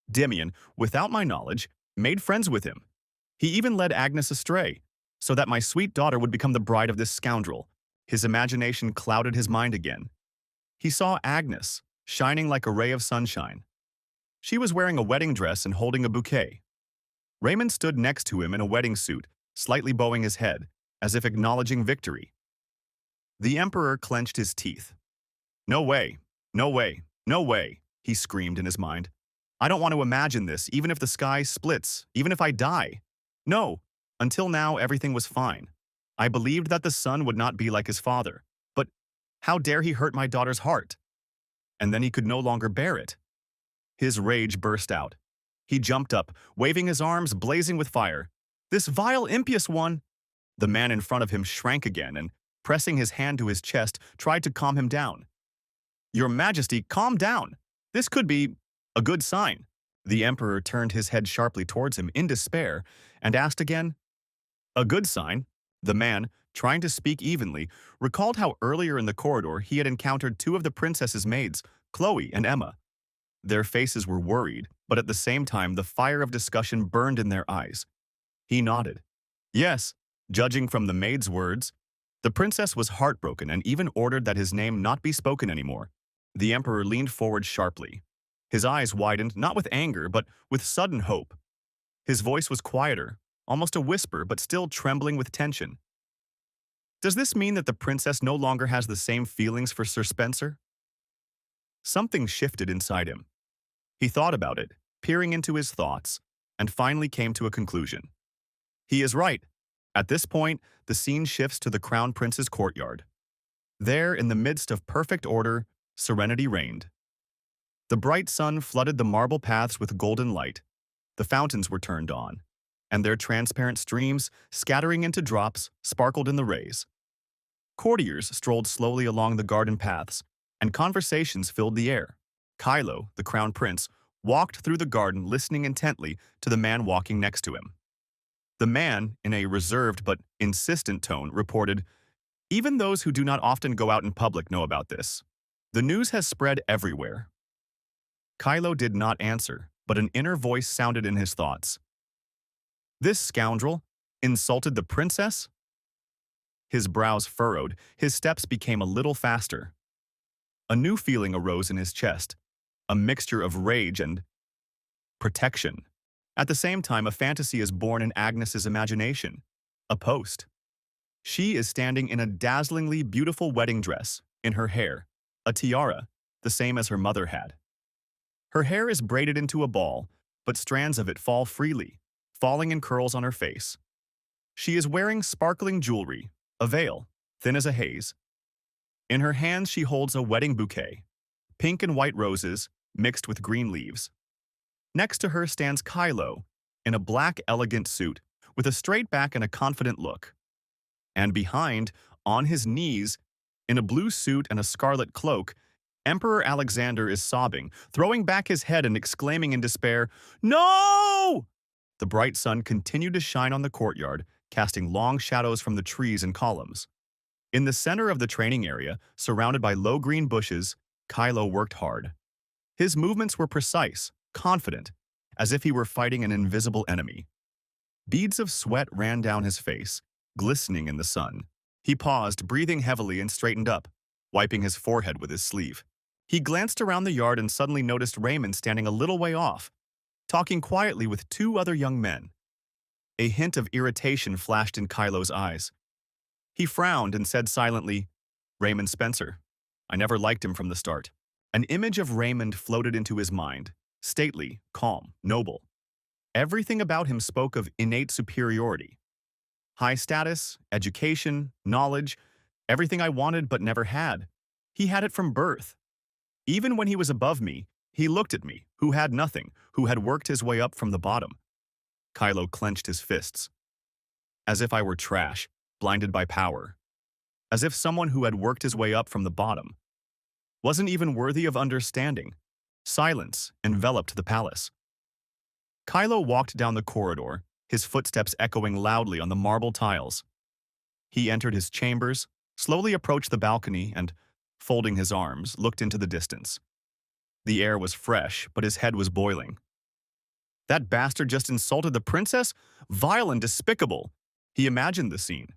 A: Damian, without my knowledge, made friends with him. He even led Agnes astray, so that my sweet daughter would become the bride of this scoundrel. His imagination clouded his mind again. He saw Agnes, shining like a ray of sunshine. She was wearing a wedding dress and holding a bouquet. Raymond stood next to him in a wedding suit, slightly bowing his head, as if acknowledging victory. The Emperor clenched his teeth. "No way, no way, no way," he screamed in his mind. "I don't want to imagine this, even if the sky splits, even if I die. No, until now everything was fine. I believed that the son would not be like his father, but how dare he hurt my daughter's heart?" And then he could no longer bear it. His rage burst out. He jumped up, waving his arms, blazing with fire. "This vile, impious one!" The man in front of him shrank again and, pressing his hand to his chest, tried to calm him down. "Your Majesty, calm down. This could be a good sign." The Emperor turned his head sharply towards him in despair and asked again, "A good sign?" The man, trying to speak evenly, recalled how earlier in the corridor he had encountered 2 of the princess's maids, Chloe and Emma. Their faces were worried, but at the same time the fire of discussion burned in their eyes. He nodded. Yes, judging from the maid's words, the princess was heartbroken and even ordered that his name not be spoken anymore. The Emperor leaned forward sharply. His eyes widened, not with anger, but with sudden hope. His voice was quieter, almost a whisper, but still trembling with tension. "Does this mean that the princess no longer has the same feelings for Sir Spencer?" Something shifted inside him. He thought about it, peering into his thoughts, and finally came to a conclusion. He is right. At this point, the scene shifts to the Crown Prince's courtyard. There, in the midst of perfect order, serenity reigned. The bright sun flooded the marble paths with golden light. The fountains were turned on, and their transparent streams, scattering into drops, sparkled in the rays. Courtiers strolled slowly along the garden paths, and conversations filled the air. Kylo, the Crown Prince, walked through the garden listening intently to the man walking next to him. The man, in a reserved but insistent tone, reported, "Even those who do not often go out in public know about this. The news has spread everywhere." Kylo did not answer, but an inner voice sounded in his thoughts. "This scoundrel insulted the princess?" His brows furrowed, his steps became a little faster. A new feeling arose in his chest, a mixture of rage and protection. At the same time, a fantasy is born in Agnes's imagination. A post. She is standing in a dazzlingly beautiful wedding dress, in her hair, a tiara, the same as her mother had. Her hair is braided into a ball, but strands of it fall freely, falling in curls on her face. She is wearing sparkling jewelry, a veil, thin as a haze. In her hands she holds a wedding bouquet, pink and white roses mixed with green leaves. Next to her stands Kylo, in a black elegant suit, with a straight back and a confident look. And behind, on his knees, in a blue suit and a scarlet cloak, Emperor Alexander is sobbing, throwing back his head and exclaiming in despair, "No!" The bright sun continued to shine on the courtyard, casting long shadows from the trees and columns. In the center of the training area, surrounded by low green bushes, Kylo worked hard. His movements were precise, confident, as if he were fighting an invisible enemy. Beads of sweat ran down his face, glistening in the sun. He paused, breathing heavily, and straightened up, wiping his forehead with his sleeve. He glanced around the yard and suddenly noticed Raymond standing a little way off, talking quietly with two other young men. A hint of irritation flashed in Kylo's eyes. He frowned and said silently, "Raymond Spencer. I never liked him from the start." An image of Raymond floated into his mind, stately, calm, noble. Everything about him spoke of innate superiority. High status, education, knowledge, everything I wanted but never had. He had it from birth. Even when he was above me, he looked at me, who had nothing, who had worked his way up from the bottom. Kylo clenched his fists. As if I were trash, blinded by power. As if someone who had worked his way up from the bottom wasn't even worthy of understanding. Silence enveloped the palace. Kylo walked down the corridor, his footsteps echoing loudly on the marble tiles. He entered his chambers, slowly approached the balcony, and, folding his arms, looked into the distance. The air was fresh, but his head was boiling. That bastard just insulted the princess? Vile and despicable! He imagined the scene.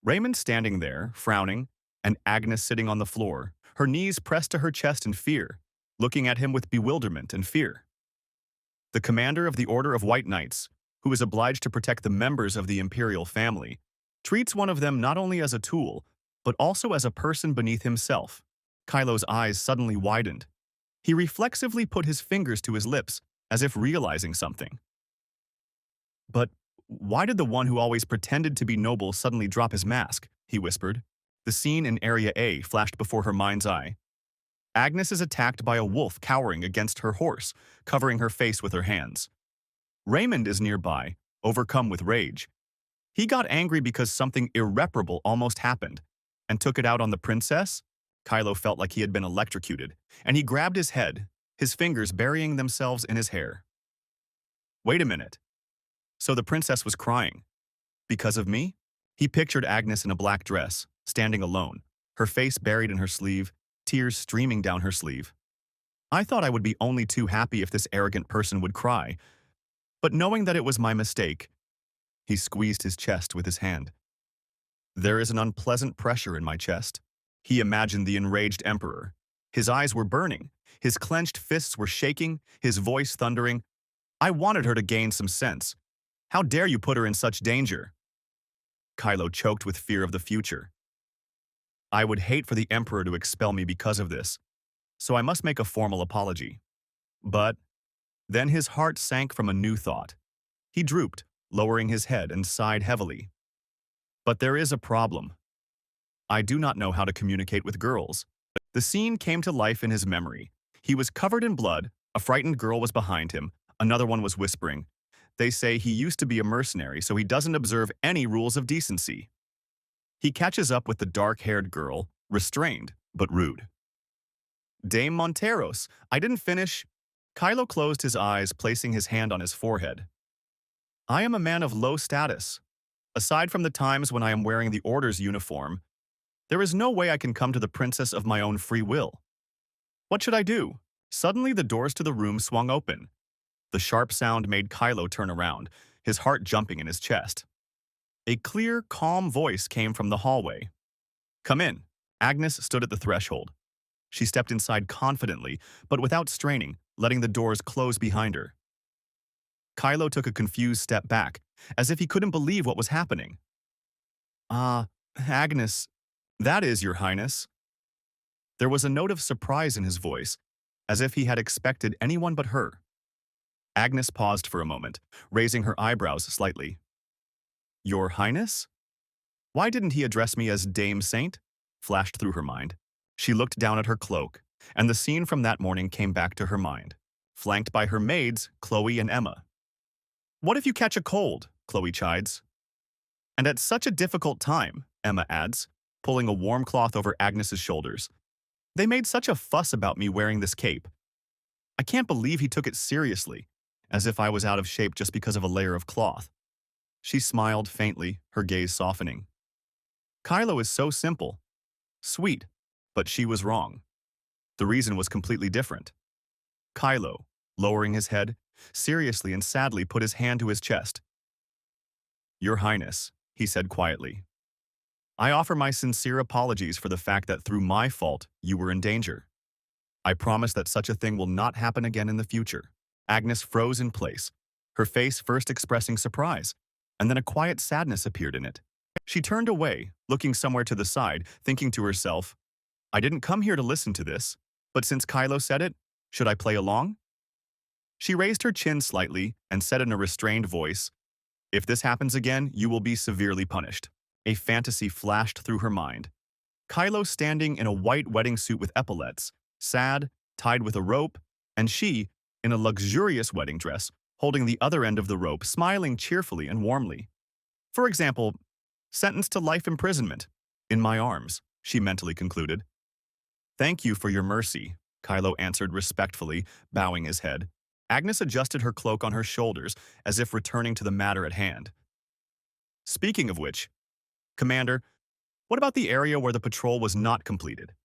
A: Raymond standing there, frowning, and Agnes sitting on the floor, her knees pressed to her chest in fear, looking at him with bewilderment and fear. The commander of the Order of White Knights, who is obliged to protect the members of the Imperial family, treats one of them not only as a tool, but also as a person beneath himself. Kylo's eyes suddenly widened. He reflexively put his fingers to his lips, as if realizing something. "But why did the one who always pretended to be noble suddenly drop his mask?" he whispered. The scene in Area A flashed before her mind's eye. Agnes is attacked by a wolf cowering against her horse, covering her face with her hands. Raymond is nearby, overcome with rage. He got angry because something irreparable almost happened, and took it out on the princess? Kylo felt like he had been electrocuted, and he grabbed his head, his fingers burying themselves in his hair. Wait a minute. So the princess was crying. Because of me? He pictured Agnes in a black dress, standing alone, her face buried in her sleeve, tears streaming down her sleeve. I thought I would be only too happy if this arrogant person would cry, but knowing that it was my mistake, he squeezed his chest with his hand. There is an unpleasant pressure in my chest. He imagined the enraged emperor. His eyes were burning, his clenched fists were shaking, his voice thundering. I wanted her to gain some sense. How dare you put her in such danger? Kylo choked with fear of the future. I would hate for the emperor to expel me because of this, so I must make a formal apology. But then his heart sank from a new thought. He drooped, lowering his head, and sighed heavily. But there is a problem. I do not know how to communicate with girls. The scene came to life in his memory. He was covered in blood, a frightened girl was behind him, another one was whispering. They say he used to be a mercenary, so he doesn't observe any rules of decency. He catches up with the dark-haired girl, restrained, but rude. Dame Monteros, I didn't finish. Kylo closed his eyes, placing his hand on his forehead. I am a man of low status. Aside from the times when I am wearing the Order's uniform, there is no way I can come to the princess of my own free will. What should I do? Suddenly the doors to the room swung open. The sharp sound made Kylo turn around, his heart jumping in his chest. A clear, calm voice came from the hallway. "Come in." Agnes stood at the threshold. She stepped inside confidently, but without straining, letting the doors close behind her. Kylo took a confused step back, as if he couldn't believe what was happening. "Ah, Agnes, that is, Your Highness." There was a note of surprise in his voice, as if he had expected anyone but her. Agnes paused for a moment, raising her eyebrows slightly. "Your Highness? Why didn't he address me as Dame Saint?" flashed through her mind. She looked down at her cloak, and the scene from that morning came back to her mind, flanked by her maids, Chloe and Emma. "What if you catch a cold?" Chloe chides. "And at such a difficult time," Emma adds, pulling a warm cloth over Agnes's shoulders. "They made such a fuss about me wearing this cape. I can't believe he took it seriously, as if I was out of shape just because of a layer of cloth." She smiled faintly, her gaze softening. Kylo is so simple, sweet, but she was wrong. The reason was completely different. Kylo, lowering his head, seriously and sadly put his hand to his chest. "Your Highness," he said quietly, "I offer my sincere apologies for the fact that through my fault you were in danger. I promise that such a thing will not happen again in the future." Agnes froze in place, her face first expressing surprise, and then a quiet sadness appeared in it. She turned away, looking somewhere to the side, thinking to herself, "I didn't come here to listen to this, but since Kylo said it, should I play along?" She raised her chin slightly and said in a restrained voice, "If this happens again, you will be severely punished." A fantasy flashed through her mind. Kylo standing in a white wedding suit with epaulets, sad, tied with a rope, and she, in a luxurious wedding dress, holding the other end of the rope, smiling cheerfully and warmly. For example, sentenced to life imprisonment. "In my arms," she mentally concluded. "Thank you for your mercy," Kylo answered respectfully, bowing his head. Agnes adjusted her cloak on her shoulders, as if returning to the matter at hand. "Speaking of which, Commander, what about the area where the patrol was not completed?"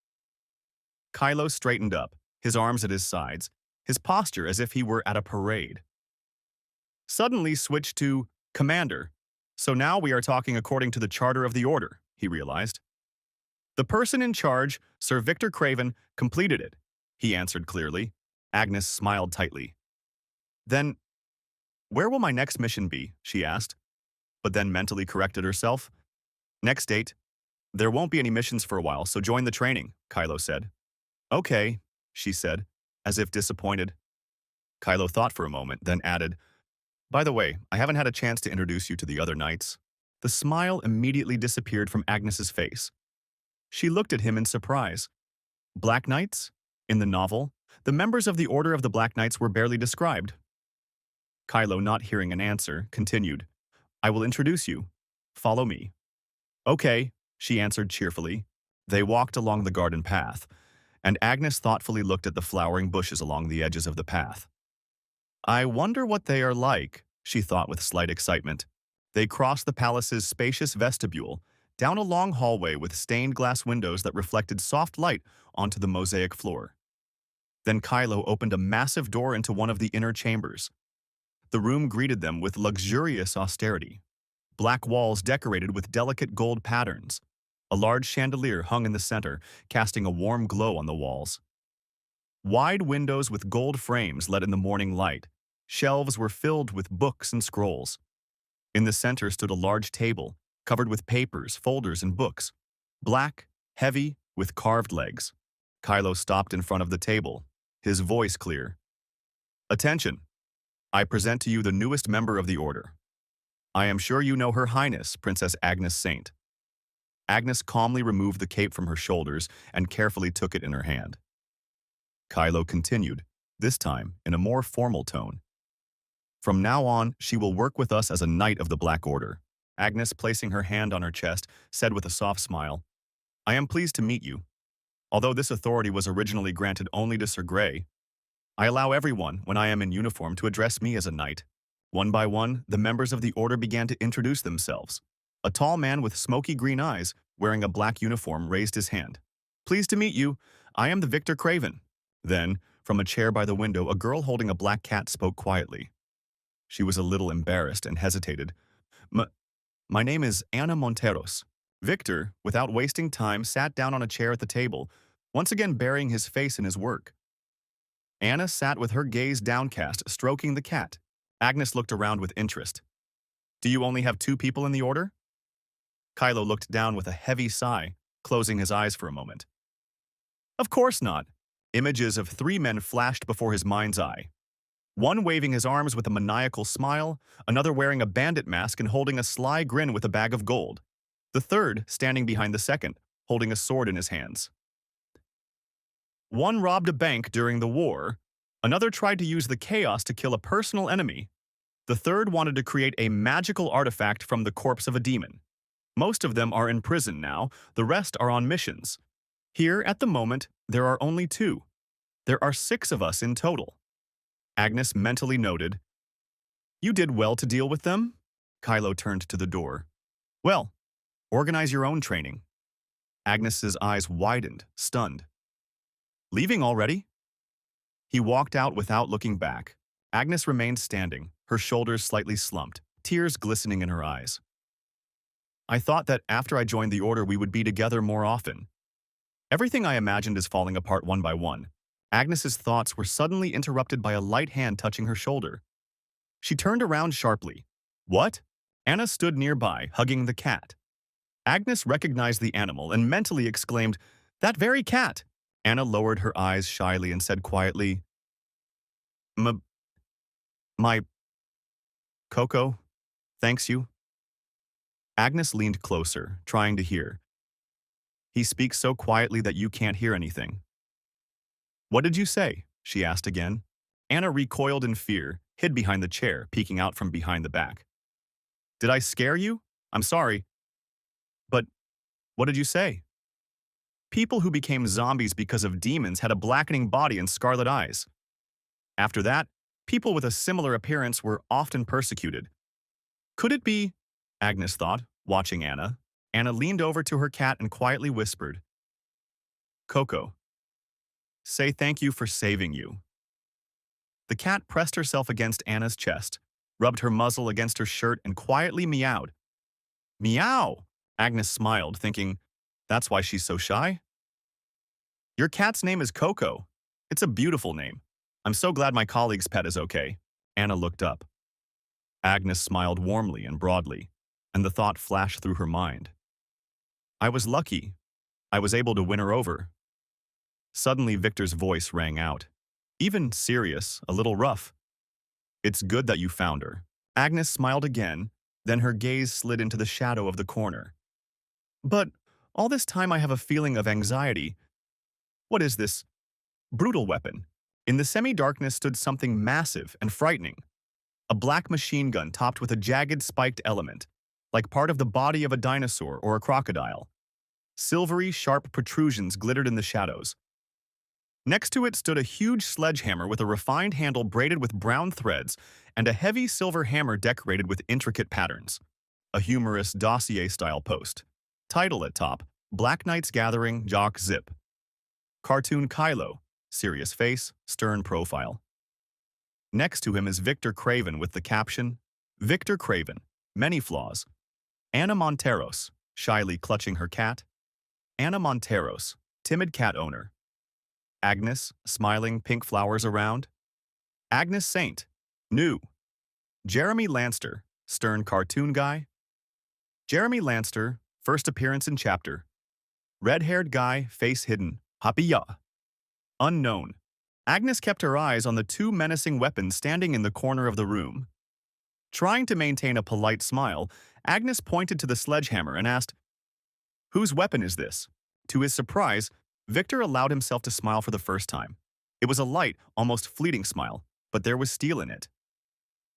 A: Kylo straightened up, his arms at his sides, his posture as if he were at a parade. Suddenly switched to "Commander, so now we are talking according to the Charter of the Order," he realized. "The person in charge, Sir Victor Craven, completed it," he answered clearly. Agnes smiled tightly. "Then, where will my next mission be?" she asked, but then mentally corrected herself. "Next date. There won't be any missions for a while, so join the training," Kylo said. "Okay," she said, as if disappointed. Kylo thought for a moment, then added, "By the way, I haven't had a chance to introduce you to the other knights." The smile immediately disappeared from Agnes's face. She looked at him in surprise. Black Knights? In the novel, the members of the Order of the Black Knights were barely described. Kylo, not hearing an answer, continued, "I will introduce you. Follow me." "Okay," she answered cheerfully. They walked along the garden path, and Agnes thoughtfully looked at the flowering bushes along the edges of the path. "I wonder what they are like," she thought with slight excitement. They crossed the palace's spacious vestibule, down a long hallway with stained glass windows that reflected soft light onto the mosaic floor. Then Kylo opened a massive door into one of the inner chambers. The room greeted them with luxurious austerity. Black walls decorated with delicate gold patterns. A large chandelier hung in the center, casting a warm glow on the walls. Wide windows with gold frames let in the morning light. Shelves were filled with books and scrolls. In the center stood a large table, covered with papers, folders, and books. Black, heavy, with carved legs. Kylo stopped in front of the table, his voice clear. "Attention! I present to you the newest member of the Order. I am sure you know Her Highness, Princess Agnes Saint." Agnes calmly removed the cape from her shoulders and carefully took it in her hand. Kylo continued, this time in a more formal tone. "From now on, she will work with us as a Knight of the Black Order." Agnes, placing her hand on her chest, said with a soft smile, "I am pleased to meet you. Although this authority was originally granted only to Sir Grey, I allow everyone, when I am in uniform, to address me as a knight." One by one, the members of the Order began to introduce themselves. A tall man with smoky green eyes, wearing a black uniform, raised his hand. "Pleased to meet you. I am the Victor Craven." Then, from a chair by the window, a girl holding a black cat spoke quietly. She was a little embarrassed and hesitated. My name is Ana Monteros. Victor, without wasting time, sat down on a chair at the table, once again burying his face in his work. Anna sat with her gaze downcast, stroking the cat. Agnes looked around with interest. Do you only have 2 people in the order? Kylo looked down with a heavy sigh, closing his eyes for a moment. Of course not. Images of 3 men flashed before his mind's eye. One waving his arms with a maniacal smile, another wearing a bandit mask and holding a sly grin with a bag of gold. The third standing behind the second, holding a sword in his hands. One robbed a bank during the war, another tried to use the chaos to kill a personal enemy. The third wanted to create a magical artifact from the corpse of a demon. Most of them are in prison now, the rest are on missions. Here, at the moment, there are only 2. There are 6 of us in total. Agnes mentally noted. You did well to deal with them? Kylo turned to the door. Well, organize your own training. Agnes's eyes widened, stunned. Leaving already? He walked out without looking back. Agnes remained standing, her shoulders slightly slumped, tears glistening in her eyes. I thought that after I joined the Order we would be together more often. Everything I imagined is falling apart one by one. Agnes's thoughts were suddenly interrupted by a light hand touching her shoulder. She turned around sharply. What? Anna stood nearby, hugging the cat. Agnes recognized the animal and mentally exclaimed, That very cat! Anna lowered her eyes shyly and said quietly, My Coco, thanks you. Agnes leaned closer, trying to hear. He speaks so quietly that you can't hear anything. What did you say? She asked again. Anna recoiled in fear, hid behind the chair, peeking out from behind the back. Did I scare you? I'm sorry. But what did you say? People who became zombies because of demons had a blackening body and scarlet eyes. After that, people with a similar appearance were often persecuted. Could it be? Agnes thought, watching Anna. Anna leaned over to her cat and quietly whispered, Coco, say thank you for saving you. The cat pressed herself against Anna's chest, rubbed her muzzle against her shirt, and quietly meowed. Meow! Agnes smiled, thinking, that's why she's so shy? Your cat's name is Coco. It's a beautiful name. I'm so glad my colleague's pet is okay. Anna looked up. Agnes smiled warmly and broadly, and the thought flashed through her mind. I was lucky. I was able to win her over. Suddenly, Victor's voice rang out. Even Sirius, a little rough. It's good that you found her. Agnes smiled again, then her gaze slid into the shadow of the corner. But all this time I have a feeling of anxiety. What is this? Brutal weapon. In the semi-darkness stood something massive and frightening. A black machine gun topped with a jagged spiked element, like part of the body of a dinosaur or a crocodile. Silvery, sharp protrusions glittered in the shadows. Next to it stood a huge sledgehammer with a refined handle braided with brown threads and a heavy silver hammer decorated with intricate patterns. A humorous dossier-style post. Title at top, Black Knight's Gathering, Jock Zip. Cartoon Kylo, serious face, stern profile. Next to him is Victor Craven with the caption, Victor Craven, many flaws. Ana Monteros, shyly clutching her cat. Ana Monteros, timid cat owner. Agnes, smiling, pink flowers around. Agnes Saint, new. Jeremy Lanster, stern cartoon guy. Jeremy Lanster, first appearance in chapter. Red-haired guy, face hidden, happy ya. Unknown. Agnes kept her eyes on the 2 menacing weapons standing in the corner of the room. Trying to maintain a polite smile, Agnes pointed to the sledgehammer and asked, Whose weapon is this? To his surprise, Victor allowed himself to smile for the first time. It was a light, almost fleeting smile, but there was steel in it.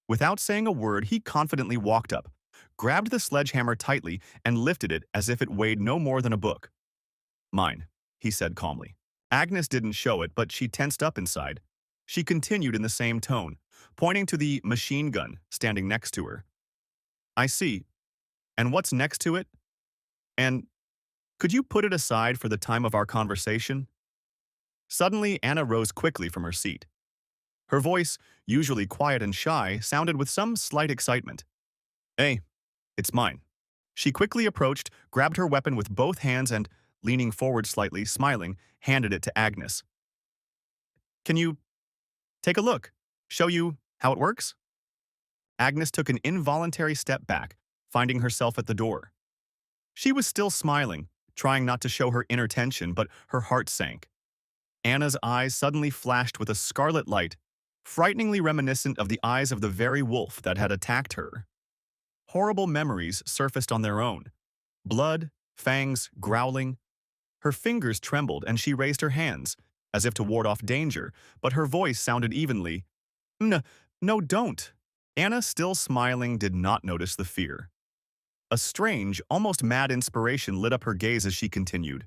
A: Without saying a word, he confidently walked up, grabbed the sledgehammer tightly, and lifted it as if it weighed no more than a book. Mine, he said calmly. Agnes didn't show it, but she tensed up inside. She continued in the same tone, pointing to the machine gun standing next to her. I see. And what's next to it? And could you put it aside for the time of our conversation? Suddenly, Anna rose quickly from her seat. Her voice, usually quiet and shy, sounded with some slight excitement. Hey, it's mine. She quickly approached, grabbed her weapon with both hands and, leaning forward slightly, smiling, handed it to Agnes. Can you take a look? Show you how it works? Agnes took an involuntary step back, finding herself at the door. She was still smiling, trying not to show her inner tension, but her heart sank. Anna's eyes suddenly flashed with a scarlet light, frighteningly reminiscent of the eyes of the very wolf that had attacked her. Horrible memories surfaced on their own. Blood, fangs, growling. Her fingers trembled and she raised her hands, as if to ward off danger, but her voice sounded evenly. No, no, don't. Anna, still smiling, did not notice the fear. A strange, almost mad inspiration lit up her gaze as she continued.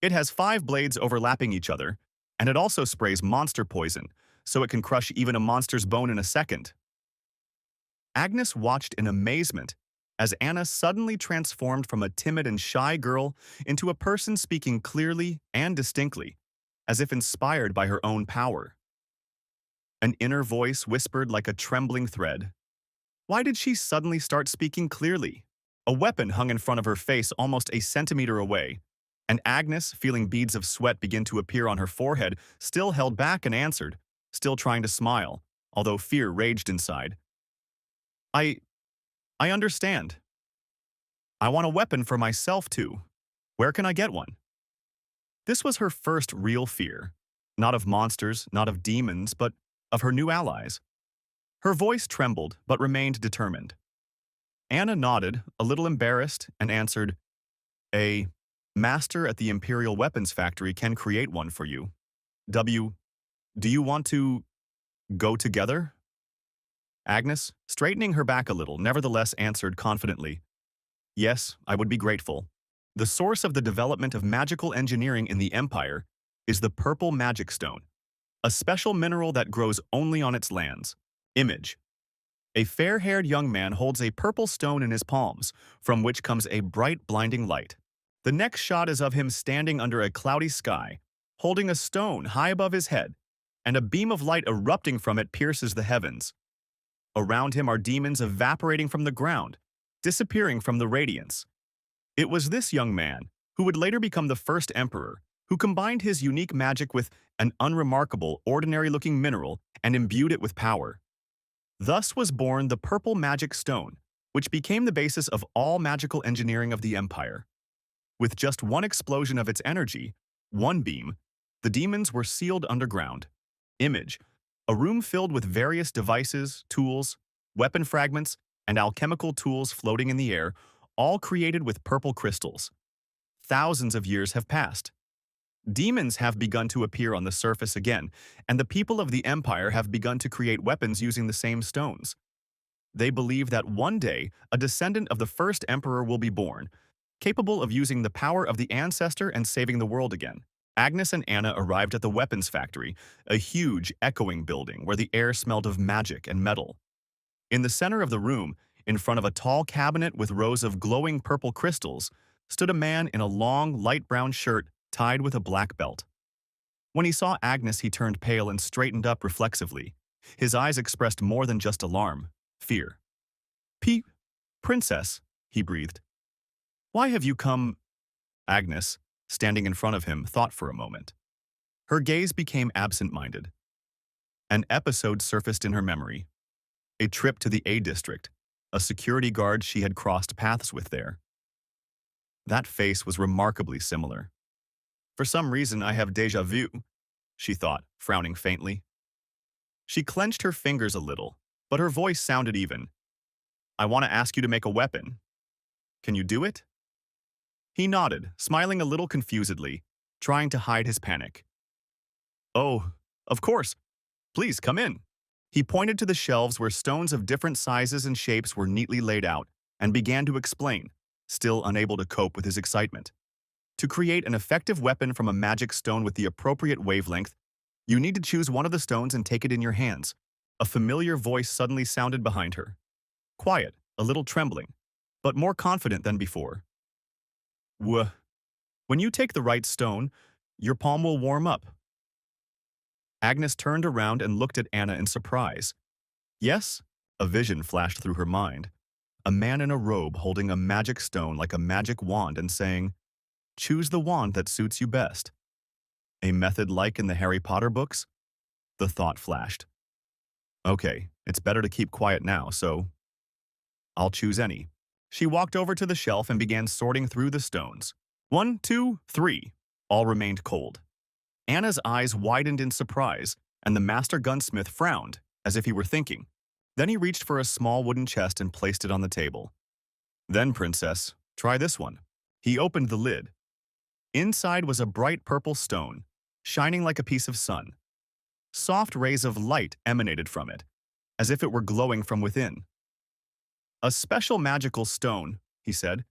A: It has 5 blades overlapping each other, and it also sprays monster poison, so it can crush even a monster's bone in a second. Agnes watched in amazement as Anna suddenly transformed from a timid and shy girl into a person speaking clearly and distinctly, as if inspired by her own power. An inner voice whispered like a trembling thread. Why did she suddenly start speaking clearly? A weapon hung in front of her face almost a centimeter away, and Agnes, feeling beads of sweat begin to appear on her forehead, still held back and answered, still trying to smile, although fear raged inside. I understand. I want a weapon for myself too. Where can I get one? This was her first real fear, not of monsters, not of demons, but of her new allies. Her voice trembled, but remained determined. Anna nodded, a little embarrassed, and answered, A master at the Imperial weapons factory can create one for you. Do you want to go together? Agnes, straightening her back a little, nevertheless answered confidently, Yes, I would be grateful. The source of the development of magical engineering in the Empire is the purple magic stone, a special mineral that grows only on its lands. Image. A fair-haired young man holds a purple stone in his palms, from which comes a bright, blinding light. The next shot is of him standing under a cloudy sky, holding a stone high above his head, and a beam of light erupting from it pierces the heavens. Around him are demons evaporating from the ground, disappearing from the radiance. It was this young man, who would later become the first emperor, who combined his unique magic with an unremarkable, ordinary-looking mineral and imbued it with power. Thus was born the purple magic stone, which became the basis of all magical engineering of the Empire. With just one explosion of its energy, one beam, the demons were sealed underground. Image. A room filled with various devices, tools, weapon fragments, and alchemical tools floating in the air, all created with purple crystals. Thousands of years have passed. Demons have begun to appear on the surface again, and the people of the Empire have begun to create weapons using the same stones. They believe that one day a descendant of the first emperor will be born, capable of using the power of the ancestor and saving the world again. Agnes and Anna arrived at the weapons factory, a huge, echoing building where the air smelled of magic and metal. In the center of the room, in front of a tall cabinet with rows of glowing purple crystals, stood a man in a long, light brown shirt tied with a black belt. When he saw Agnes, he turned pale and straightened up reflexively. His eyes expressed more than just alarm, fear. Princess, he breathed. Why have you come? Agnes, standing in front of him, thought for a moment. Her gaze became absent-minded. An episode surfaced in her memory. A trip to the A district, a security guard she had crossed paths with there. That face was remarkably similar. For some reason, I have déjà vu, she thought, frowning faintly. She clenched her fingers a little, but her voice sounded even. I want to ask you to make a weapon. Can you do it? He nodded, smiling a little confusedly, trying to hide his panic. Oh, of course. Please come in. He pointed to the shelves where stones of different sizes and shapes were neatly laid out and began to explain, still unable to cope with his excitement. To create an effective weapon from a magic stone with the appropriate wavelength, you need to choose one of the stones and take it in your hands. A familiar voice suddenly sounded behind her. Quiet, a little trembling, but more confident than before. When you take the right stone, your palm will warm up. Agnes turned around and looked at Anna in surprise. Yes, a vision flashed through her mind. a man in a robe holding a magic stone like a magic wand and saying, "Choose the wand that suits you best." A method like in the Harry Potter books? The thought flashed. Okay, it's better to keep quiet now, so I'll choose any. She walked over to the shelf and began sorting through the stones. 1, 2, 3. All remained cold. Anna's eyes widened in surprise, and the master gunsmith frowned, as if he were thinking. Then he reached for a small wooden chest and placed it on the table. "Then, princess, try this one." He opened the lid. Inside was a bright purple stone, shining like a piece of sun. Soft rays of light emanated from it, as if it were glowing from within. "A special magical stone," he said,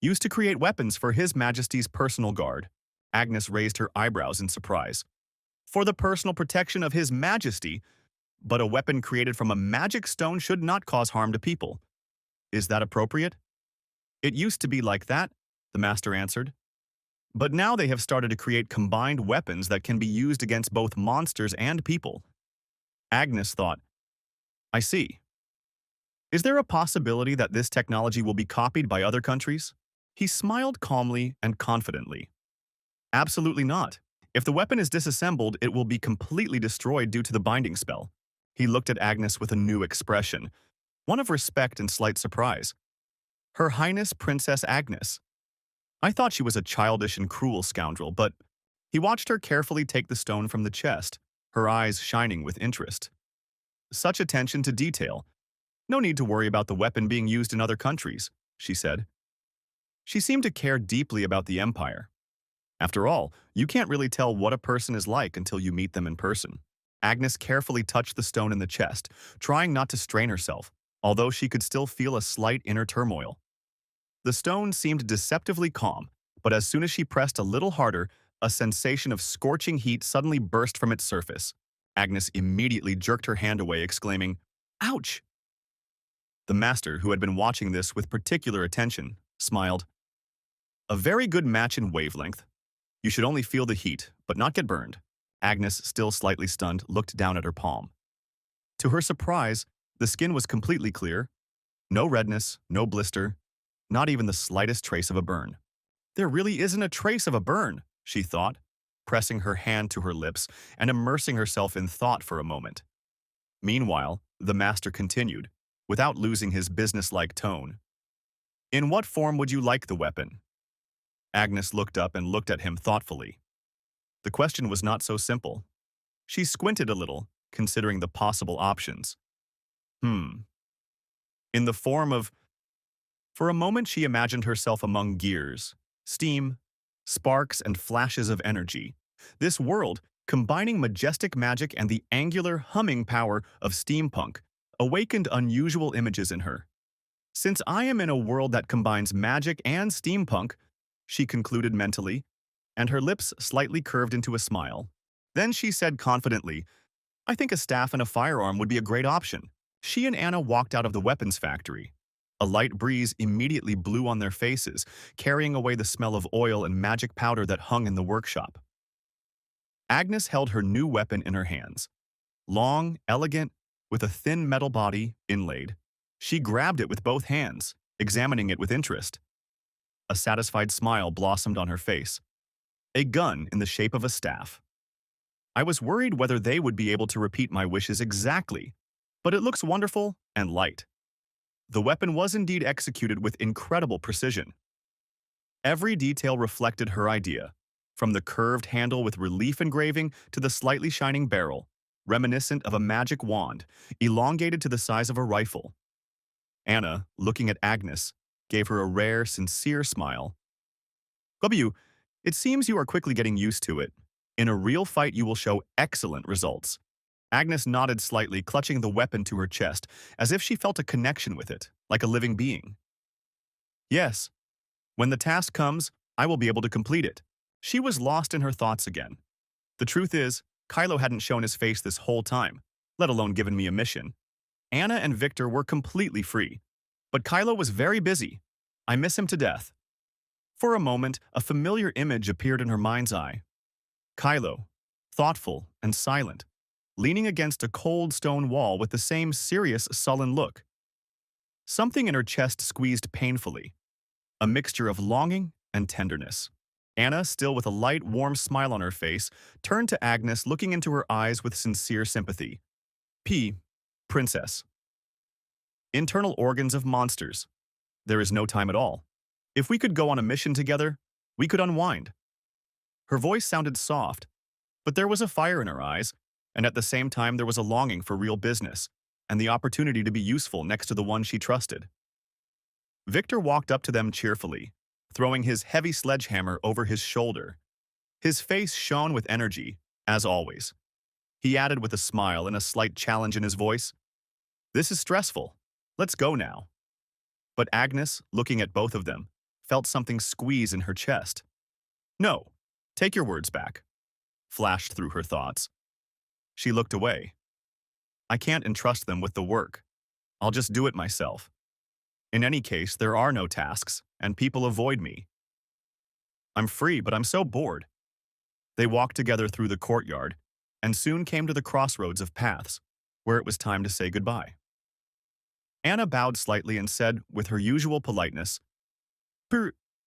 A: "used to create weapons for His Majesty's personal guard." Agnes raised her eyebrows in surprise. "For the personal protection of His Majesty, but a weapon created from a magic stone should not cause harm to people. Is that appropriate?" "It used to be like that," the master answered. "But now they have started to create combined weapons that can be used against both monsters and people." Agnes thought, "I see. Is there a possibility that this technology will be copied by other countries?" He smiled calmly and confidently. "Absolutely not. If the weapon is disassembled, it will be completely destroyed due to the binding spell." He looked at Agnes with a new expression, one of respect and slight surprise. "Her Highness Princess Agnes." I thought she was a childish and cruel scoundrel, but he watched her carefully take the stone from the chest, her eyes shining with interest. "Such attention to detail. No need to worry about the weapon being used in other countries," she said. She seemed to care deeply about the Empire. After all, you can't really tell what a person is like until you meet them in person. Agnes carefully touched the stone in the chest, trying not to strain herself, although she could still feel a slight inner turmoil. The stone seemed deceptively calm, but as soon as she pressed a little harder, a sensation of scorching heat suddenly burst from its surface. Agnes immediately jerked her hand away, exclaiming, "Ouch!" The master, who had been watching this with particular attention, smiled. "A very good match in wavelength. You should only feel the heat, but not get burned." Agnes, still slightly stunned, looked down at her palm. To her surprise, the skin was completely clear. No redness, no blister, not even the slightest trace of a burn. "There really isn't a trace of a burn," she thought, pressing her hand to her lips and immersing herself in thought for a moment. Meanwhile, the master continued, without losing his businesslike tone. "In what form would you like the weapon?" Agnes looked up and looked at him thoughtfully. The question was not so simple. She squinted a little, considering the possible options. In the form of... For a moment she imagined herself among gears, steam, sparks, and flashes of energy. This world, combining majestic magic and the angular, humming power of steampunk, awakened unusual images in her. "Since I am in a world that combines magic and steampunk," she concluded mentally, and her lips slightly curved into a smile. Then she said confidently, "I think a staff and a firearm would be a great option." She and Anna walked out of the weapons factory. A light breeze immediately blew on their faces, carrying away the smell of oil and magic powder that hung in the workshop. Agnes held her new weapon in her hands. Long, elegant, with a thin metal body inlaid. She grabbed it with both hands, examining it with interest. A satisfied smile blossomed on her face. A gun in the shape of a staff. "I was worried whether they would be able to repeat my wishes exactly, but it looks wonderful and light." The weapon was indeed executed with incredible precision. Every detail reflected her idea, from the curved handle with relief engraving to the slightly shining barrel, reminiscent of a magic wand, elongated to the size of a rifle. Anna, looking at Agnes, gave her a rare, sincere smile. "W, it seems you are quickly getting used to it. In a real fight you will show excellent results." Agnes nodded slightly, clutching the weapon to her chest, as if she felt a connection with it, like a living being. "Yes. When the task comes, I will be able to complete it." She was lost in her thoughts again. The truth is, Kylo hadn't shown his face this whole time, let alone given me a mission. Anna and Victor were completely free, but Kylo was very busy. I miss him to death. For a moment, a familiar image appeared in her mind's eye. Kylo, thoughtful and silent, leaning against a cold stone wall with the same serious, sullen look. Something in her chest squeezed painfully, a mixture of longing and tenderness. Anna, still with a light, warm smile on her face, turned to Agnes, looking into her eyes with sincere sympathy. Princess. Internal organs of monsters. There is no time at all. If we could go on a mission together, we could unwind. Her voice sounded soft, but there was a fire in her eyes, and at the same time there was a longing for real business and the opportunity to be useful next to the one she trusted. Victor walked up to them cheerfully, throwing his heavy sledgehammer over his shoulder. His face shone with energy, as always. He added with a smile and a slight challenge in his voice, "This is stressful. Let's go now." But Agnes, looking at both of them, felt something squeeze in her chest. "No, take your words back," flashed through her thoughts. She looked away. "I can't entrust them with the work. I'll just do it myself. In any case, there are no tasks, and people avoid me. I'm free, but I'm so bored." They walked together through the courtyard, and soon came to the crossroads of paths, where it was time to say goodbye. Anna bowed slightly and said, with her usual politeness,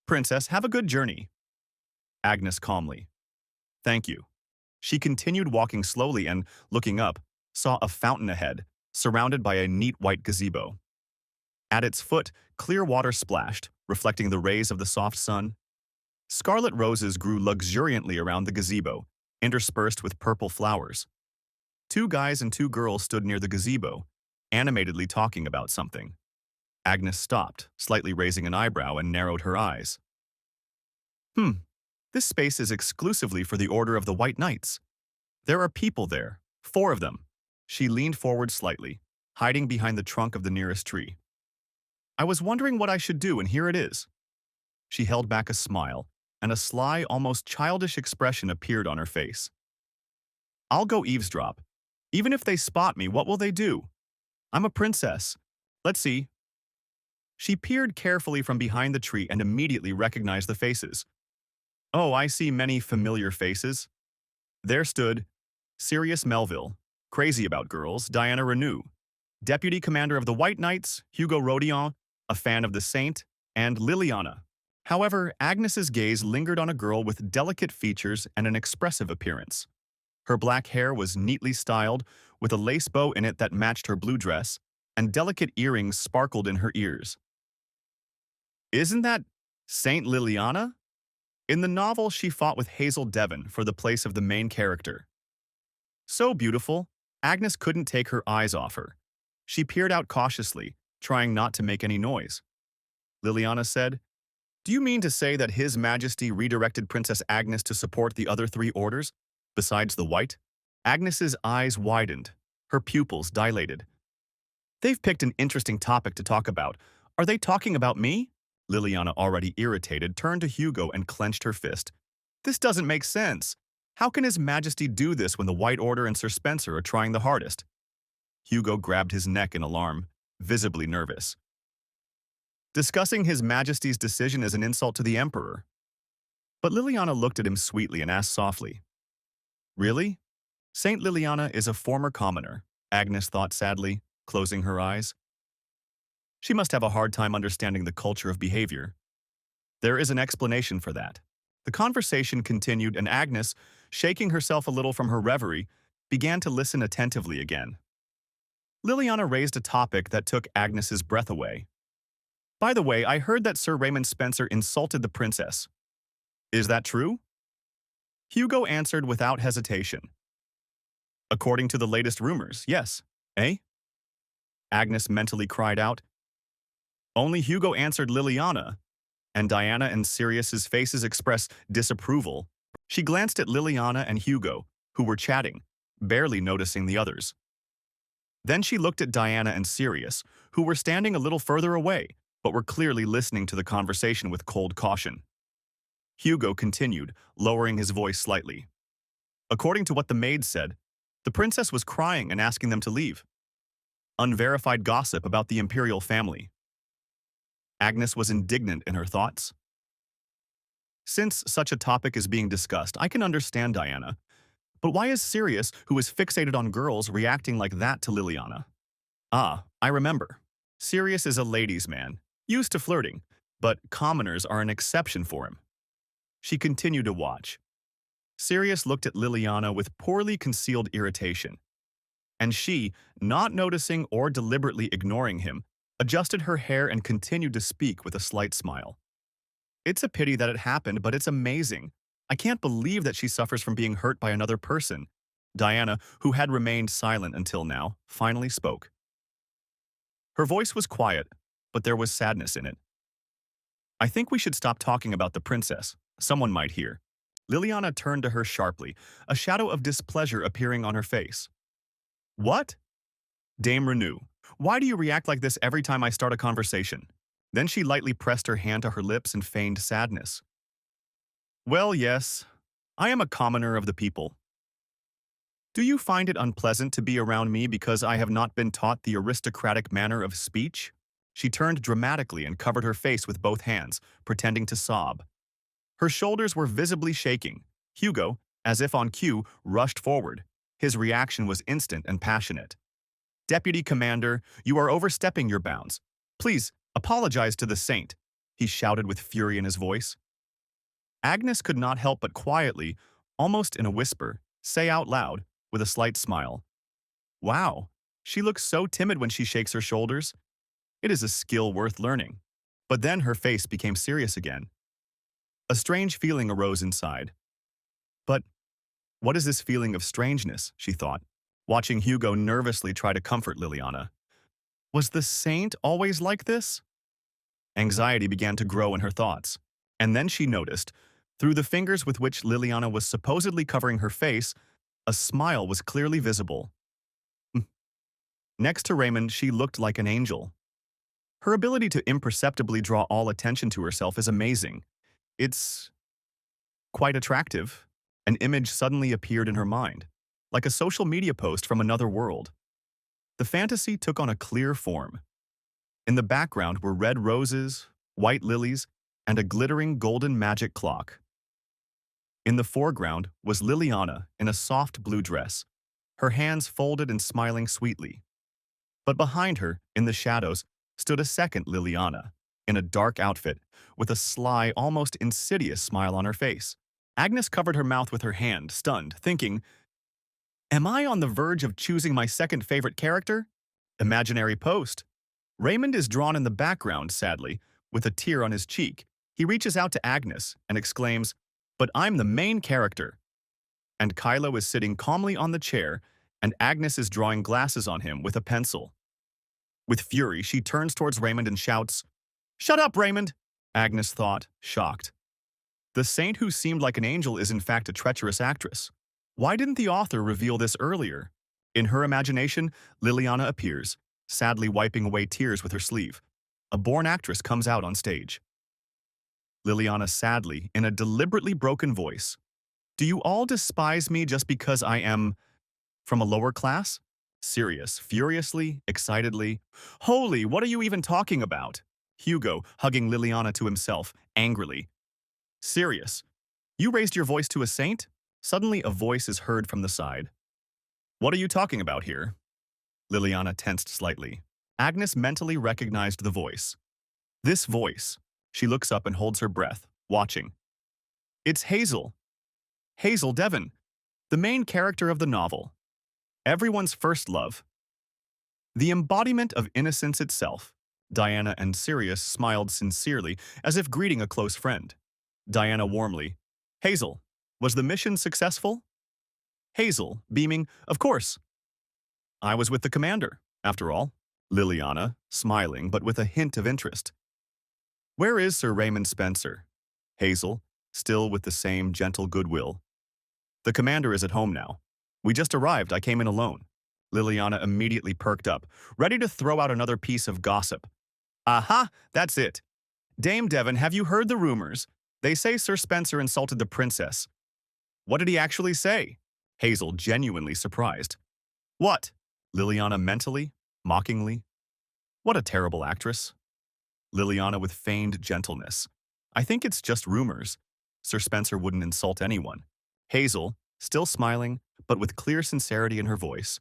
A: Princess, have a good journey." Agnes calmly, "Thank you." She continued walking slowly and, looking up, saw a fountain ahead, surrounded by a neat white gazebo. At its foot, clear water splashed, reflecting the rays of the soft sun. Scarlet roses grew luxuriantly around the gazebo, interspersed with purple flowers. Two guys and two girls stood near the gazebo, animatedly talking about something. Agnes stopped, slightly raising an eyebrow, and narrowed her eyes. This space is exclusively for the Order of the White Knights. There are people there, 4 of them." She leaned forward slightly, hiding behind the trunk of the nearest tree. "I was wondering what I should do, and here it is." She held back a smile, and a sly, almost childish expression appeared on her face. "I'll go eavesdrop. Even if they spot me, what will they do? I'm a princess. Let's see." She peered carefully from behind the tree and immediately recognized the faces. "Oh, I see many familiar faces." There stood Sirius Melville, crazy about girls, Diana Renew, Deputy Commander of the White Knights, Hugo Rodion, a fan of the Saint, and Liliana. However, Agnes's gaze lingered on a girl with delicate features and an expressive appearance. Her black hair was neatly styled, with a lace bow in it that matched her blue dress, and delicate earrings sparkled in her ears. "Isn't that Saint Liliana?" In the novel, she fought with Hazel Devon for the place of the main character. So beautiful, Agnes couldn't take her eyes off her. She peered out cautiously, trying not to make any noise. Liliana said, "Do you mean to say that His Majesty redirected Princess Agnes to support the other 3 orders, besides the White?" Agnes's eyes widened, her pupils dilated. "They've picked an interesting topic to talk about. Are they talking about me?" Liliana, already irritated, turned to Hugo and clenched her fist. "This doesn't make sense. How can His Majesty do this when the White Order and Sir Spencer are trying the hardest?" Hugo grabbed his neck in alarm, visibly nervous. "Discussing His Majesty's decision is an insult to the Emperor." But Liliana looked at him sweetly and asked softly, "Really?" Saint Liliana is a former commoner, Agnes thought sadly, closing her eyes. She must have a hard time understanding the culture of behavior. There is an explanation for that. The conversation continued, and Agnes, shaking herself a little from her reverie, began to listen attentively again. Liliana raised a topic that took Agnes's breath away. "By the way, I heard that Sir Raymond Spencer insulted the princess. Is that true?" Hugo answered without hesitation. "According to the latest rumors, yes. Eh?" Agnes mentally cried out. Only Hugo answered Liliana, and Diana and Sirius's faces expressed disapproval. She glanced at Liliana and Hugo, who were chatting, barely noticing the others. Then she looked at Diana and Sirius, who were standing a little further away, but were clearly listening to the conversation with cold caution. Hugo continued, lowering his voice slightly. "According to what the maid said, the princess was crying and asking them to leave. Unverified gossip about the Imperial family." Agnes was indignant in her thoughts. Since such a topic is being discussed, I can understand Diana. But why is Sirius, who is fixated on girls, reacting like that to Liliana? Ah, I remember. Sirius is a ladies' man, used to flirting, but commoners are an exception for him. She continued to watch. Sirius looked at Liliana with poorly concealed irritation, and she, not noticing or deliberately ignoring him, adjusted her hair and continued to speak with a slight smile. It's a pity that it happened, but it's amazing. I can't believe that she suffers from being hurt by another person. Diana, who had remained silent until now, finally spoke. Her voice was quiet, but there was sadness in it. I think we should stop talking about the princess. Someone might hear. Liliana turned to her sharply, a shadow of displeasure appearing on her face. What? Dame Renew, why do you react like this every time I start a conversation? Then she lightly pressed her hand to her lips and feigned sadness. Well, yes, I am a commoner of the people. Do you find it unpleasant to be around me because I have not been taught the aristocratic manner of speech? She turned dramatically and covered her face with both hands, pretending to sob. Her shoulders were visibly shaking. Hugo, as if on cue, rushed forward. His reaction was instant and passionate. Deputy Commander, you are overstepping your bounds. Please, apologize to the saint, he shouted with fury in his voice. Agnes could not help but quietly, almost in a whisper, say out loud, with a slight smile. Wow, she looks so timid when she shakes her shoulders. It is a skill worth learning. But then her face became serious again. A strange feeling arose inside. But what is this feeling of strangeness, she thought, watching Hugo nervously try to comfort Liliana. Was the saint always like this? Anxiety began to grow in her thoughts, and then she noticed, through the fingers with which Liliana was supposedly covering her face, a smile was clearly visible. Next to Raymond, she looked like an angel. Her ability to imperceptibly draw all attention to herself is amazing. It's quite attractive. An image suddenly appeared in her mind, like a social media post from another world. The fantasy took on a clear form. In the background were red roses, white lilies, and a glittering golden magic clock. In the foreground was Liliana in a soft blue dress, her hands folded and smiling sweetly. But behind her, in the shadows, stood a second Liliana, in a dark outfit, with a sly, almost insidious smile on her face. Agnes covered her mouth with her hand, stunned, thinking, am I on the verge of choosing my second favorite character? Imaginary post. Raymond is drawn in the background, sadly, with a tear on his cheek. He reaches out to Agnes and exclaims, but I'm the main character. And Kylo is sitting calmly on the chair, and Agnes is drawing glasses on him with a pencil. With fury, she turns towards Raymond and shouts, Shut up, Raymond! Agnes thought, shocked. The saint who seemed like an angel is in fact a treacherous actress. Why didn't the author reveal this earlier? In her imagination, Liliana appears, sadly wiping away tears with her sleeve. A born actress comes out on stage. Liliana sadly, in a deliberately broken voice, Do you all despise me just because I am from a lower class? Sirius, furiously, excitedly, Holy, what are you even talking about? Hugo, hugging Liliana to himself, angrily. Sirius, you raised your voice to a saint? Suddenly a voice is heard from the side. What are you talking about here? Liliana tensed slightly. Agnes mentally recognized the voice. This voice. She looks up and holds her breath, watching. It's Hazel. Hazel Devon, the main character of the novel. Everyone's first love. The embodiment of innocence itself. Diana and Sirius smiled sincerely, as if greeting a close friend. Diana warmly, Hazel, was the mission successful? Hazel, beaming, of course. I was with the commander, after all. Liliana, smiling but with a hint of interest. Where is Sir Raymond Spencer? Hazel, still with the same gentle goodwill. The commander is at home now. We just arrived, I came in alone. Liliana immediately perked up, ready to throw out another piece of gossip. Aha, that's it. Dame Devon, have you heard the rumors? They say Sir Spencer insulted the princess. What did he actually say? Hazel, genuinely surprised. What? Liliana mentally, mockingly. What a terrible actress. Liliana with feigned gentleness. I think it's just rumors. Sir Spencer wouldn't insult anyone. Hazel, still smiling, but with clear sincerity in her voice.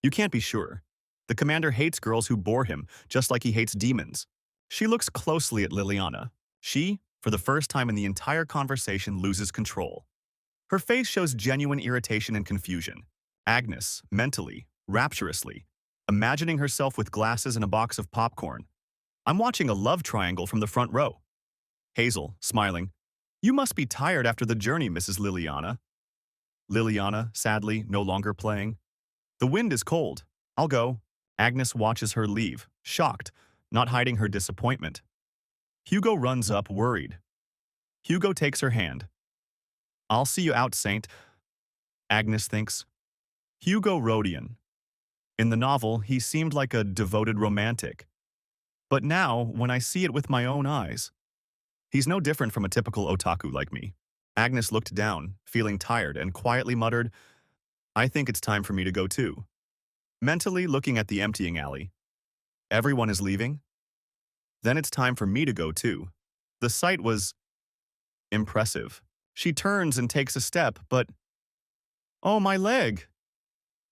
A: You can't be sure. The commander hates girls who bore him, just like he hates demons. She looks closely at Liliana. She, for the first time in the entire conversation, loses control. Her face shows genuine irritation and confusion. Agnes, mentally, rapturously, imagining herself with glasses and a box of popcorn. I'm watching a love triangle from the front row. Hazel, smiling. You must be tired after the journey, Mrs. Liliana. Liliana, sadly, no longer playing. The wind is cold. I'll go. Agnes watches her leave, shocked, not hiding her disappointment. Hugo runs up, worried. Hugo takes her hand. I'll see you out, Saint. Agnes thinks. Hugo Rodian. In the novel, he seemed like a devoted romantic. But now, when I see it with my own eyes, he's no different from a typical otaku like me. Agnes looked down, feeling tired, and quietly muttered, I think it's time for me to go too. Mentally looking at the emptying alley. Everyone is leaving? Then it's time for me to go too. The sight was impressive. She turns and takes a step, but... Oh, my leg!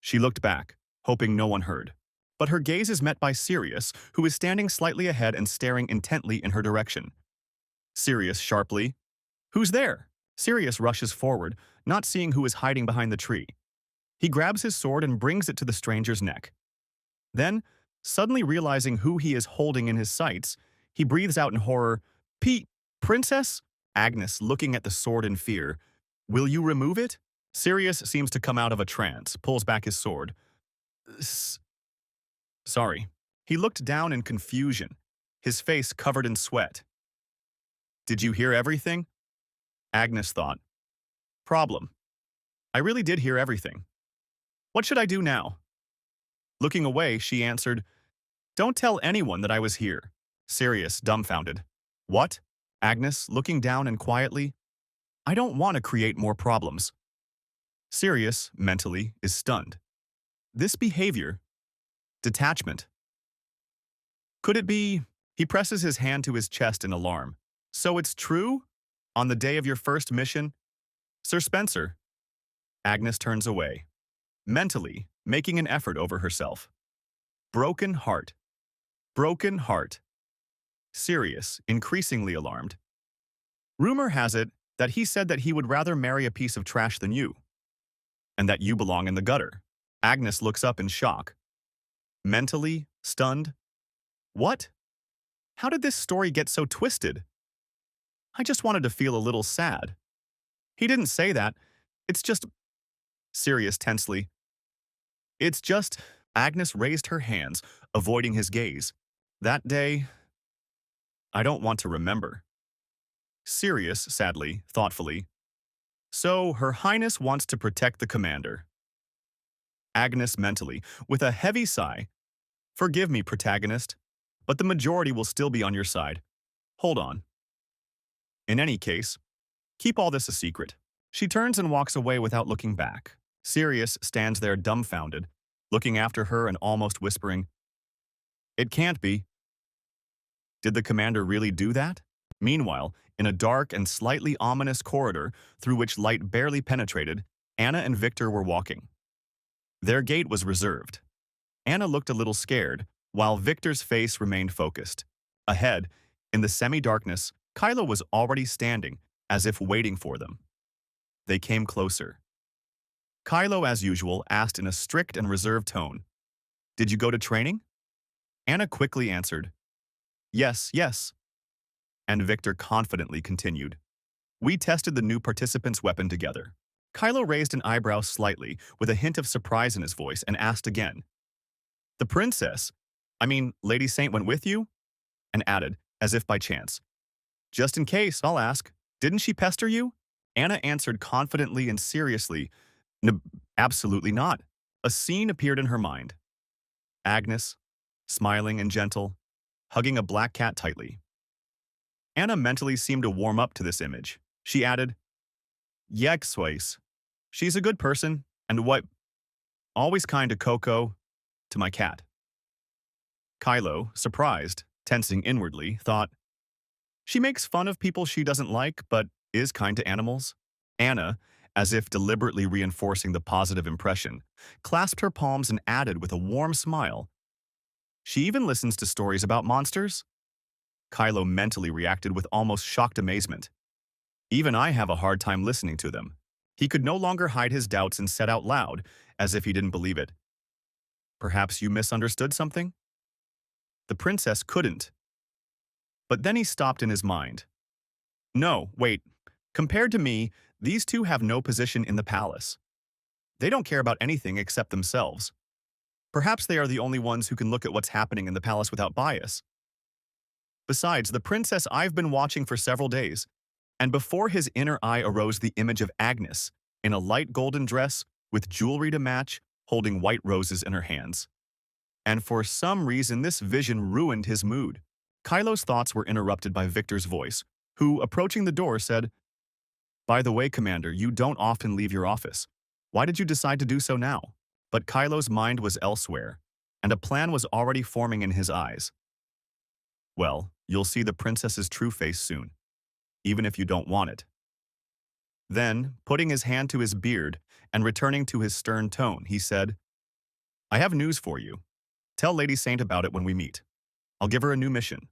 A: She looked back, hoping no one heard. But her gaze is met by Sirius, who is standing slightly ahead and staring intently in her direction. Sirius sharply. Who's there? Sirius rushes forward, not seeing who is hiding behind the tree. He grabs his sword and brings it to the stranger's neck. Then, suddenly realizing who he is holding in his sights, he breathes out in horror, Princess? Agnes, looking at the sword in fear. Will you remove it? Sirius seems to come out of a trance, pulls back his sword. Sorry. He looked down in confusion, his face covered in sweat. Did you hear everything? Agnes thought. Problem. I really did hear everything. What should I do now? Looking away, she answered, Don't tell anyone that I was here. Sirius, dumbfounded. What? Agnes, looking down and quietly. I don't want to create more problems. Sirius, mentally, is stunned. This behavior. Detachment. Could it be? He presses his hand to his chest in alarm. So it's true? On the day of your first mission? Sir Spencer. Agnes turns away, mentally making an effort over herself. Broken heart. Broken heart. Sirius, increasingly alarmed. Rumor has it that he said that he would rather marry a piece of trash than you, and that you belong in the gutter. Agnes looks up in shock. Mentally stunned. What? How did this story get so twisted? I just wanted to feel a little sad. He didn't say that. It's just... Sirius tensely. It's just... Agnes raised her hands, avoiding his gaze. That day... I don't want to remember. Sirius, sadly, thoughtfully. So, Her Highness wants to protect the commander. Agnes mentally, with a heavy sigh. Forgive me, protagonist, but the majority will still be on your side. Hold on. In any case, keep all this a secret. She turns and walks away without looking back. Sirius stands there dumbfounded, looking after her and almost whispering, It can't be. Did the commander really do that? Meanwhile, in a dark and slightly ominous corridor through which light barely penetrated, Anna and Victor were walking. Their gait was reserved. Anna looked a little scared, while Victor's face remained focused. Ahead, in the semi-darkness, Kylo was already standing, as if waiting for them. They came closer. Kylo, as usual, asked in a strict and reserved tone, Did you go to training? Anna quickly answered, Yes, yes. And Victor confidently continued, We tested the new participant's weapon together. Kylo raised an eyebrow slightly, with a hint of surprise in his voice, and asked again, The princess, Lady Saint went with you? And added, as if by chance, Just in case, I'll ask, didn't she pester you? Anna answered confidently and seriously, Absolutely not. A scene appeared in her mind. Agnes, smiling and gentle, hugging a black cat tightly. Anna mentally seemed to warm up to this image. She added, Yexways. She's a good person, and what? Always kind to Coco, to my cat. Kylo, surprised, tensing inwardly, thought, She makes fun of people she doesn't like, but is kind to animals. Anna, as if deliberately reinforcing the positive impression, clasped her palms and added with a warm smile, She even listens to stories about monsters? Kylo mentally reacted with almost shocked amazement. Even I have a hard time listening to them. He could no longer hide his doubts and said out loud, as if he didn't believe it. Perhaps you misunderstood something? The princess couldn't. But then he stopped in his mind. No, wait. Compared to me, these two have no position in the palace. They don't care about anything except themselves. Perhaps they are the only ones who can look at what's happening in the palace without bias. Besides, the princess I've been watching for several days, and before his inner eye arose the image of Agnes, in a light golden dress, with jewelry to match, holding white roses in her hands. And for some reason this vision ruined his mood. Kylo's thoughts were interrupted by Victor's voice, who, approaching the door, said, "By the way, Commander, you don't often leave your office. Why did you decide to do so now?" But Kylo's mind was elsewhere, and a plan was already forming in his eyes. Well, you'll see the princess's true face soon, even if you don't want it. Then, putting his hand to his beard and returning to his stern tone, he said, "I have news for you. Tell Lady Saint about it when we meet. I'll give her a new mission.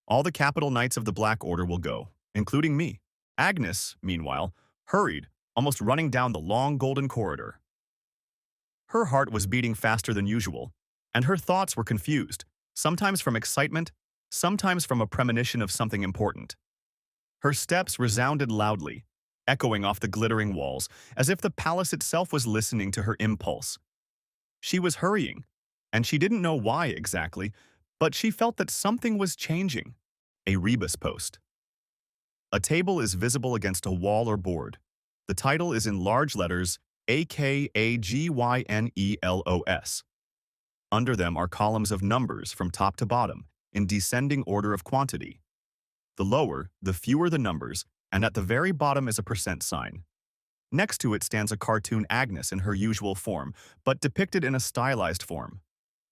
A: All the capital knights of the Black Order will go, including me." Agnes, meanwhile, hurried, almost running down the long golden corridor. Her heart was beating faster than usual, and her thoughts were confused, sometimes from excitement, sometimes from a premonition of something important. Her steps resounded loudly, echoing off the glittering walls, as if the palace itself was listening to her impulse. She was hurrying, and she didn't know why exactly, but she felt that something was changing. A rebus post. A table is visible against a wall or board. The title is in large letters, AKAGYNELOS. Under them are columns of numbers from top to bottom, in descending order of quantity. The lower, the fewer the numbers, and at the very bottom is a percent sign. Next to it stands a cartoon Agnes in her usual form, but depicted in a stylized form.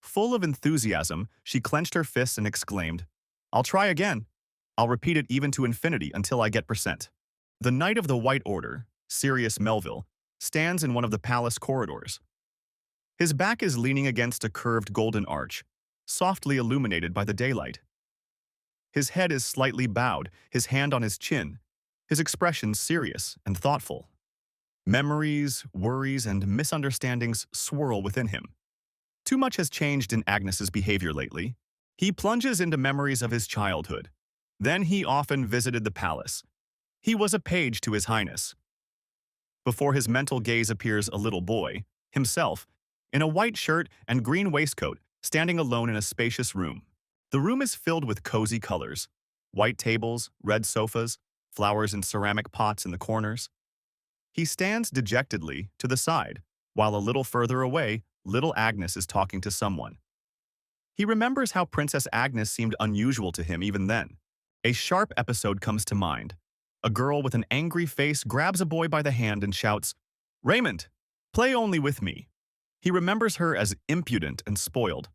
A: Full of enthusiasm, she clenched her fists and exclaimed, "I'll try again. I'll repeat it even to infinity until I get percent." The Knight of the White Order, Sirius Melville, stands in one of the palace corridors. His back is leaning against a curved golden arch, softly illuminated by the daylight. His head is slightly bowed, his hand on his chin, his expression serious and thoughtful. Memories, worries, and misunderstandings swirl within him. Too much has changed in Agnes's behavior lately. He plunges into memories of his childhood. Then he often visited the palace. He was a page to His Highness. Before his mental gaze appears a little boy, himself, in a white shirt and green waistcoat, standing alone in a spacious room. The room is filled with cozy colors, white tables, red sofas, flowers in ceramic pots in the corners. He stands dejectedly to the side, while a little further away, little Agnes is talking to someone. He remembers how Princess Agnes seemed unusual to him even then. A sharp episode comes to mind. A girl with an angry face grabs a boy by the hand and shouts, "Raymond, play only with me." He remembers her as impudent and spoiled.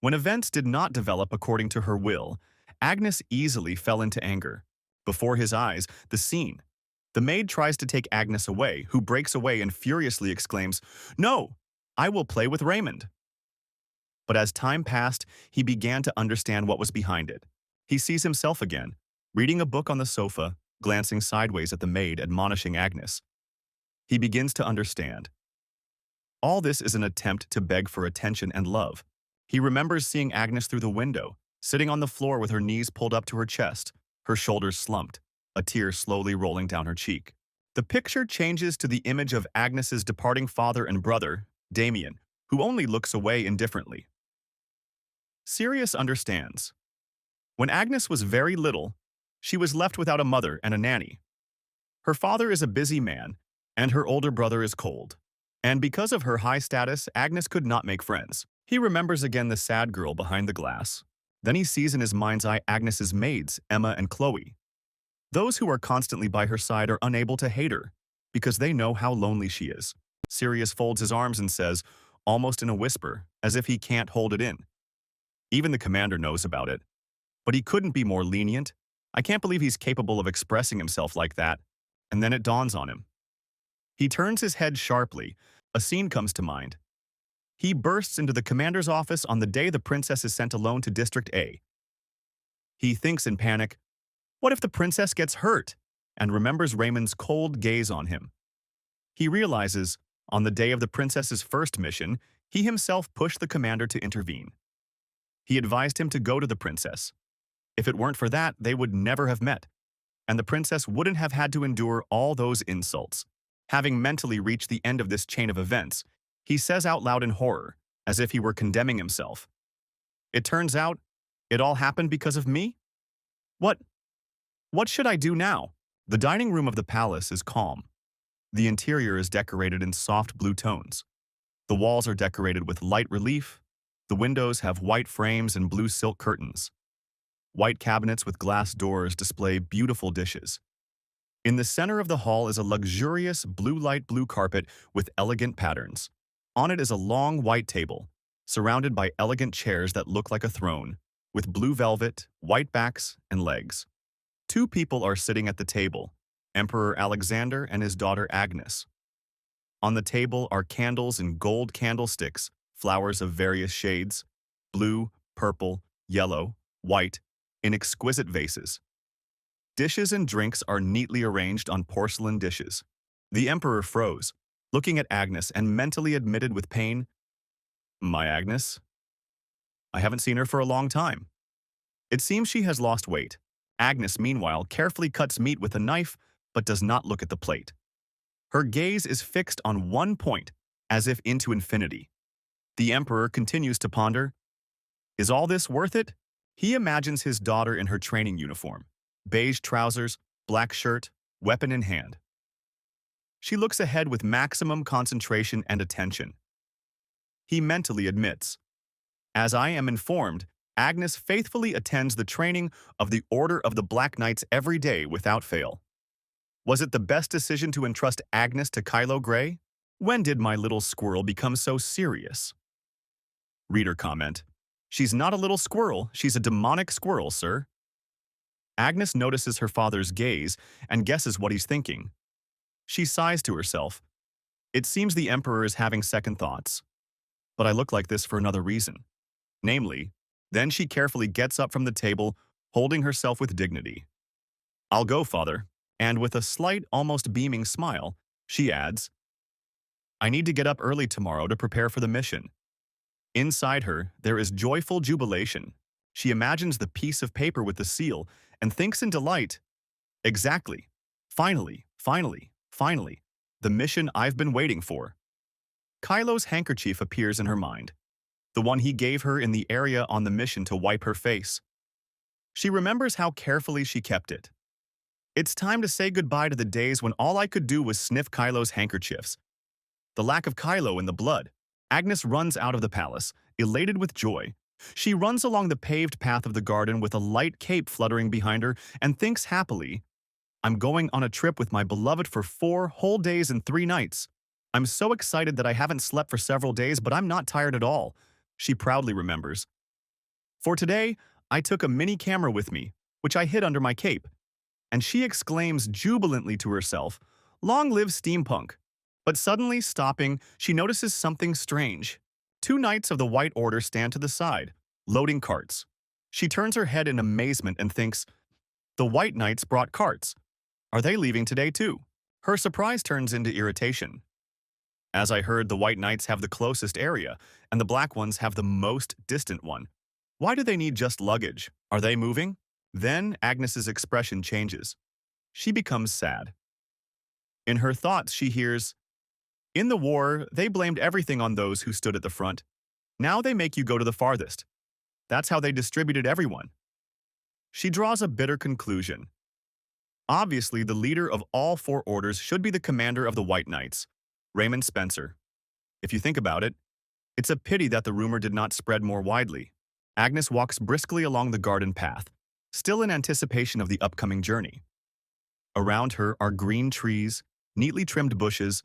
A: When events did not develop according to her will, Agnes easily fell into anger. Before his eyes, the scene. The maid tries to take Agnes away, who breaks away and furiously exclaims, "No, I will play with Raymond." But as time passed, he began to understand what was behind it. He sees himself again, reading a book on the sofa, glancing sideways at the maid admonishing Agnes. He begins to understand. All this is an attempt to beg for attention and love. He remembers seeing Agnes through the window, sitting on the floor with her knees pulled up to her chest, her shoulders slumped, a tear slowly rolling down her cheek. The picture changes to the image of Agnes's departing father and brother, Damian, who only looks away indifferently. Sirius understands. When Agnes was very little, she was left without a mother and a nanny. Her father is a busy man, and her older brother is cold. And because of her high status, Agnes could not make friends. He remembers again the sad girl behind the glass. Then he sees in his mind's eye Agnes's maids, Emma and Chloe. Those who are constantly by her side are unable to hate her, because they know how lonely she is. Sirius folds his arms and says, almost in a whisper, as if he can't hold it in. Even the commander knows about it. But he couldn't be more lenient. I can't believe he's capable of expressing himself like that. And then it dawns on him. He turns his head sharply. A scene comes to mind. He bursts into the commander's office on the day the princess is sent alone to District A. He thinks in panic, what if the princess gets hurt? And remembers Raymond's cold gaze on him. He realizes, on the day of the princess's first mission, he himself pushed the commander to intervene. He advised him to go to the princess. If it weren't for that, they would never have met, and the princess wouldn't have had to endure all those insults. Having mentally reached the end of this chain of events, he says out loud in horror, as if he were condemning himself. It turns out, it all happened because of me? What should I do now? The dining room of the palace is calm. The interior is decorated in soft blue tones. The walls are decorated with light relief. The windows have white frames and blue silk curtains. White cabinets with glass doors display beautiful dishes. In the center of the hall is a luxurious light blue carpet with elegant patterns. On it is a long white table, surrounded by elegant chairs that look like a throne, with blue velvet, white backs, and legs. Two people are sitting at the table, Emperor Alexander and his daughter Agnes. On the table are candles in gold candlesticks, flowers of various shades, blue, purple, yellow, white, in exquisite vases. Dishes and drinks are neatly arranged on porcelain dishes. The emperor froze, looking at Agnes and mentally admitted with pain, "My Agnes? I haven't seen her for a long time." It seems she has lost weight. Agnes, meanwhile, carefully cuts meat with a knife, but does not look at the plate. Her gaze is fixed on one point, as if into infinity. The emperor continues to ponder, is all this worth it? He imagines his daughter in her training uniform, beige trousers, black shirt, weapon in hand. She looks ahead with maximum concentration and attention. He mentally admits, as I am informed, Agnes faithfully attends the training of the Order of the Black Knights every day without fail. Was it the best decision to entrust Agnes to Kylo Grey? When did my little squirrel become so serious? Reader comment, she's not a little squirrel, she's a demonic squirrel, sir. Agnes notices her father's gaze and guesses what he's thinking. She sighs to herself. It seems the Emperor is having second thoughts. But I look like this for another reason. Namely, then she carefully gets up from the table, holding herself with dignity. I'll go, father. And with a slight, almost beaming smile, she adds, I need to get up early tomorrow to prepare for the mission. Inside her, there is joyful jubilation. She imagines the piece of paper with the seal and thinks in delight, exactly, finally, the mission I've been waiting for. Kylo's handkerchief appears in her mind, the one he gave her in the area on the mission to wipe her face. She remembers how carefully she kept it. It's time to say goodbye to the days when all I could do was sniff Kylo's handkerchiefs. The lack of Kylo in the blood. Agnes runs out of the palace, elated with joy. She runs along the paved path of the garden with a light cape fluttering behind her and thinks happily, I'm going on a trip with my beloved for 4 whole days and 3 nights. I'm so excited that I haven't slept for several days, but I'm not tired at all, she proudly remembers. For today, I took a mini camera with me, which I hid under my cape, and she exclaims jubilantly to herself, long live steampunk. But suddenly, stopping, she notices something strange. 2 knights of the White Order stand to the side, loading carts. She turns her head in amazement and thinks, the White Knights brought carts. Are they leaving today too? Her surprise turns into irritation. As I heard, the White Knights have the closest area, and the Black ones have the most distant one. Why do they need just luggage? Are they moving? Then Agnes's expression changes. She becomes sad. In her thoughts, she hears, in the war, they blamed everything on those who stood at the front. Now they make you go to the farthest. That's how they distributed everyone. She draws a bitter conclusion. Obviously, the leader of all 4 orders should be the commander of the White Knights, Raymond Spencer. If you think about it, it's a pity that the rumor did not spread more widely. Agnes walks briskly along the garden path, still in anticipation of the upcoming journey. Around her are green trees, neatly trimmed bushes,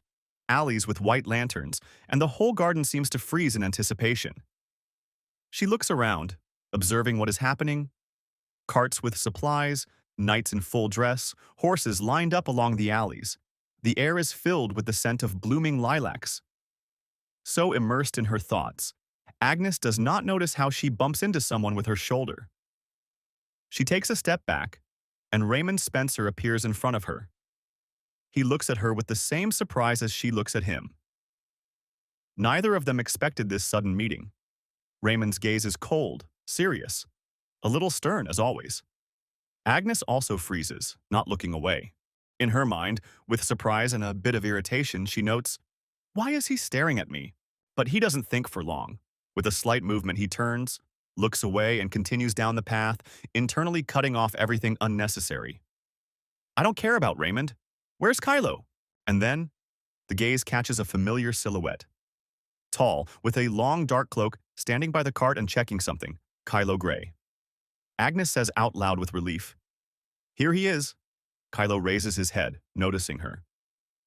A: alleys with white lanterns, and the whole garden seems to freeze in anticipation. She looks around, observing what is happening. Carts with supplies, knights in full dress, horses lined up along the alleys. The air is filled with the scent of blooming lilacs. So immersed in her thoughts, Agnes does not notice how she bumps into someone with her shoulder. She takes a step back, and Raymond Spencer appears in front of her. He looks at her with the same surprise as she looks at him. Neither of them expected this sudden meeting. Raymond's gaze is cold, serious, a little stern as always. Agnes also freezes, not looking away. In her mind, with surprise and a bit of irritation, she notes, "Why is he staring at me?" But he doesn't think for long. With a slight movement, he turns, looks away, and continues down the path, internally cutting off everything unnecessary. "I don't care about Raymond. Where's Kylo?" And then, the gaze catches a familiar silhouette. Tall, with a long dark cloak, standing by the cart and checking something, Kylo Gray. Agnes says out loud with relief, "Here he is." Kylo raises his head, noticing her.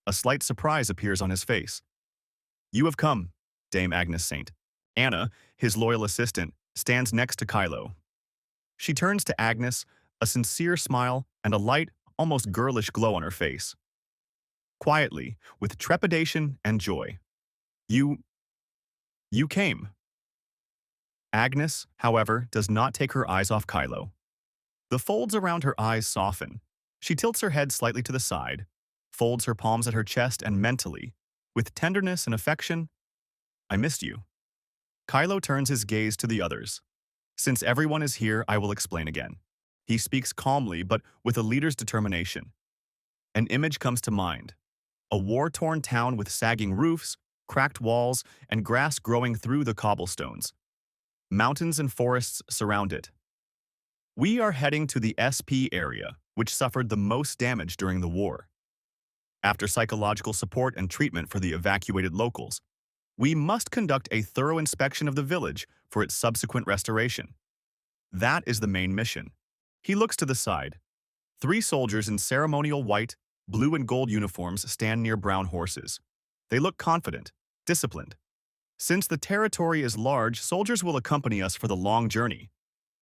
A: A slight surprise appears on his face. "You have come, Dame Agnes Saint." Anna, his loyal assistant, stands next to Kylo. She turns to Agnes, a sincere smile and a light, almost girlish glow on her face. Quietly, with trepidation and joy. You came." Agnes, however, does not take her eyes off Kylo. The folds around her eyes soften. She tilts her head slightly to the side, folds her palms at her chest, and mentally, with tenderness and affection, "I missed you." Kylo turns his gaze to the others. "Since everyone is here, I will explain again." He speaks calmly, but with a leader's determination. An image comes to mind. A war-torn town with sagging roofs, cracked walls, and grass growing through the cobblestones. Mountains and forests surround it. We are heading to the SP area, which suffered the most damage during the war. After psychological support and treatment for the evacuated locals, we must conduct a thorough inspection of the village for its subsequent restoration. That is the main mission. He looks to the side. 3 soldiers in ceremonial white, blue and gold uniforms stand near brown horses. They look confident, disciplined. Since the territory is large, soldiers will accompany us for the long journey.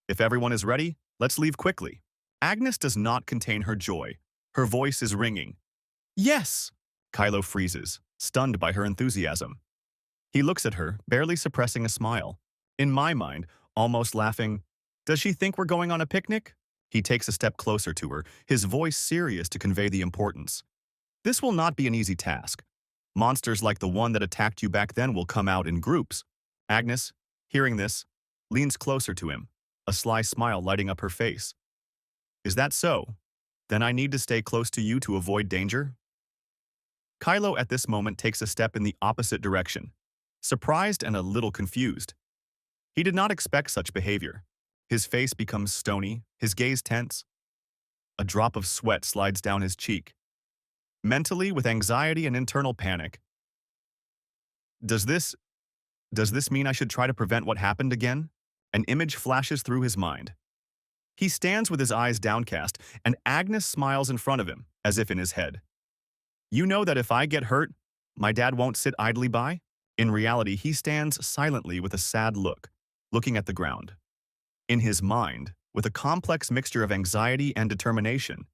A: If everyone is ready, let's leave quickly. Agnes does not contain her joy. Her voice is ringing. "Yes!" Kylo freezes, stunned by her enthusiasm. He looks at her, barely suppressing a smile. In my mind, almost laughing, "Does she think we're going on a picnic?" He takes a step closer to her, his voice serious to convey the importance. "This will not be an easy task. Monsters like the one that attacked you back then will come out in groups." Agnes, hearing this, leans closer to him, a sly smile lighting up her face. "Is that so? Then I need to stay close to you to avoid danger?" Kylo at this moment takes a step in the opposite direction, surprised and a little confused. He did not expect such behavior. His face becomes stony, his gaze tense. A drop of sweat slides down his cheek. Mentally, with anxiety and internal panic. Does this mean I should try to prevent what happened again? An image flashes through his mind. He stands with his eyes downcast, and Agnes smiles in front of him, as if in his head. "You know that if I get hurt, my dad won't sit idly by?" In reality, he stands silently with a sad look, looking at the ground. In his mind, with a complex mixture of anxiety and determination.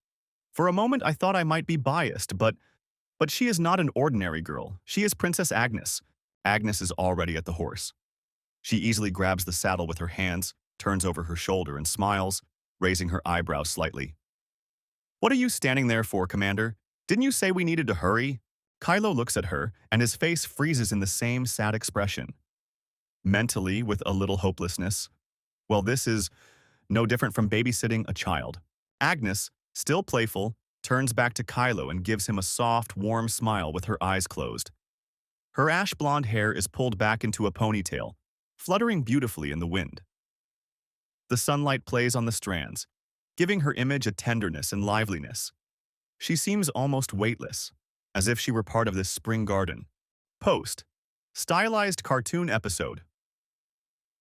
A: For a moment, I thought I might be biased, but she is not an ordinary girl. She is Princess Agnes. Agnes is already at the horse. She easily grabs the saddle with her hands, turns over her shoulder, and smiles, raising her eyebrows slightly. "What are you standing there for, Commander? Didn't you say we needed to hurry?" Kylo looks at her, and his face freezes in the same sad expression. Mentally, with a little hopelessness. Well, this is no different from babysitting a child. Agnes, still playful, turns back to Kylo and gives him a soft, warm smile with her eyes closed. Her ash-blonde hair is pulled back into a ponytail, fluttering beautifully in the wind. The sunlight plays on the strands, giving her image a tenderness and liveliness. She seems almost weightless, as if she were part of this spring garden. Post. Stylized cartoon episode.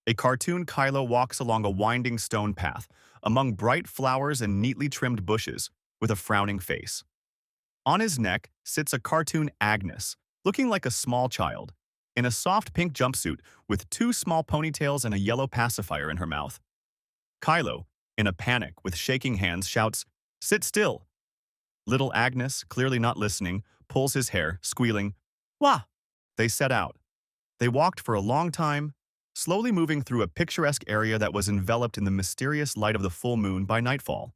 A: A cartoon Kylo walks along a winding stone path, among bright flowers and neatly trimmed bushes, with a frowning face. On his neck sits a cartoon Agnes, looking like a small child, in a soft pink jumpsuit with 2 small ponytails and a yellow pacifier in her mouth. Kylo, in a panic with shaking hands, shouts, "Sit still!" Little Agnes, clearly not listening, pulls his hair, squealing, "Wah!" They set out. They walked for a long time, slowly moving through a picturesque area that was enveloped in the mysterious light of the full moon by nightfall.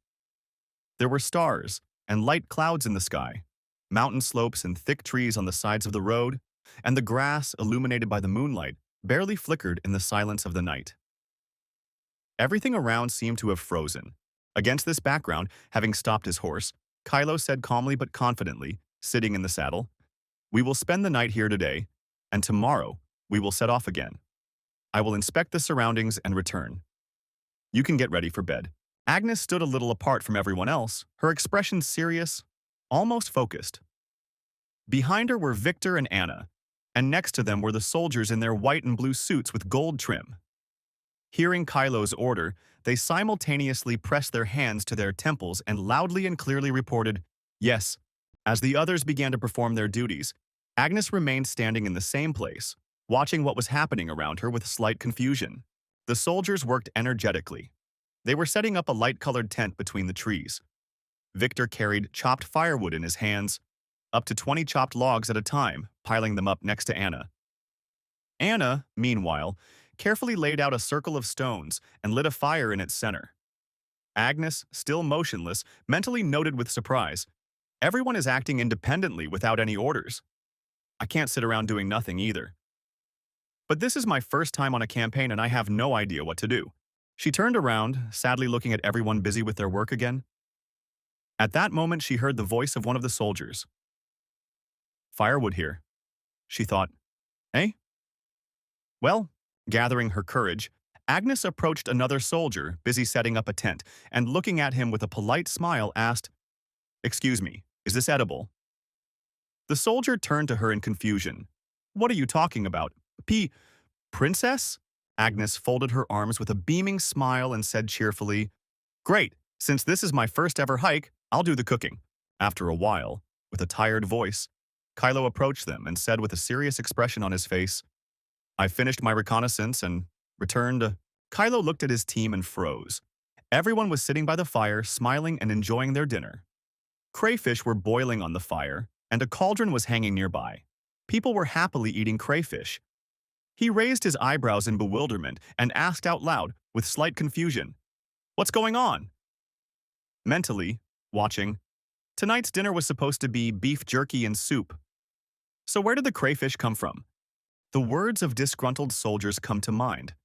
A: There were stars and light clouds in the sky, mountain slopes and thick trees on the sides of the road, and the grass, illuminated by the moonlight, barely flickered in the silence of the night. Everything around seemed to have frozen. Against this background, having stopped his horse, Kylo said calmly but confidently, sitting in the saddle, "We will spend the night here today, and tomorrow we will set off again. I will inspect the surroundings and return. You can get ready for bed." Agnes stood a little apart from everyone else, her expression serious, almost focused. Behind her were Victor and Anna, and next to them were the soldiers in their white and blue suits with gold trim. Hearing Kylo's order, they simultaneously pressed their hands to their temples and loudly and clearly reported, "Yes." As the others began to perform their duties, Agnes remained standing in the same place, watching what was happening around her with slight confusion. The soldiers worked energetically. They were setting up a light-colored tent between the trees. Victor carried chopped firewood in his hands, up to 20 chopped logs at a time, piling them up next to Anna. Anna, meanwhile, carefully laid out a circle of stones and lit a fire in its center. Agnes, still motionless, mentally noted with surprise, "Everyone is acting independently without any orders. I can't sit around doing nothing either. But this is my first time on a campaign and I have no idea what to do." She turned around, sadly looking at everyone busy with their work again. At that moment, she heard the voice of one of the soldiers. "Firewood here," she thought. "Eh?" Well, gathering her courage, Agnes approached another soldier busy setting up a tent and looking at him with a polite smile asked, "Excuse me, is this edible?" The soldier turned to her in confusion. "What are you talking about? Princess?" Agnes folded her arms with a beaming smile and said cheerfully, "Great, since this is my first ever hike, I'll do the cooking." After a while, with a tired voice, Kylo approached them and said with a serious expression on his face, "I finished my reconnaissance and returned." Kylo looked at his team and froze. Everyone was sitting by the fire, smiling and enjoying their dinner. Crayfish were boiling on the fire, and a cauldron was hanging nearby. People were happily eating crayfish. He raised his eyebrows in bewilderment and asked out loud, with slight confusion, "What's going on?" Mentally, watching, tonight's dinner was supposed to be beef jerky and soup. So where did the crayfish come from? The words of disgruntled soldiers come to mind.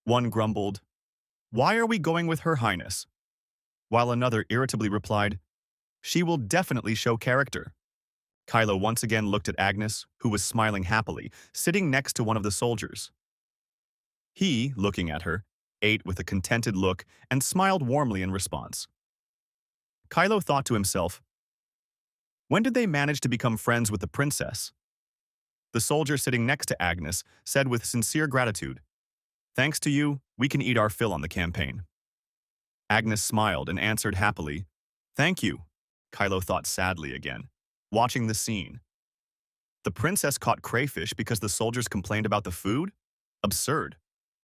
A: One grumbled, "Why are we going with Her Highness?" While another irritably replied, "She will definitely show character." Kylo once again looked at Agnes, who was smiling happily, sitting next to one of the soldiers. He, looking at her, ate with a contented look and smiled warmly in response. Kylo thought to himself, when did they manage to become friends with the princess? The soldier sitting next to Agnes said with sincere gratitude, "Thanks to you, we can eat our fill on the campaign." Agnes smiled and answered happily, "Thank you." Kylo thought sadly again, watching the scene. The princess caught crayfish because the soldiers complained about the food? Absurd.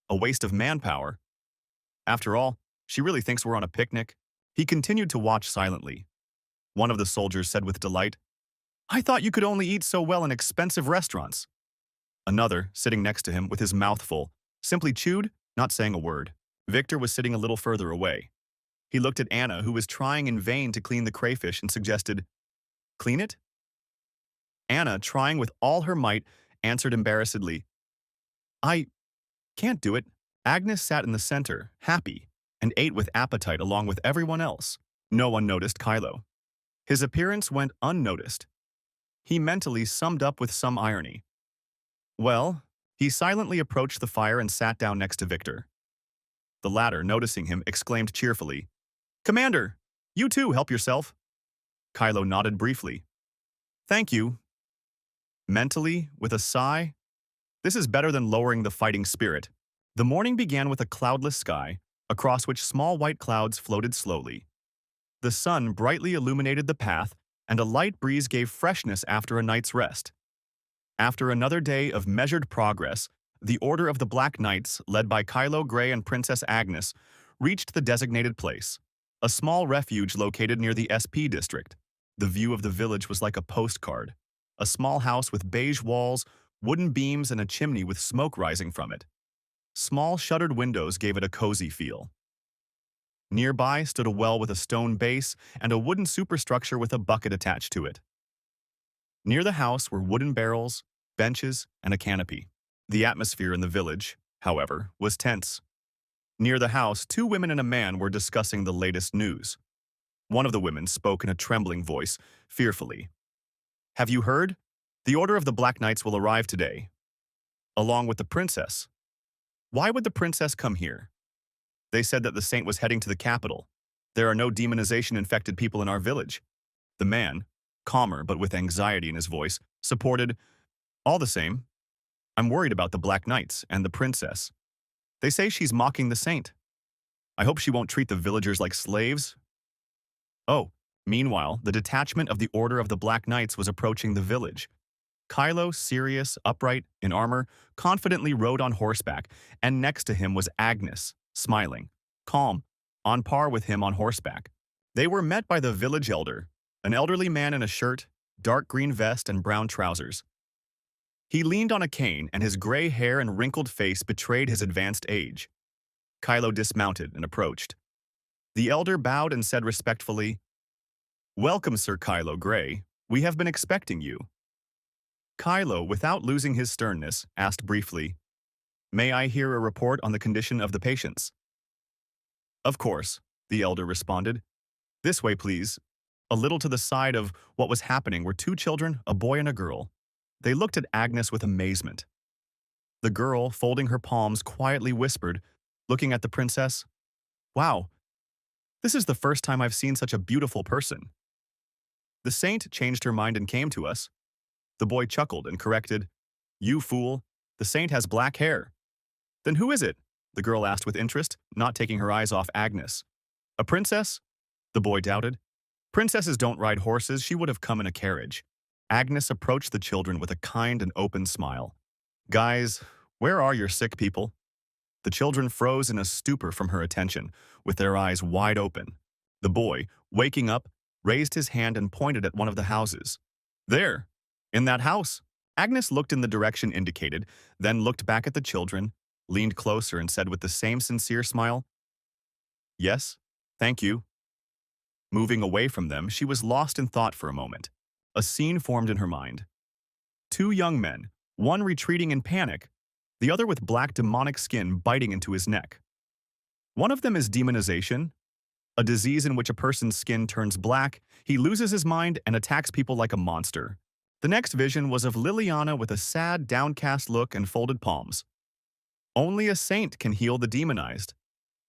A: A waste of manpower. After all, she really thinks we're on a picnic. He continued to watch silently. One of the soldiers said with delight, "I thought you could only eat so well in expensive restaurants." Another, sitting next to him with his mouth full, simply chewed, not saying a word. Victor was sitting a little further away. He looked at Anna, who was trying in vain to clean the crayfish, and suggested, "Clean it?" Anna, trying with all her might, answered embarrassedly, "I can't do it." Agnes sat in the center, happy, and ate with appetite along with everyone else. No one noticed Kylo. His appearance went unnoticed. He mentally summed up with some irony. Well, he silently approached the fire and sat down next to Victor. The latter, noticing him, exclaimed cheerfully, "Commander, you too help yourself." Kylo nodded briefly. "Thank you." Mentally, with a sigh, this is better than lowering the fighting spirit. The morning began with a cloudless sky, across which small white clouds floated slowly. The sun brightly illuminated the path, and a light breeze gave freshness after a night's rest. After another day of measured progress, the Order of the Black Knights, led by Kylo Grey and Princess Agnes, reached the designated place, a small refuge located near the SP district. The view of the village was like a postcard. A small house with beige walls, wooden beams and a chimney with smoke rising from it. Small shuttered windows gave it a cozy feel. Nearby stood a well with a stone base and a wooden superstructure with a bucket attached to it. Near the house were wooden barrels, benches, and a canopy. The atmosphere in the village, however, was tense. Near the house, two women and a man were discussing the latest news. One of the women spoke in a trembling voice, fearfully. "Have you heard? The Order of the Black Knights will arrive today, along with the princess." "Why would the princess come here?" "They said that the saint was heading to the capital. There are no demonization-infected people in our village." The man, calmer but with anxiety in his voice, supported, "All the same, I'm worried about the Black Knights and the princess. They say she's mocking the saint. I hope she won't treat the villagers like slaves." Oh, meanwhile, the detachment of the Order of the Black Knights was approaching the village. Kylo, Sirius, upright, in armor, confidently rode on horseback, and next to him was Agnes, smiling, calm, on par with him on horseback. They were met by the village elder, an elderly man in a shirt, dark green vest, and brown trousers. He leaned on a cane, and his gray hair and wrinkled face betrayed his advanced age. Kylo dismounted and approached. The elder bowed and said respectfully, "Welcome, Sir Kylo Grey. We have been expecting you." Kylo, without losing his sternness, asked briefly, "May I hear a report on the condition of the patients?" "Of course," the elder responded. "This way, please." A little to the side of what was happening were two children, a boy and a girl. They looked at Agnes with amazement. The girl, folding her palms, quietly whispered, looking at the princess, "Wow, this is the first time I've seen such a beautiful person." "The saint changed her mind and came to us." The boy chuckled and corrected, "You fool, the saint has black hair." "Then who is it?" the girl asked with interest, not taking her eyes off Agnes. "A princess?" the boy doubted. "Princesses don't ride horses, she would have come in a carriage." Agnes approached the children with a kind and open smile. "Guys, where are your sick people?" The children froze in a stupor from her attention, with their eyes wide open. The boy, waking up, raised his hand and pointed at one of the houses. "There, in that house." Agnes looked in the direction indicated, then looked back at the children, leaned closer and said with the same sincere smile, "Yes, thank you." Moving away from them, she was lost in thought for a moment. A scene formed in her mind. Two young men, one retreating in panic, the other with black demonic skin biting into his neck. One of them is demonization, a disease in which a person's skin turns black, he loses his mind and attacks people like a monster. The next vision was of Liliana with a sad, downcast look and folded palms. Only a saint can heal the demonized.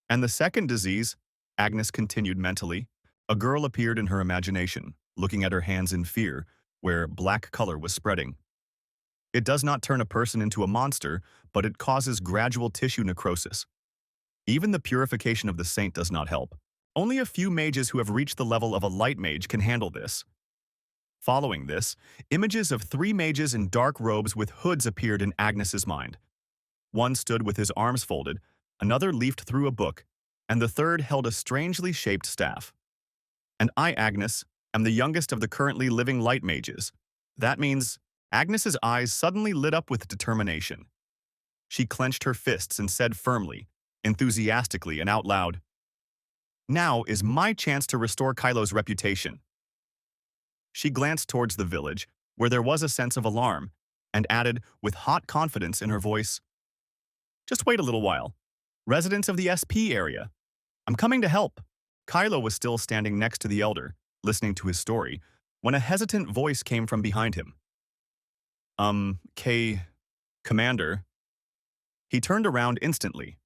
A: And the second disease, Agnes continued mentally, a girl appeared in her imagination, looking at her hands in fear, where black color was spreading. It does not turn a person into a monster, but it causes gradual tissue necrosis. Even the purification of the saint does not help. Only a few mages who have reached the level of a light mage can handle this. Following this, images of three mages in dark robes with hoods appeared in Agnes's mind. One stood with his arms folded, another leafed through a book, and the third held a strangely shaped staff. "And I, Agnes, am the youngest of the currently living light mages." That means Agnes's eyes suddenly lit up with determination. She clenched her fists and said firmly, enthusiastically and out loud, "Now is my chance to restore Kylo's reputation." She glanced towards the village, where there was a sense of alarm, and added, with hot confidence in her voice, "Just wait a little while. Residents of the SP area, I'm coming to help." Kylo was still standing next to the elder, listening to his story, when a hesitant voice came from behind him. Commander." He turned around instantly.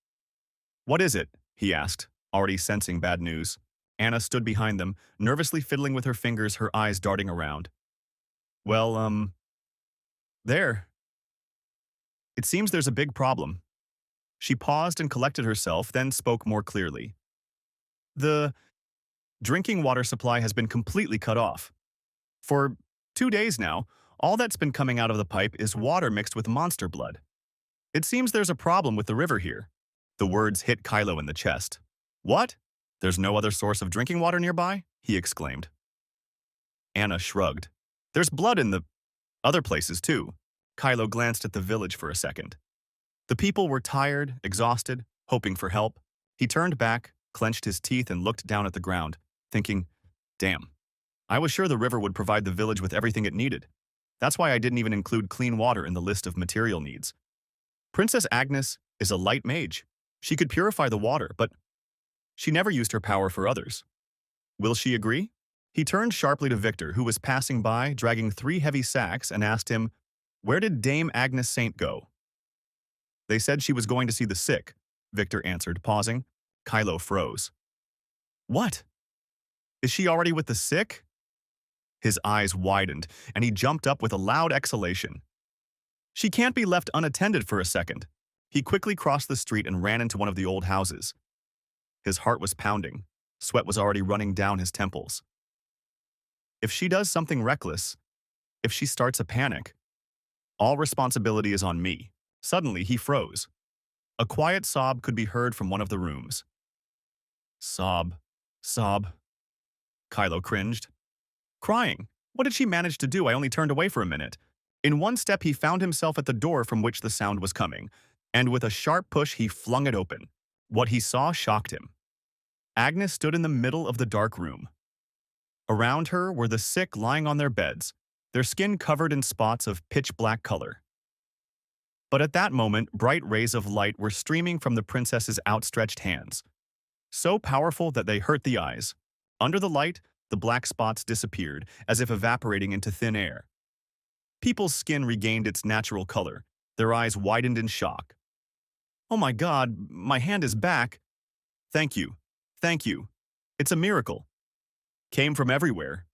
A: "What is it?" he asked, already sensing bad news. Anna stood behind them, nervously fiddling with her fingers, her eyes darting around. "Well, there. It seems there's a big problem." She paused and collected herself, then spoke more clearly. "The drinking water supply has been completely cut off. For 2 days now, all that's been coming out of the pipe is water mixed with monster blood. It seems there's a problem with the river here." The words hit Kylo in the chest. "What? There's no other source of drinking water nearby?" he exclaimed. Anna shrugged. "There's blood in the other places too." Kylo glanced at the village for a second. The people were tired, exhausted, hoping for help. He turned back, clenched his teeth, and looked down at the ground, thinking, damn, I was sure the river would provide the village with everything it needed. That's why I didn't even include clean water in the list of material needs. Princess Agnes is a light mage. She could purify the water, but she never used her power for others. Will she agree? He turned sharply to Victor, who was passing by, dragging 3 heavy sacks, and asked him, where did Dame Agnes Saint go? They said she was going to see the sick, Victor answered, pausing. Kylo froze. What? Is she already with the sick? His eyes widened, and he jumped up with a loud exhalation. She can't be left unattended for a second. He quickly crossed the street and ran into one of the old houses. His heart was pounding. Sweat was already running down his temples. If she does something reckless, if she starts a panic, all responsibility is on me. Suddenly, he froze. A quiet sob could be heard from one of the rooms. Sob. Sob. Kylo cringed. Crying. What did she manage to do? I only turned away for a minute. In one step, he found himself at the door from which the sound was coming, and with a sharp push, he flung it open. What he saw shocked him. Agnes stood in the middle of the dark room. Around her were the sick lying on their beds, their skin covered in spots of pitch-black color. But at that moment, bright rays of light were streaming from the princess's outstretched hands, so powerful that they hurt the eyes. Under the light, the black spots disappeared, as if evaporating into thin air. People's skin regained its natural color, their eyes widened in shock. Oh my God, my hand is back. Thank you. Thank you. It's a miracle. Came from everywhere.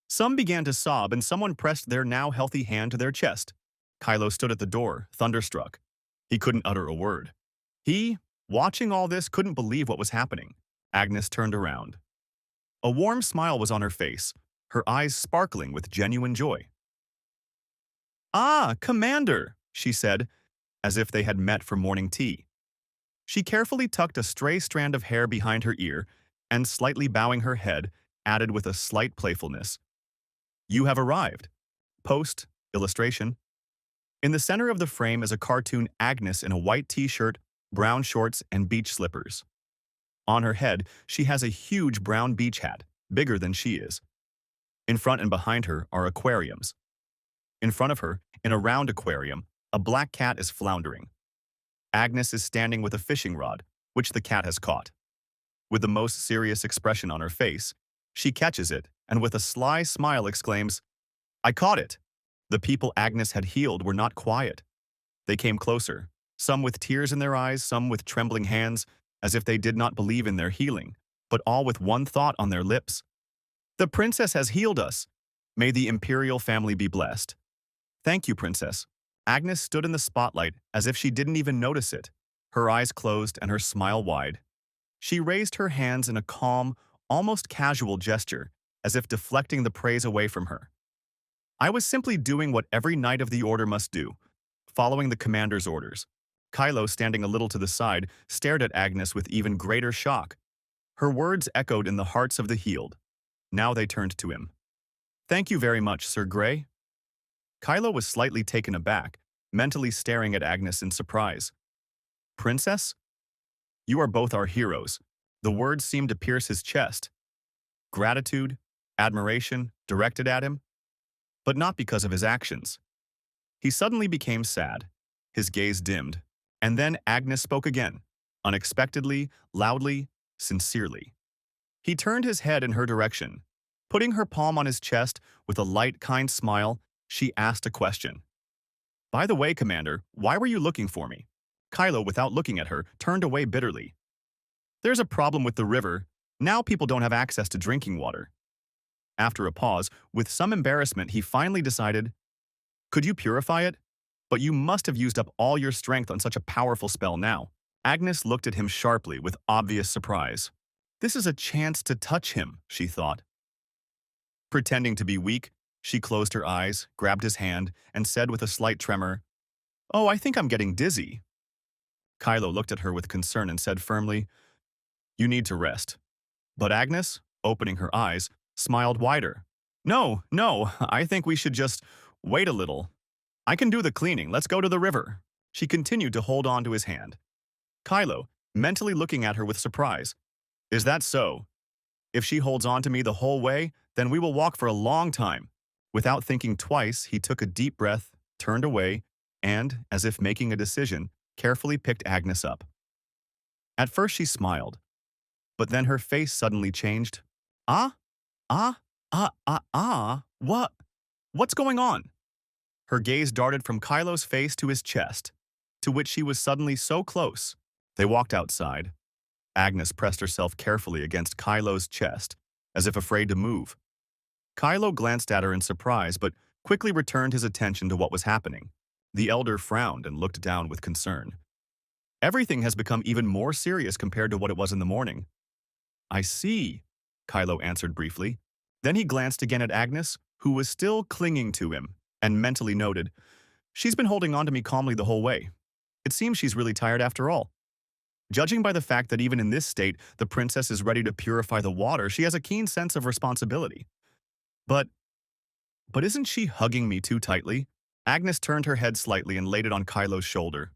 A: Some began to sob, and someone pressed their now healthy hand to their chest. Kylo stood at the door, thunderstruck. He couldn't utter a word. He, watching all this, couldn't believe what was happening. Agnes turned around. A warm smile was on her face, her eyes sparkling with genuine joy. Ah, Commander, she said, as if they had met for morning tea. She carefully tucked a stray strand of hair behind her ear and, slightly bowing her head, added with a slight playfulness, You have arrived. Post, illustration. In the center of the frame is a cartoon Agnes in a white t-shirt, brown shorts, and beach slippers. On her head, she has a huge brown beach hat, bigger than she is. In front and behind her are aquariums. In front of her, in a round aquarium, a black cat is floundering. Agnes is standing with a fishing rod, which the cat has caught. With the most serious expression on her face, she catches it and with a sly smile exclaims, I caught it! The people Agnes had healed were not quiet. They came closer, some with tears in their eyes, some with trembling hands, as if they did not believe in their healing, but all with one thought on their lips. The princess has healed us. May the Imperial family be blessed. Thank you, princess. Agnes stood in the spotlight as if she didn't even notice it, her eyes closed and her smile wide. She raised her hands in a calm, almost casual gesture, as if deflecting the praise away from her. I was simply doing what every knight of the order must do, following the commander's orders. Kylo, standing a little to the side, stared at Agnes with even greater shock. Her words echoed in the hearts of the healed. Now they turned to him. Thank you very much, Sir Grey. Kylo was slightly taken aback, mentally staring at Agnes in surprise. Princess? You are both our heroes. The words seemed to pierce his chest. Gratitude, admiration, directed at him, but not because of his actions. He suddenly became sad. His gaze dimmed. And then Agnes spoke again, unexpectedly, loudly, sincerely. He turned his head in her direction. Putting her palm on his chest with a light, kind smile, she asked a question. By the way, Commander, why were you looking for me? Kylo, without looking at her, turned away bitterly. There's a problem with the river. Now people don't have access to drinking water. After a pause, with some embarrassment, he finally decided, Could you purify it? But you must have used up all your strength on such a powerful spell now. Agnes looked at him sharply with obvious surprise. This is a chance to touch him, she thought. Pretending to be weak, she closed her eyes, grabbed his hand, and said with a slight tremor, Oh, I think I'm getting dizzy. Kylo looked at her with concern and said firmly, You need to rest. But Agnes, opening her eyes, smiled wider. No, I think we should just wait a little. I can do the cleaning, let's go to the river. She continued to hold on to his hand. Kylo, mentally looking at her with surprise. Is that so? If she holds on to me the whole way, then we will walk for a long time. Without thinking twice, he took a deep breath, turned away, and, as if making a decision, carefully picked Agnes up. At first she smiled, but then her face suddenly changed. What? What's going on? Her gaze darted from Kylo's face to his chest, to which she was suddenly so close. They walked outside. Agnes pressed herself carefully against Kylo's chest, as if afraid to move. Kylo glanced at her in surprise, but quickly returned his attention to what was happening. The elder frowned and looked down with concern. Everything has become even more serious compared to what it was in the morning. I see, Kylo answered briefly. Then he glanced again at Agnes, who was still clinging to him, and mentally noted, she's been holding on to me calmly the whole way. It seems she's really tired after all. Judging by the fact that even in this state, the princess is ready to purify the water, she has a keen sense of responsibility. But isn't she hugging me too tightly? Agnes turned her head slightly and laid it on Kylo's shoulder.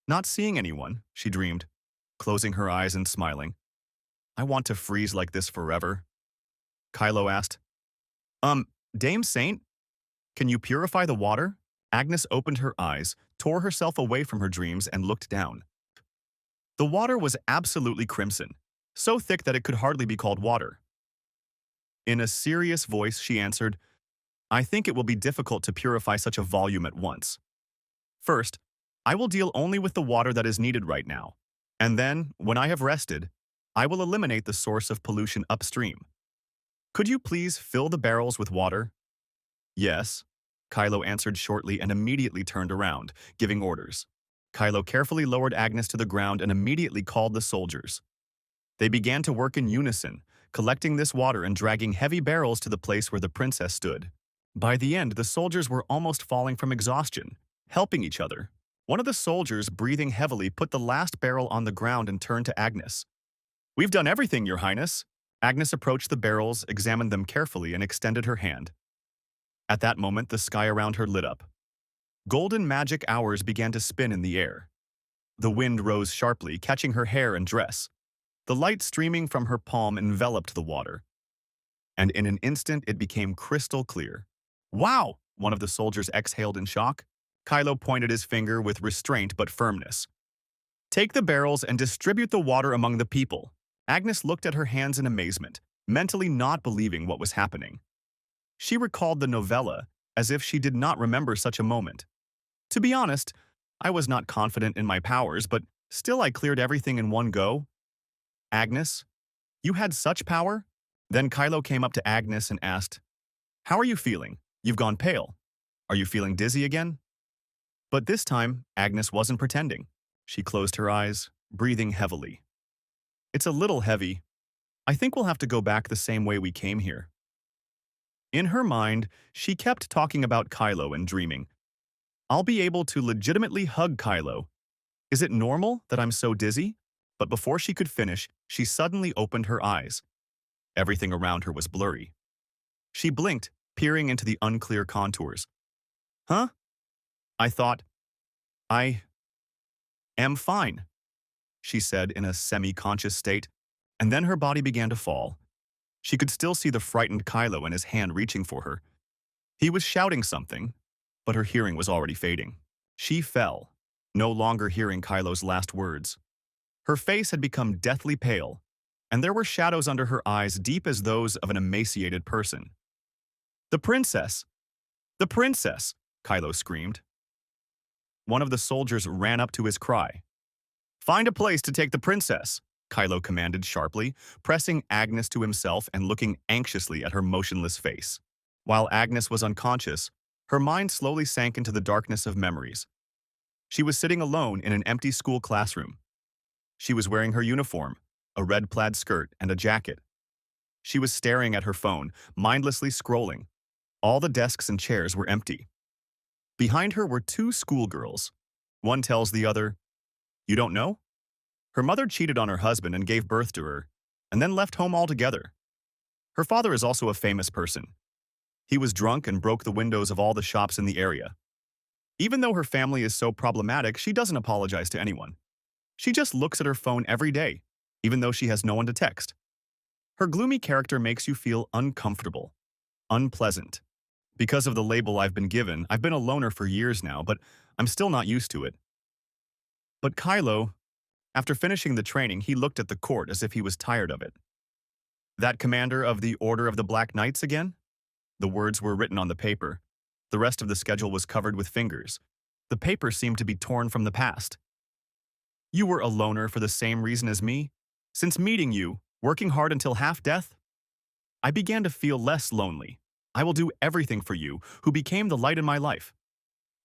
A: Not seeing anyone, she dreamed, closing her eyes and smiling. I want to freeze like this forever. Kylo asked, Dame Saint, can you purify the water? Agnes opened her eyes, tore herself away from her dreams, and looked down. The water was absolutely crimson, so thick that it could hardly be called water. In a serious voice, she answered, I think it will be difficult to purify such a volume at once. First, I will deal only with the water that is needed right now, and then, when I have rested, I will eliminate the source of pollution upstream. Could you please fill the barrels with water? Yes, Kylo answered shortly and immediately turned around, giving orders. Kylo carefully lowered Agnes to the ground and immediately called the soldiers. They began to work in unison, collecting this water and dragging heavy barrels to the place where the princess stood. By the end, the soldiers were almost falling from exhaustion, helping each other. One of the soldiers, breathing heavily, put the last barrel on the ground and turned to Agnes. We've done everything, Your Highness. Agnes approached the barrels, examined them carefully, and extended her hand. At that moment, the sky around her lit up. Golden magic hours began to spin in the air. The wind rose sharply, catching her hair and dress. The light streaming from her palm enveloped the water. And in an instant, it became crystal clear. Wow! One of the soldiers exhaled in shock. Kylo pointed his finger with restraint but firmness. Take the barrels and distribute the water among the people. Agnes looked at her hands in amazement, mentally not believing what was happening. She recalled the novella as if she did not remember such a moment. To be honest, I was not confident in my powers, but still I cleared everything in one go. Agnes, you had such power? Then Kylo came up to Agnes and asked, How are you feeling? You've gone pale. Are you feeling dizzy again? But this time, Agnes wasn't pretending. She closed her eyes, breathing heavily. It's a little heavy. I think we'll have to go back the same way we came here. In her mind, she kept talking about Kylo and dreaming. I'll be able to legitimately hug Kylo. Is it normal that I'm so dizzy? But before she could finish, she suddenly opened her eyes. Everything around her was blurry. She blinked, peering into the unclear contours. Huh? I thought, I am fine, she said in a semi-conscious state, and then her body began to fall. She could still see the frightened Kylo and his hand reaching for her. He was shouting something, but her hearing was already fading. She fell, no longer hearing Kylo's last words. Her face had become deathly pale, and there were shadows under her eyes deep as those of an emaciated person. The princess! The princess! Kylo screamed. One of the soldiers ran up to his cry. Find a place to take the princess, Kylo commanded sharply, pressing Agnes to himself and looking anxiously at her motionless face. While Agnes was unconscious, her mind slowly sank into the darkness of memories. She was sitting alone in an empty school classroom. She was wearing her uniform, a red plaid skirt and a jacket. She was staring at her phone, mindlessly scrolling. All the desks and chairs were empty. Behind her were two schoolgirls. One tells the other, You don't know? Her mother cheated on her husband and gave birth to her, and then left home altogether. Her father is also a famous person. He was drunk and broke the windows of all the shops in the area. Even though her family is so problematic, she doesn't apologize to anyone. She just looks at her phone every day, even though she has no one to text. Her gloomy character makes you feel uncomfortable, unpleasant. Because of the label I've been given, I've been a loner for years now, but I'm still not used to it. But Kylo, after finishing the training, he looked at the court as if he was tired of it. That commander of the Order of the Black Knights again? The words were written on the paper. The rest of the schedule was covered with fingers. The paper seemed to be torn from the past. You were a loner for the same reason as me? Since meeting you, working hard until half-death? I began to feel less lonely. I will do everything for you, who became the light in my life.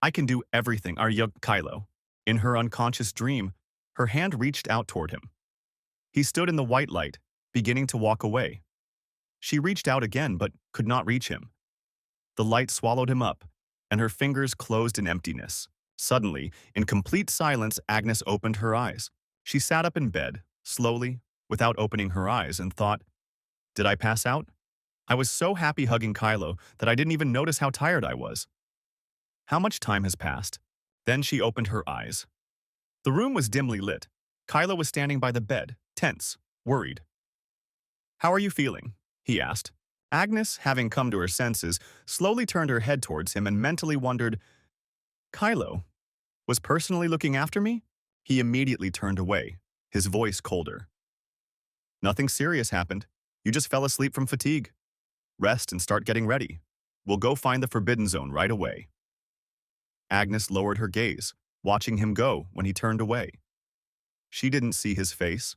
A: I can do everything, Kylo. In her unconscious dream, her hand reached out toward him. He stood in the white light, beginning to walk away. She reached out again, but could not reach him. The light swallowed him up, and her fingers closed in emptiness. Suddenly, in complete silence, Agnes opened her eyes. She sat up in bed, slowly, without opening her eyes, and thought, "Did I pass out?" I was so happy hugging Kylo that I didn't even notice how tired I was. How much time has passed? Then she opened her eyes. The room was dimly lit. Kylo was standing by the bed, tense, worried. "How are you feeling?" he asked. Agnes, having come to her senses, slowly turned her head towards him and mentally wondered, Kylo was personally looking after me? He immediately turned away, his voice colder. "Nothing serious happened. You just fell asleep from fatigue. Rest and start getting ready. We'll go find the Forbidden Zone right away." Agnes lowered her gaze, watching him go when he turned away. She didn't see his face.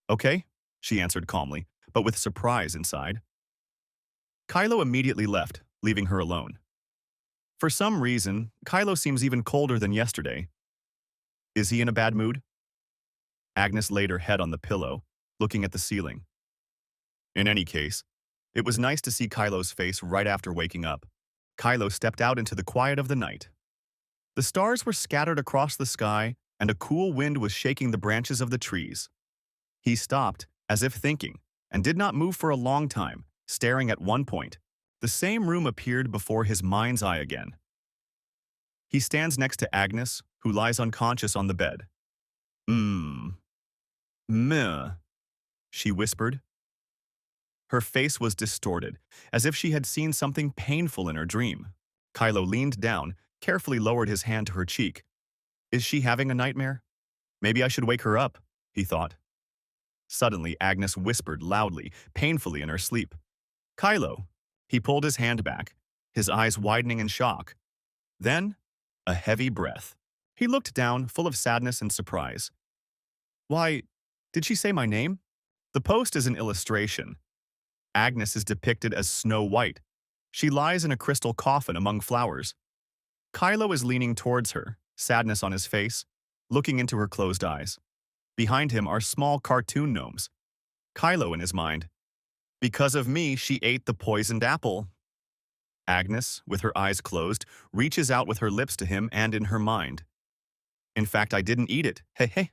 A: "Okay," she answered calmly, but with surprise inside. Kylo immediately left, leaving her alone. For some reason, Kylo seems even colder than yesterday. Is he in a bad mood? Agnes laid her head on the pillow, looking at the ceiling. In any case, it was nice to see Kylo's face right after waking up. Kylo stepped out into the quiet of the night. The stars were scattered across the sky, and a cool wind was shaking the branches of the trees. He stopped, as if thinking, and did not move for a long time, staring at one point. The same room appeared before his mind's eye again. He stands next to Agnes, who lies unconscious on the bed. Meh, she whispered. Her face was distorted, as if she had seen something painful in her dream. Kylo leaned down, carefully lowered his hand to her cheek. Is she having a nightmare? Maybe I should wake her up, he thought. Suddenly, Agnes whispered loudly, painfully in her sleep. Kylo. He pulled his hand back, his eyes widening in shock. Then, a heavy breath. He looked down, full of sadness and surprise. Why, did she say my name? The post is an illustration. Agnes is depicted as Snow White. She lies in a crystal coffin among flowers. Kylo is leaning towards her, sadness on his face, looking into her closed eyes. Behind him are small cartoon gnomes. Kylo in his mind. Because of me, she ate the poisoned apple. Agnes, with her eyes closed, reaches out with her lips to him and in her mind. In fact, I didn't eat it. Hey, hey.